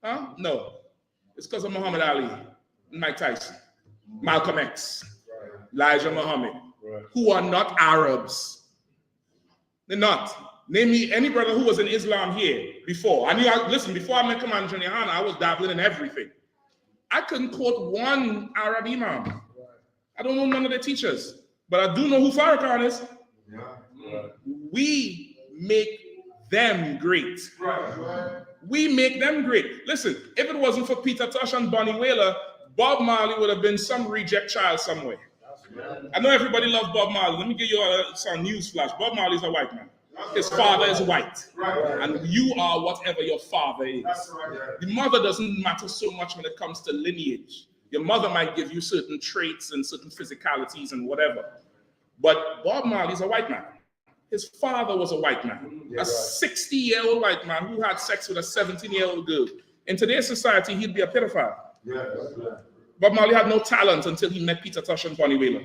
Speaker 4: Huh? No. It's because of Muhammad Ali, Mike Tyson, Malcolm X, Elijah Muhammad, who are not Arabs. They're not. Name me any brother who was in Islam here before. Listen, before I met Commander John Yahanna, I was dabbling in everything. I couldn't quote one Arab imam. I don't know none of the teachers, but I do know who Farrakhan is. We make them great. We make them great. Listen, if it wasn't for Peter Tosh and Bonnie Whaler, Bob Marley would have been some reject child somewhere. I know everybody loves Bob Marley. Let me give you some news flash. Bob Marley is a white man. His father is white. And you are whatever your father is. The mother doesn't matter so much when it comes to lineage. Your mother might give you certain traits and certain physicalities and whatever. But Bob Marley is a white man. His father was a white man. A 60-year-old white man who had sex with a 17-year-old girl. In today's society, he'd be a pedophile. Bob Marley had no talent until he met Peter Tosh and Bonnie Whaler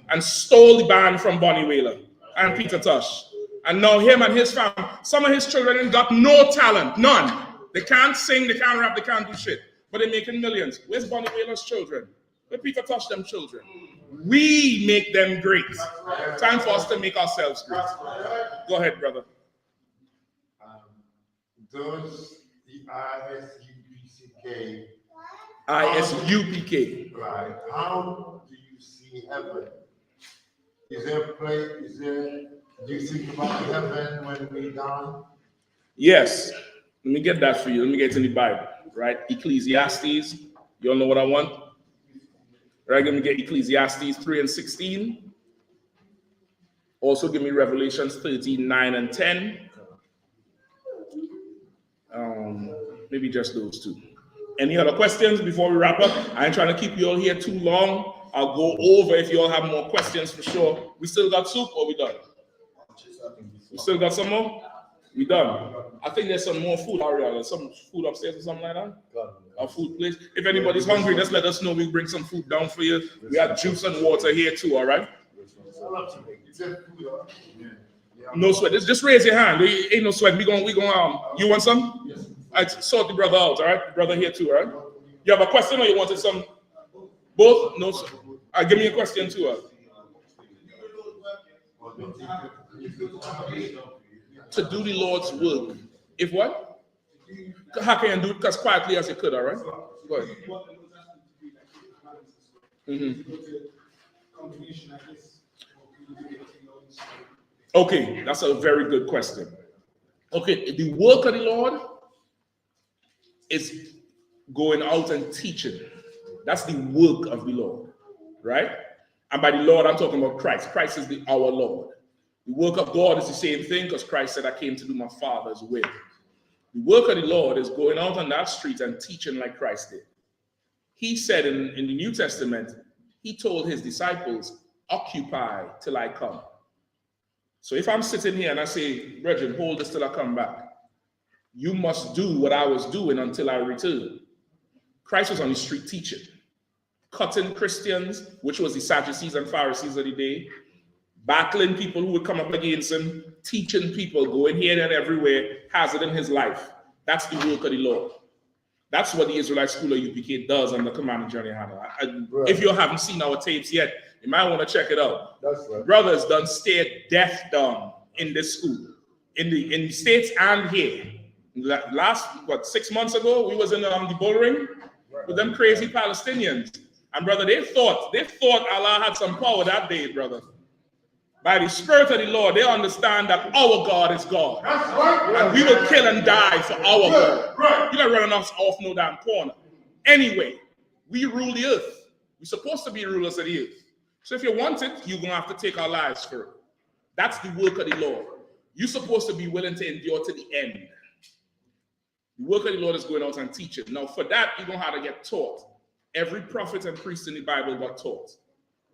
Speaker 4: and stole the band from Bonnie Whaler and Peter Tosh. And now him and his family, some of his children ain't got no talent, none. They can't sing, they can't rap, they can't do shit. But they're making millions. Where's Bonnie Whaler's children? Where Peter Tosh them children? We make them great. Time for us to make ourselves great. Go ahead, brother.
Speaker 5: Does the I.S.U.P.K.
Speaker 4: I.S.U.P.K.
Speaker 5: Right. How do you see heaven? Is there a place, do you think about heaven when we die?
Speaker 4: Yes. Let me get that for you. Let me get it in the Bible, right? Ecclesiastes. You all know what I want? Right, let me get Ecclesiastes 3 and 16. Also give me Revelations 13, 9 and 10. Maybe just those two. Any other questions before we wrap up? I ain't trying to keep you all here too long. I'll go over if you all have more questions for sure. We still got soup or we done? We still got some more? We done. I think there's some more food, Ariel. Some food upstairs or something like that. A food place. If anybody's hungry, just let us know. We'll bring some food down for you. We have juice and water here too, all right? No sweat. Just raise your hand. There ain't no sweat. We going you want some? Yes. I sort the brother out, all right? Brother here too, all right? You have a question or you wanted some? Both? No, sir. Give me a question too. to do the Lord's work. If what? How can you do it as quietly as you could, all right? Go ahead. Okay, that's a very good question. Okay, the work of the Lord is going out and teaching. That's the work of the Lord, right? And by the Lord, I'm talking about Christ. Christ is our Lord. The work of God is the same thing because Christ said, I came to do my Father's will. The work of the Lord is going out on that street and teaching like Christ did. He said in the New Testament, he told his disciples, occupy till I come. So if I'm sitting here and I say, brethren, hold this till I come back, you must do what I was doing until I return. Christ was on the street teaching, cutting Christians, which was the Sadducees and Pharisees of the day, battling people who would come up against him, teaching people, going here and everywhere, hazarding his life. That's the work of the Lord. That's what the Israelite School of U.P.K does under command of Johnny Yahanna. Right. If you haven't seen our tapes yet, you might want to check it out. That's right. Brothers done stared death down in this school, in the States and here. Last, 6 months ago, we was in the bull ring with them crazy Palestinians. And brother, they thought Allah had some power that day, brother. By the Spirit of the Lord, they understand that our God is God. That's right. And we will kill and die for our God. Right. You're not running us off no damn corner. Anyway, we rule the earth. We're supposed to be rulers of the earth. So if you want it, you're going to have to take our lives for it. That's the work of the Lord. You're supposed to be willing to endure to the end. The work of the Lord is going out and teaching. Now, for that, you're going to have to get taught. Every prophet and priest in the Bible got taught.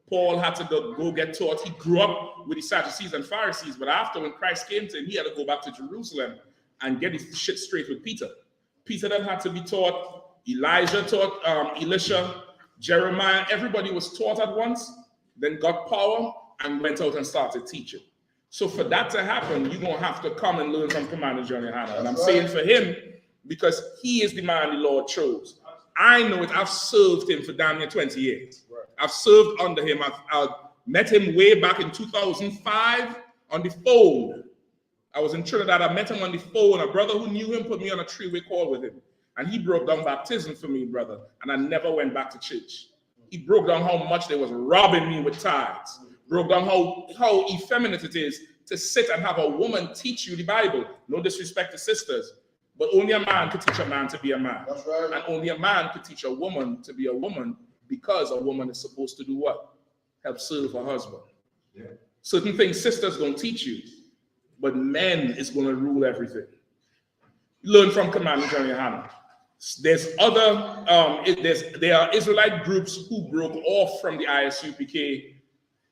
Speaker 4: Paul had to go get taught. He grew up with the Sadducees and Pharisees, but after when Christ came to him, he had to go back to Jerusalem and get his shit straight with Peter. Peter then had to be taught. Elijah taught, Elisha, Jeremiah. Everybody was taught at once, then got power and went out and started teaching. So for that to happen, you're going to have to come and learn from Commander Johnny Yahanna. And I'm saying for him, because he is the man the Lord chose. I know it. I've served him for damn near 20 years. Right. I've served under him. I've met him way back in 2005 on the phone. I was in Trinidad. I met him on the phone. A brother who knew him put me on a three-way call with him. And he broke down baptism for me, brother. And I never went back to church. He broke down how much they was robbing me with tithes. Broke down how effeminate it is to sit and have a woman teach you the Bible. No disrespect to sisters. But only a man could teach a man to be a man. That's right. And only a man could teach a woman to be a woman, because a woman is supposed to do what? Help serve her husband. Yeah. Certain things sisters don't teach you, but men is going to rule everything. Learn from Commander Johnny Yahanna. There's there are Israelite groups who broke off from the I.S.U.P.K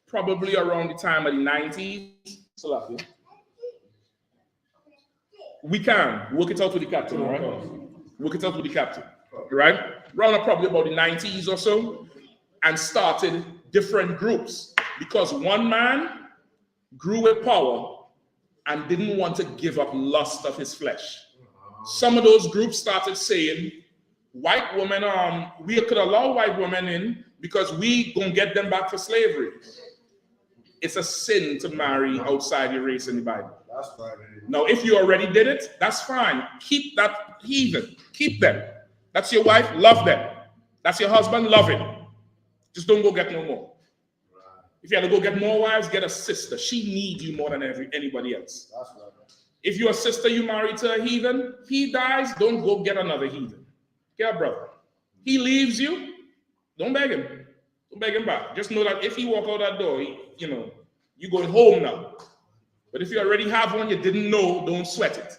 Speaker 4: probably around the time of the 90s. So we can work it out with the captain, all right? Work it out with the captain, right? Around probably about the 90s or so, and started different groups because one man grew with power and didn't want to give up lust of his flesh. Some of those groups started saying, white women, we could allow white women in because we gonna get them back for slavery. It's a sin to marry outside your race in the Bible. That's right. Now, if you already did it, that's fine. Keep that heathen. Keep them. That's your wife, love them. That's your husband, love him. Just don't go get no more. Right. If you have to go get more wives, get a sister. She needs you more than anybody else. That's right. If you're a sister you married to a heathen, he dies, don't go get another heathen. Get a brother. He leaves you, don't beg him. Don't beg him back. Just know that if he walk out that door, you're going home now. But if you already have one you didn't know, don't sweat it.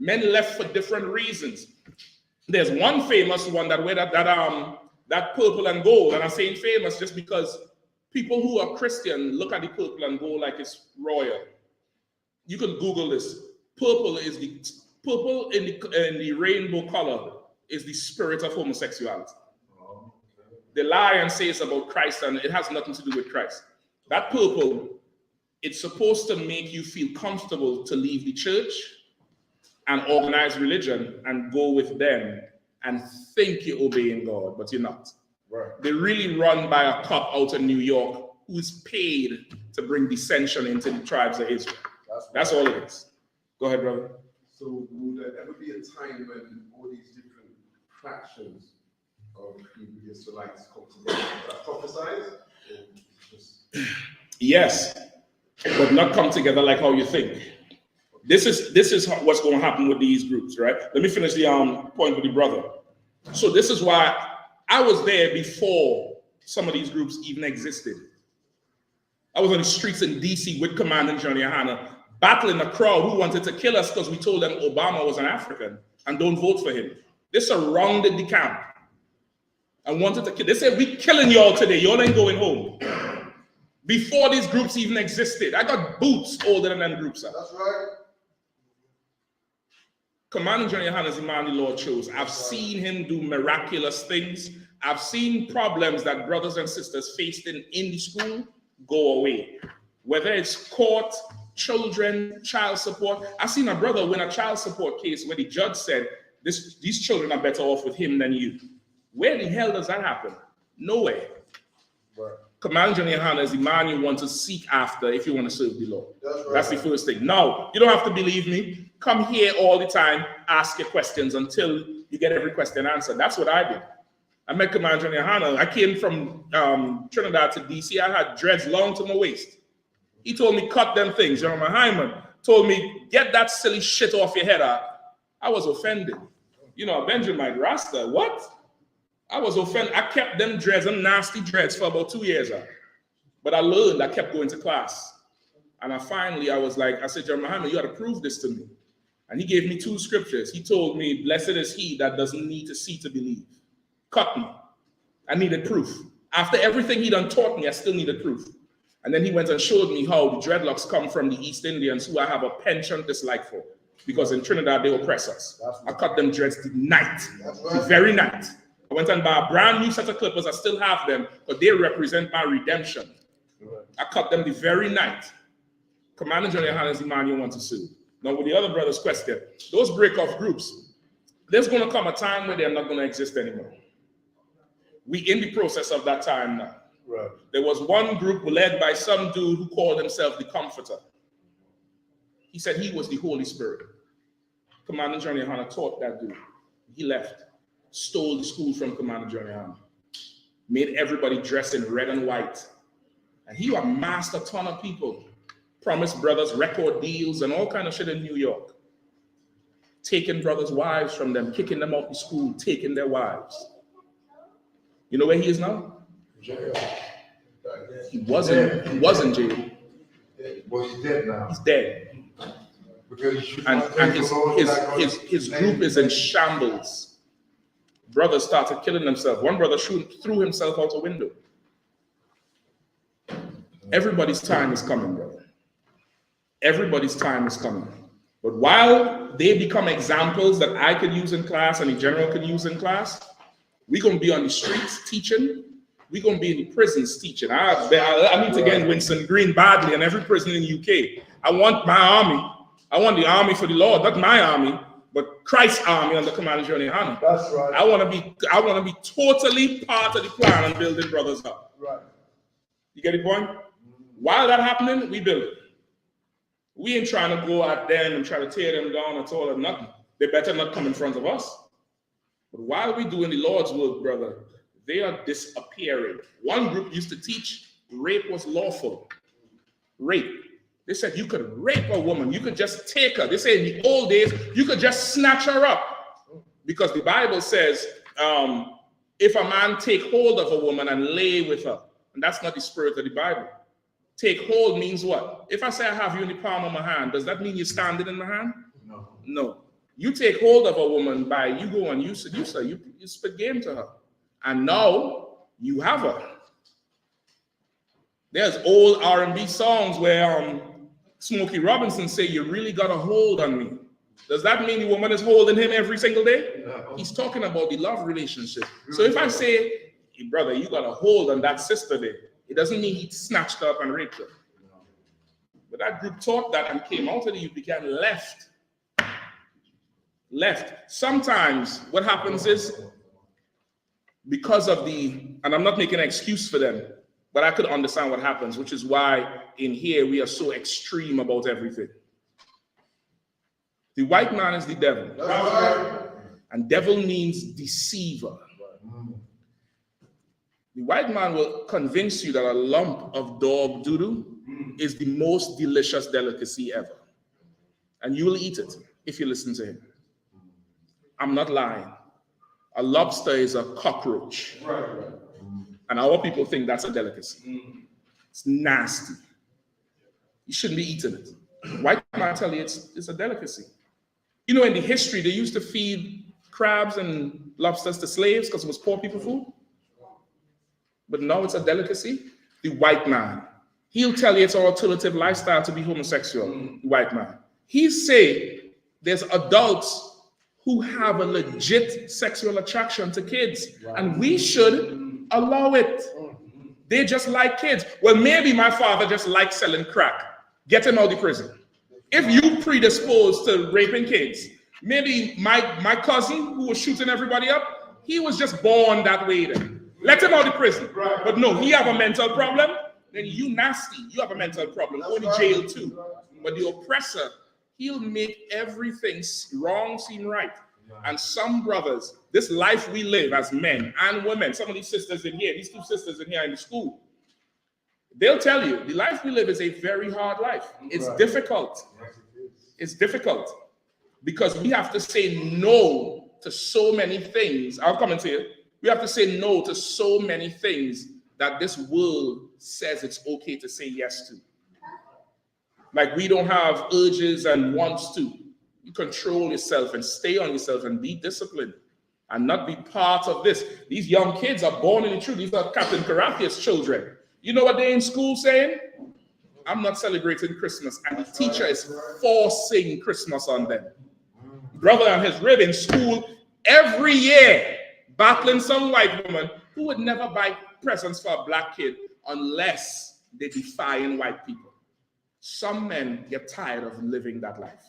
Speaker 4: Men left for different reasons. There's one famous one that wear that purple and gold, and I'm saying famous just because people who are Christian look at the purple and gold like it's royal. You can Google this. Purple in the rainbow color is the spirit of homosexuality. They lie and say it's about Christ, and it has nothing to do with Christ. That purple, it's supposed to make you feel comfortable to leave the church and organize religion and go with them and think you're obeying God, but you're not. Right. They really run by a cop out in New York who's paid to bring dissension into the tribes of Israel. That's all it is. Go ahead, brother.
Speaker 11: So would there ever be a time when all these different fractions of Hebrew Israelites come together that prophesize?
Speaker 4: Yes, but not come together like how you think. This is what's going to happen with these groups, right? Let me finish the point with the brother. So this is why I was there before some of these groups even existed. I was on the streets in DC with Commandant John Yahanna, battling a crowd who wanted to kill us because we told them Obama was an African and don't vote for him. They surrounded the camp and wanted to kill. They said, we killing y'all today. Y'all ain't going home. Before these groups even existed. I got boots older than them groups are.
Speaker 11: That's right.
Speaker 4: Commandant John Yahanna is the man the Lord chose. I've seen him do miraculous things. I've seen problems that brothers and sisters faced in the school go away. Whether it's court, children, child support. I've seen a brother win a child support case where the judge said, these children are better off with him than you. Where the hell does that happen? Nowhere.
Speaker 11: Right.
Speaker 4: Commandant John Yahanna is the man you want to seek after if you want to serve the Lord.
Speaker 11: That's right.
Speaker 4: That's the first thing. Now, you don't have to believe me. Come here all the time, ask your questions until you get every question answered. That's what I did. I met Commandant John Yahanna. I came from Trinidad to DC. I had dreads long to my waist. He told me, cut them things. General Hyman told me, get that silly shit off your head. I was offended. You know, a Benjamin Rasta, what? I was offended. I kept them dreads, them nasty dreads for about 2 years. But I learned, I kept going to class. And I was like, I said, General Hyman, you got to prove this to me. And he gave me 2 scriptures. He told me, blessed is he that doesn't need to see to believe. Cut me. I needed proof. After everything he done taught me, I still needed proof. And then he went and showed me how the dreadlocks come from the East Indians, who I have a penchant dislike for. Because in Trinidad, they oppress us. I cut them dreads the night, the very night. I went and bought a brand new set of clippers. I still have them, but they represent my redemption. I cut them the very night. Commandant John Yahanna is the man you want to sue. Now, with the other brother's question, those break-off groups, there's going to come a time where they're not going to exist anymore. We in the process of that time now.
Speaker 5: Right.
Speaker 4: There was one group led by some dude who called himself the Comforter. He said he was the Holy Spirit. Commandant John Yahanna taught that dude. He left, stole the school from Commandant John Yahanna, made everybody dress in red and white. And he amassed a ton of people, promised brothers record deals and all kind of shit in New York. Taking brothers' wives from them, kicking them out of school, taking their wives. You know where he is now?
Speaker 5: Jail.
Speaker 4: He was in jail.
Speaker 5: Well, he's dead now.
Speaker 4: He's dead.
Speaker 5: Because
Speaker 4: And his group is in shambles. Brothers started killing themselves. One brother threw himself out a window. Everybody's time is coming, brother. Everybody's time is coming. But while they become examples that I could use in class and the general could use in class, we're going to be on the streets teaching. We're going to be in the prisons teaching. I need to get Winston Green badly in every prison in the UK. I want my army. I want the army for the Lord, not my army, but Christ's army under Commandant John Yahanna.
Speaker 5: That's right.
Speaker 4: I want to be totally part of the plan and building brothers up.
Speaker 5: Right.
Speaker 4: You get the point? While that happening, we build it. We ain't trying to go at them and try to tear them down at all or nothing. They better not come in front of us. But while we're doing the Lord's work, brother, they are disappearing. One group used to teach rape was lawful. Rape. They said you could rape a woman. You could just take her. They say in the old days, you could just snatch her up. Because the Bible says, if a man take hold of a woman and lay with her, and that's not the spirit of the Bible. Take hold means what? If I say I have you in the palm of my hand, does that mean you're standing in my hand?
Speaker 5: No.
Speaker 4: No. You take hold of a woman by you go and you seduce her. You spit game to her. And now you have her. There's old R&B songs where Smokey Robinson say, you really got a hold on me. Does that mean the woman is holding him every single day? No. He's talking about the love relationship. So if I say, hey, brother, you got a hold on that sister there, it doesn't mean he snatched her up and raped her. But that group taught that and came out of the U.P.K. and left. Sometimes what happens is, because of and I'm not making an excuse for them, but I could understand what happens, which is why in here we are so extreme about everything. The white man is the devil.
Speaker 5: That's right.
Speaker 4: And devil means deceiver. The white man will convince you that a lump of dog doo-doo is the most delicious delicacy ever. And you will eat it if you listen to him. I'm not lying. A lobster is a cockroach.
Speaker 8: Right.
Speaker 4: And our people think that's a delicacy. It's nasty. You shouldn't be eating it. White man tell you it's a delicacy. You know, in the history, they used to feed crabs and lobsters to slaves because it was poor people food. But now it's a delicacy. The white man, he'll tell you it's an alternative lifestyle to be homosexual. The white man. He say there's adults who have a legit sexual attraction to kids, and we should allow it. They just like kids. Well, maybe my father just likes selling crack. Get him out of the prison. If you predisposed to raping kids, maybe my cousin who was shooting everybody up, he was just born that way then. Let him out of the prison. But no, he have a mental problem, then you nasty. You have a mental problem. Go to jail too. But the oppressor, he'll make everything wrong seem right. And some brothers, this life we live as men and women, some of these sisters in here, these two sisters in here in the school, they'll tell you the life we live is a very hard life. It's difficult. It's difficult because we have to say no to so many things. I'll come into it. We have to say no to so many things that this world says it's okay to say yes to. Like we don't have urges and wants to. You control yourself and stay on yourself and be disciplined and not be part of this. These young kids are born in the truth. These are Captain Carathia's children. You know what they're in school saying? I'm not celebrating Christmas. And the teacher is forcing Christmas on them. Brother and his rib in school every year, battling some white woman who would never buy presents for a black kid unless they defying white people. Some men get tired of living that life.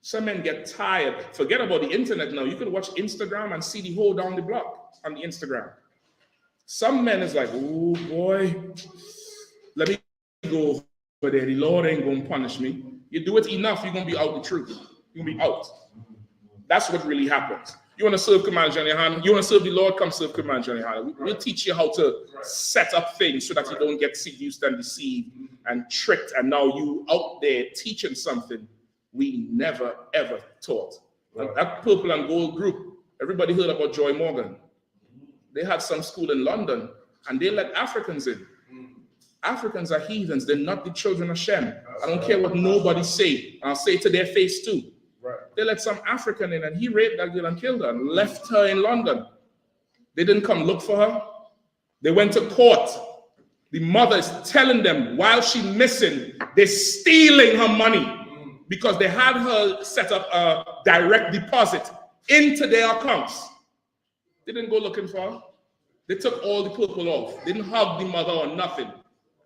Speaker 4: Some men get tired. Forget about the internet now. You can watch Instagram and see the whole down the block on the Instagram. Some men is like, oh boy, let me go over there. The Lord ain't going to punish me. You do it enough, you're going to be out the truth. You're going to be out. That's what really happens. You want to serve Commander John Yahanna? You want to serve the Lord? Come serve Commander John Yahanna. We'll teach you how to set up things so that you don't get seduced and deceived and tricked. And now you out there teaching something we never, ever taught. Right. That purple and gold group, everybody heard about Joy Morgan. They had some school in London, and they let Africans in. Africans are heathens. They're not the children of Shem. I don't care what nobody say. I'll say it to their face too. Right. They let some African in, and he raped that girl and killed her and left her in London. They didn't come look for her. They went to court. The mother is telling them while she's missing, they're stealing her money because they had her set up a direct deposit into their accounts. They didn't go looking for her. They took all the purple off. They didn't hug the mother or nothing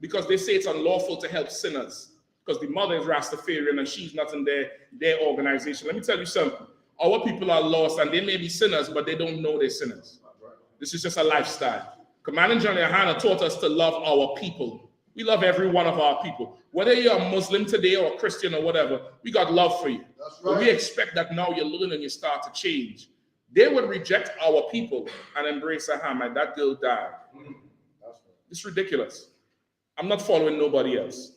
Speaker 4: because they say it's unlawful to help sinners because the mother is Rastafarian and she's not in their organization. Let me tell you something. Our people are lost and they may be sinners, but they don't know they're sinners. This is just a lifestyle. Commander John Yahanna taught us to love our people. We love every one of our people. Whether you're a Muslim today or a Christian or whatever, we got love for you. That's right. But we expect that now you learn and you start to change. They would reject our people and embrace Ahmed. That girl died. It's ridiculous. I'm not following nobody else.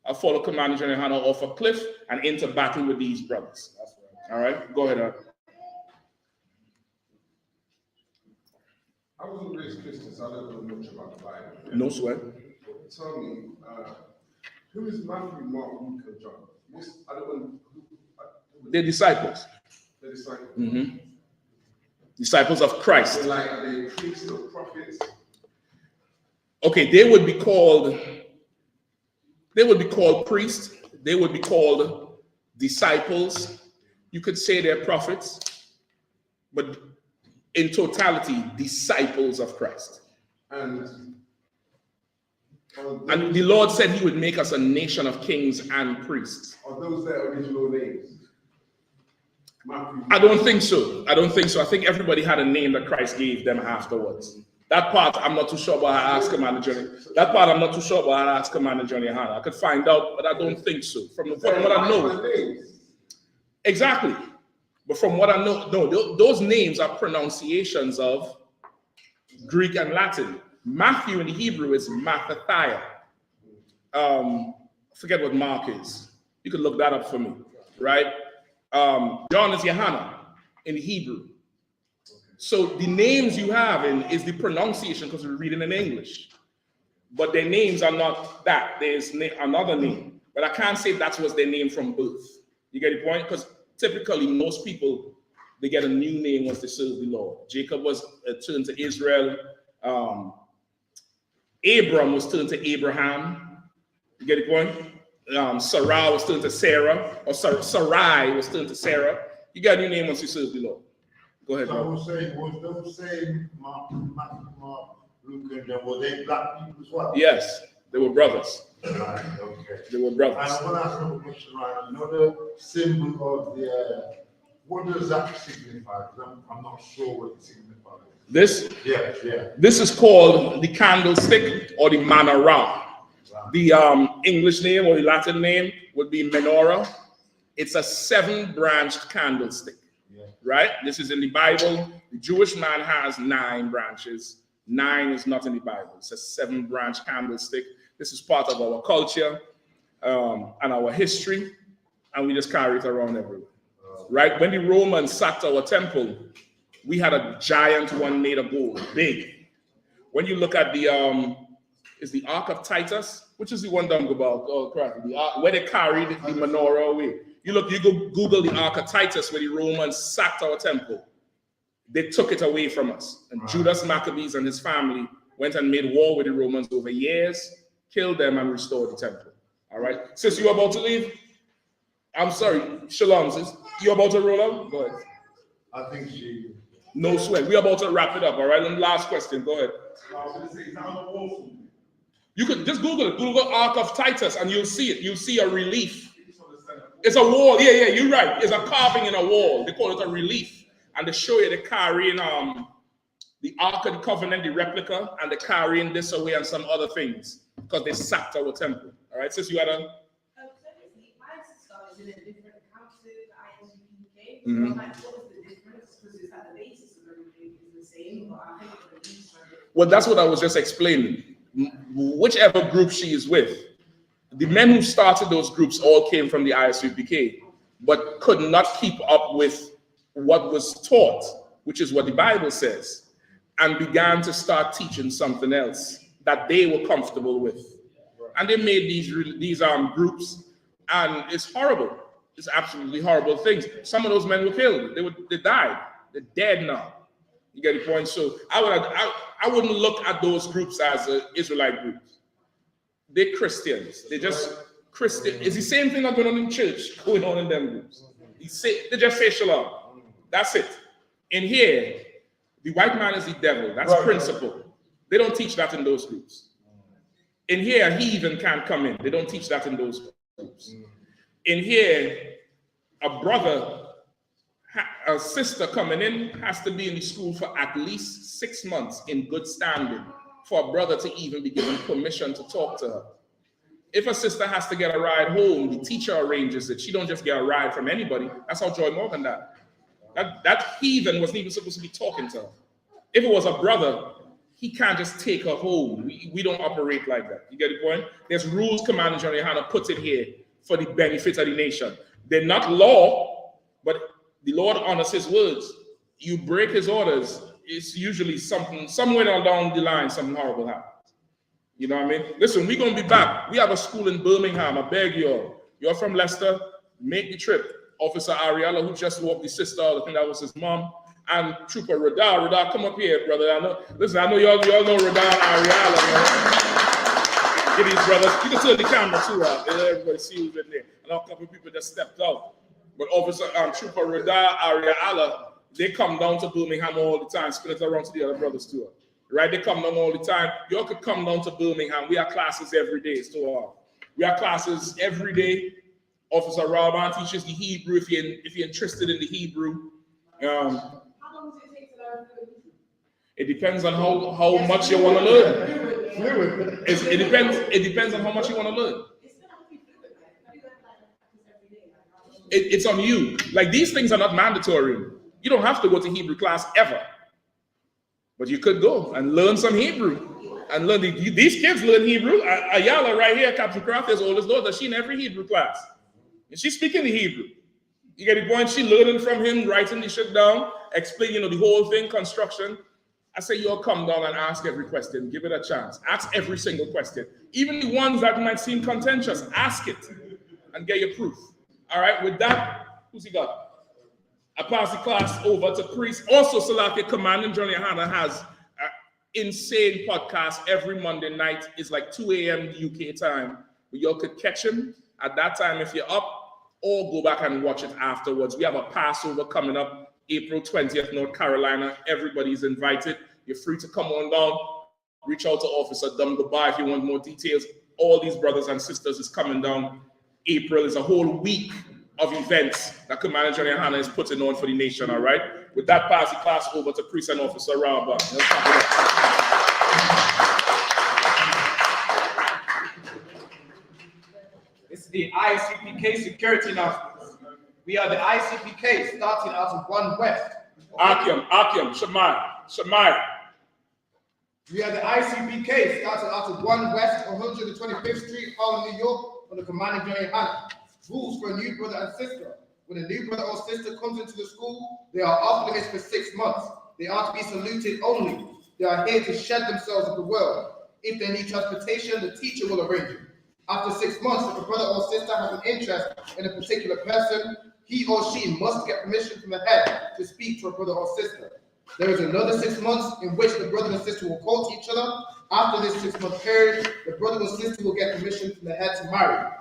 Speaker 4: I'll follow Commander John Yahanna off a cliff and into battle with these brothers. That's right. All right, go ahead.
Speaker 11: I wasn't raised Christian, so I don't know much about the Bible.
Speaker 4: No sweat.
Speaker 11: Tell me, who is Matthew, Mark, Luke, and John? I don't know.
Speaker 4: They're disciples.
Speaker 11: They're disciples.
Speaker 4: Mm-hmm. Disciples of Christ.
Speaker 11: Are they priests or prophets?
Speaker 4: Okay, they would be called priests. They would be called disciples. You could say they're prophets, but in totality, disciples of Christ. And the Lord said he would make us a nation of kings and priests.
Speaker 11: Are those their original names?
Speaker 4: I don't think so. I think everybody had a name that Christ gave them afterwards. That part I'm not too sure about. I asked Commander Johnny. I could find out, but I don't think so. From what I know. Exactly. But from what I know, no, those names are pronunciations of Greek and Latin. Matthew in the Hebrew is Mattathiah. Forget what Mark is. You could look that up for me, right? John is Yahanna in the Hebrew. So the names you have is the pronunciation because we're reading in English. But their names are not that. There's another name. But I can't say that was their name from birth. You get the point? Because typically most people, they get a new name once they serve the Lord. Jacob was turned to Israel. Abram was turned to Abraham. You get the point? Sarai was turned to Sarah, or Sarai was turned to Sarah. You got a new name once you serve the Lord. Go ahead,
Speaker 5: So I
Speaker 4: bro.
Speaker 5: was saying, was those same Mark, Luke, and them, were they black people as well?
Speaker 4: Yes, they were brothers.
Speaker 5: Right, okay.
Speaker 4: They were
Speaker 5: And
Speaker 4: brothers.
Speaker 5: I want to ask another question, right? You know the symbol of the, what does that signify? Because I'm not sure what it signifies.
Speaker 4: This?
Speaker 5: Yeah.
Speaker 4: This is called the candlestick or the menorah. The English name or the Latin name would be menorah. It's a 7-branched candlestick, right? This is in the Bible. The Jewish man has 9 branches. 9 is not in the Bible. It's a 7-branch candlestick. This is part of our culture and our history, and we just carry it around everywhere, right? When the Romans sacked our temple, we had a giant one made of gold, big. When you look at the is the Ark of Titus, which is the one down about, oh crap, where they carried the menorah away. You go Google the Ark of Titus, where the Romans sacked our temple. They took it away from us. And Judas Maccabees and his family went and made war with the Romans over years, killed them, and restored the temple. All right. Sis, you about to leave? I'm sorry, Shalom, sis. You about to roll out? Go ahead.
Speaker 5: I think she.
Speaker 4: No sweat. We're about to wrap it up. All right. And last question. Go ahead. You could just Google it. Google Ark of Titus, and you'll see it. You'll see a relief. It's a wall. Yeah, you're right. It's a carving in a wall. They call it a relief. And they show you the carrying the Ark of the Covenant, the replica, and the carrying this away and some other things because they sacked our temple. All right, since you had a.
Speaker 12: ISIS is in a different council, the I.S.U.P.K.
Speaker 4: Mm-hmm.
Speaker 12: So, like, what is the difference? Because it's at the basis of everything is the same, but I think the beliefs are different.
Speaker 4: Well, that's what I was just explaining. Whichever group she is with, the men who started those groups all came from the I.S.U.P.K, but could not keep up with what was taught, which is what the Bible says, and began to start teaching something else that they were comfortable with. And they made these groups, and it's horrible. It's absolutely horrible things. Some of those men were killed. They died. They're dead now. You get the point? So I wouldn't look at those groups as Israelite groups. They're Christians. They're just Christian. It's the same thing that's going on in church, going on in them groups. They just say shalom. That's it. In here, the white man is the devil. That's principle. They don't teach that in those groups. In here, a heathen can't come in. They don't teach that in those groups. In here, a sister coming in has to be in the school for at least 6 months in good standing for a brother to even be given permission to talk to her. If a sister has to get a ride home, the teacher arranges it. She don't just get a ride from anybody. That's how Joy Morgan died. That heathen wasn't even supposed to be talking to her. If it was a brother, he can't just take her home. We don't operate like that. You get the point? There's rules Commander John Yahanna puts it here for the benefit of the nation. They're not law, but the Lord honors his words. You break his orders, it's usually somewhere along the line, something horrible happens. You know what I mean? Listen, we're going to be back. We have a school in Birmingham. I beg you all. You're from Leicester, make the trip. Officer Ariella, who just walked the sister, I think that was his mom, and Trooper Radar. Radar, come up here, brother. I know y'all know Radar and Ariella, man. Get these brothers. You can turn the camera too out. Everybody see who's in there. I know a couple of people just stepped out. But Officer Trooper Radar, Ariella, they come down to Birmingham all the time, split it around to the other brothers too. Right? They come down all the time. You all could come down to Birmingham. We have classes every day. We have classes every day. Officer Ralban teaches the Hebrew if you're interested in the Hebrew.
Speaker 12: How long does it take to learn fluent?
Speaker 4: It depends on how much you want to learn. It depends on how much you want to learn. It's on you. Like, these things are not mandatory. You don't have to go to Hebrew class ever. But you could go and learn some Hebrew. And learn these kids learn Hebrew. Ayala right here, Captain Crawford's oldest daughter, she in every Hebrew class. And she's speaking the Hebrew. You get the point? She learning from him, writing the shit down, explaining, the whole thing, construction. I say you'll come down and ask every question. Give it a chance. Ask every single question. Even the ones that might seem contentious, ask it and get your proof. All right, with that, who's he got? I pass the class over to Priest. Also, Salaki Commandant John Yahanna has an insane podcast every Monday night. It's like 2 a.m. UK time. But y'all could catch him at that time if you're up, or go back and watch it afterwards. We have a Passover coming up, April 20th, North Carolina. Everybody's invited. You're free to come on down. Reach out to Officer Dum Dubai if you want more details. All these brothers and sisters is coming down. April is a whole week of events that Commander John Yahanna is putting on for the nation, all right? With that, pass the class over to Priest and Officer Rabba.
Speaker 10: This is the I.S.U.P.K security announcements. We are the I.S.U.P.K starting out of 1 West.
Speaker 4: Akim, Shemai.
Speaker 10: We are the I.S.U.P.K starting out of 1 West, 125th Street, Harlem, New York, on the Commanding John Yahanna. Rules for a new brother and sister. When a new brother or sister comes into the school, they are off limits for 6 months. They are to be saluted only. They are here to shed themselves of the world. If they need transportation, the teacher will arrange it. After 6 months, if a brother or sister has an interest in a particular person, he or she must get permission from the head to speak to a brother or sister. There is another 6 months in which the brother and sister will court each other. After this 6-month period, the brother or sister will get permission from the head to marry.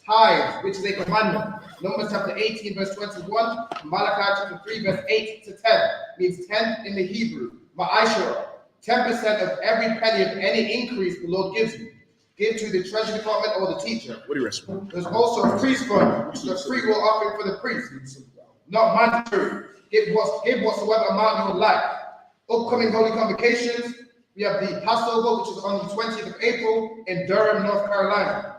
Speaker 10: Tithes, which is a commandment. Numbers chapter 18, verse 21, Malachi chapter 3, verse 8 to 10, means 10 in the Hebrew. Ma'ashara, 10% of every penny of any increase the Lord gives you. Give to the treasury department or the teacher.
Speaker 4: What do you respond?
Speaker 10: There's also a priest fund, which is a free will offering for the priest. Not mandatory. Give whatsoever amount you would like. Upcoming holy convocations, we have the Passover, which is on the 20th of April in Durham, North Carolina.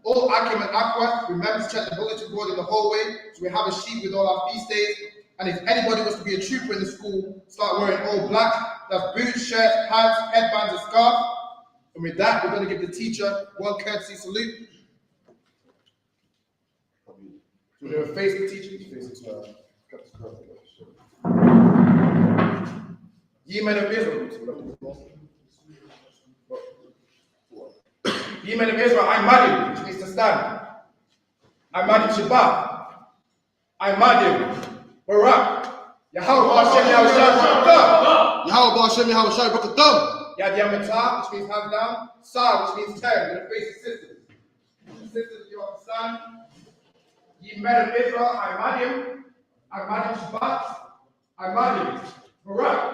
Speaker 10: All Akim and Aqua, remember to check the bulletin board in the hallway, so we have a sheet with all our feast days. And if anybody was to be a trooper in the school, start wearing all black. That's boots, shirts, pants, headbands, and scarf. And with that, we're going to give the teacher one courtesy salute. So we're going to face the teacher. Ye men of Israel. Ye men of Israel, I Madim, which means to stand. I Madim Shabbat. I Madim Barak. Yahweh Hashem Yahushua Barakah. Yahweh Hashem Yahushua Barakah. Yad Yamatah, which means hands down. Sa, which means turn. You're going to face the sisters. The sisters, you have to stand. Ye men of Israel, I Madim Shabbat. I Madim Barak.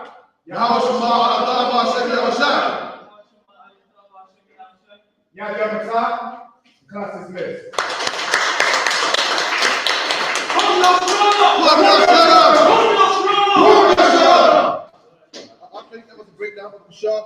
Speaker 10: Yahweh Hashem Yahushua. Yad Yamatah, class is dismissed. I think that was a breakdown of the show.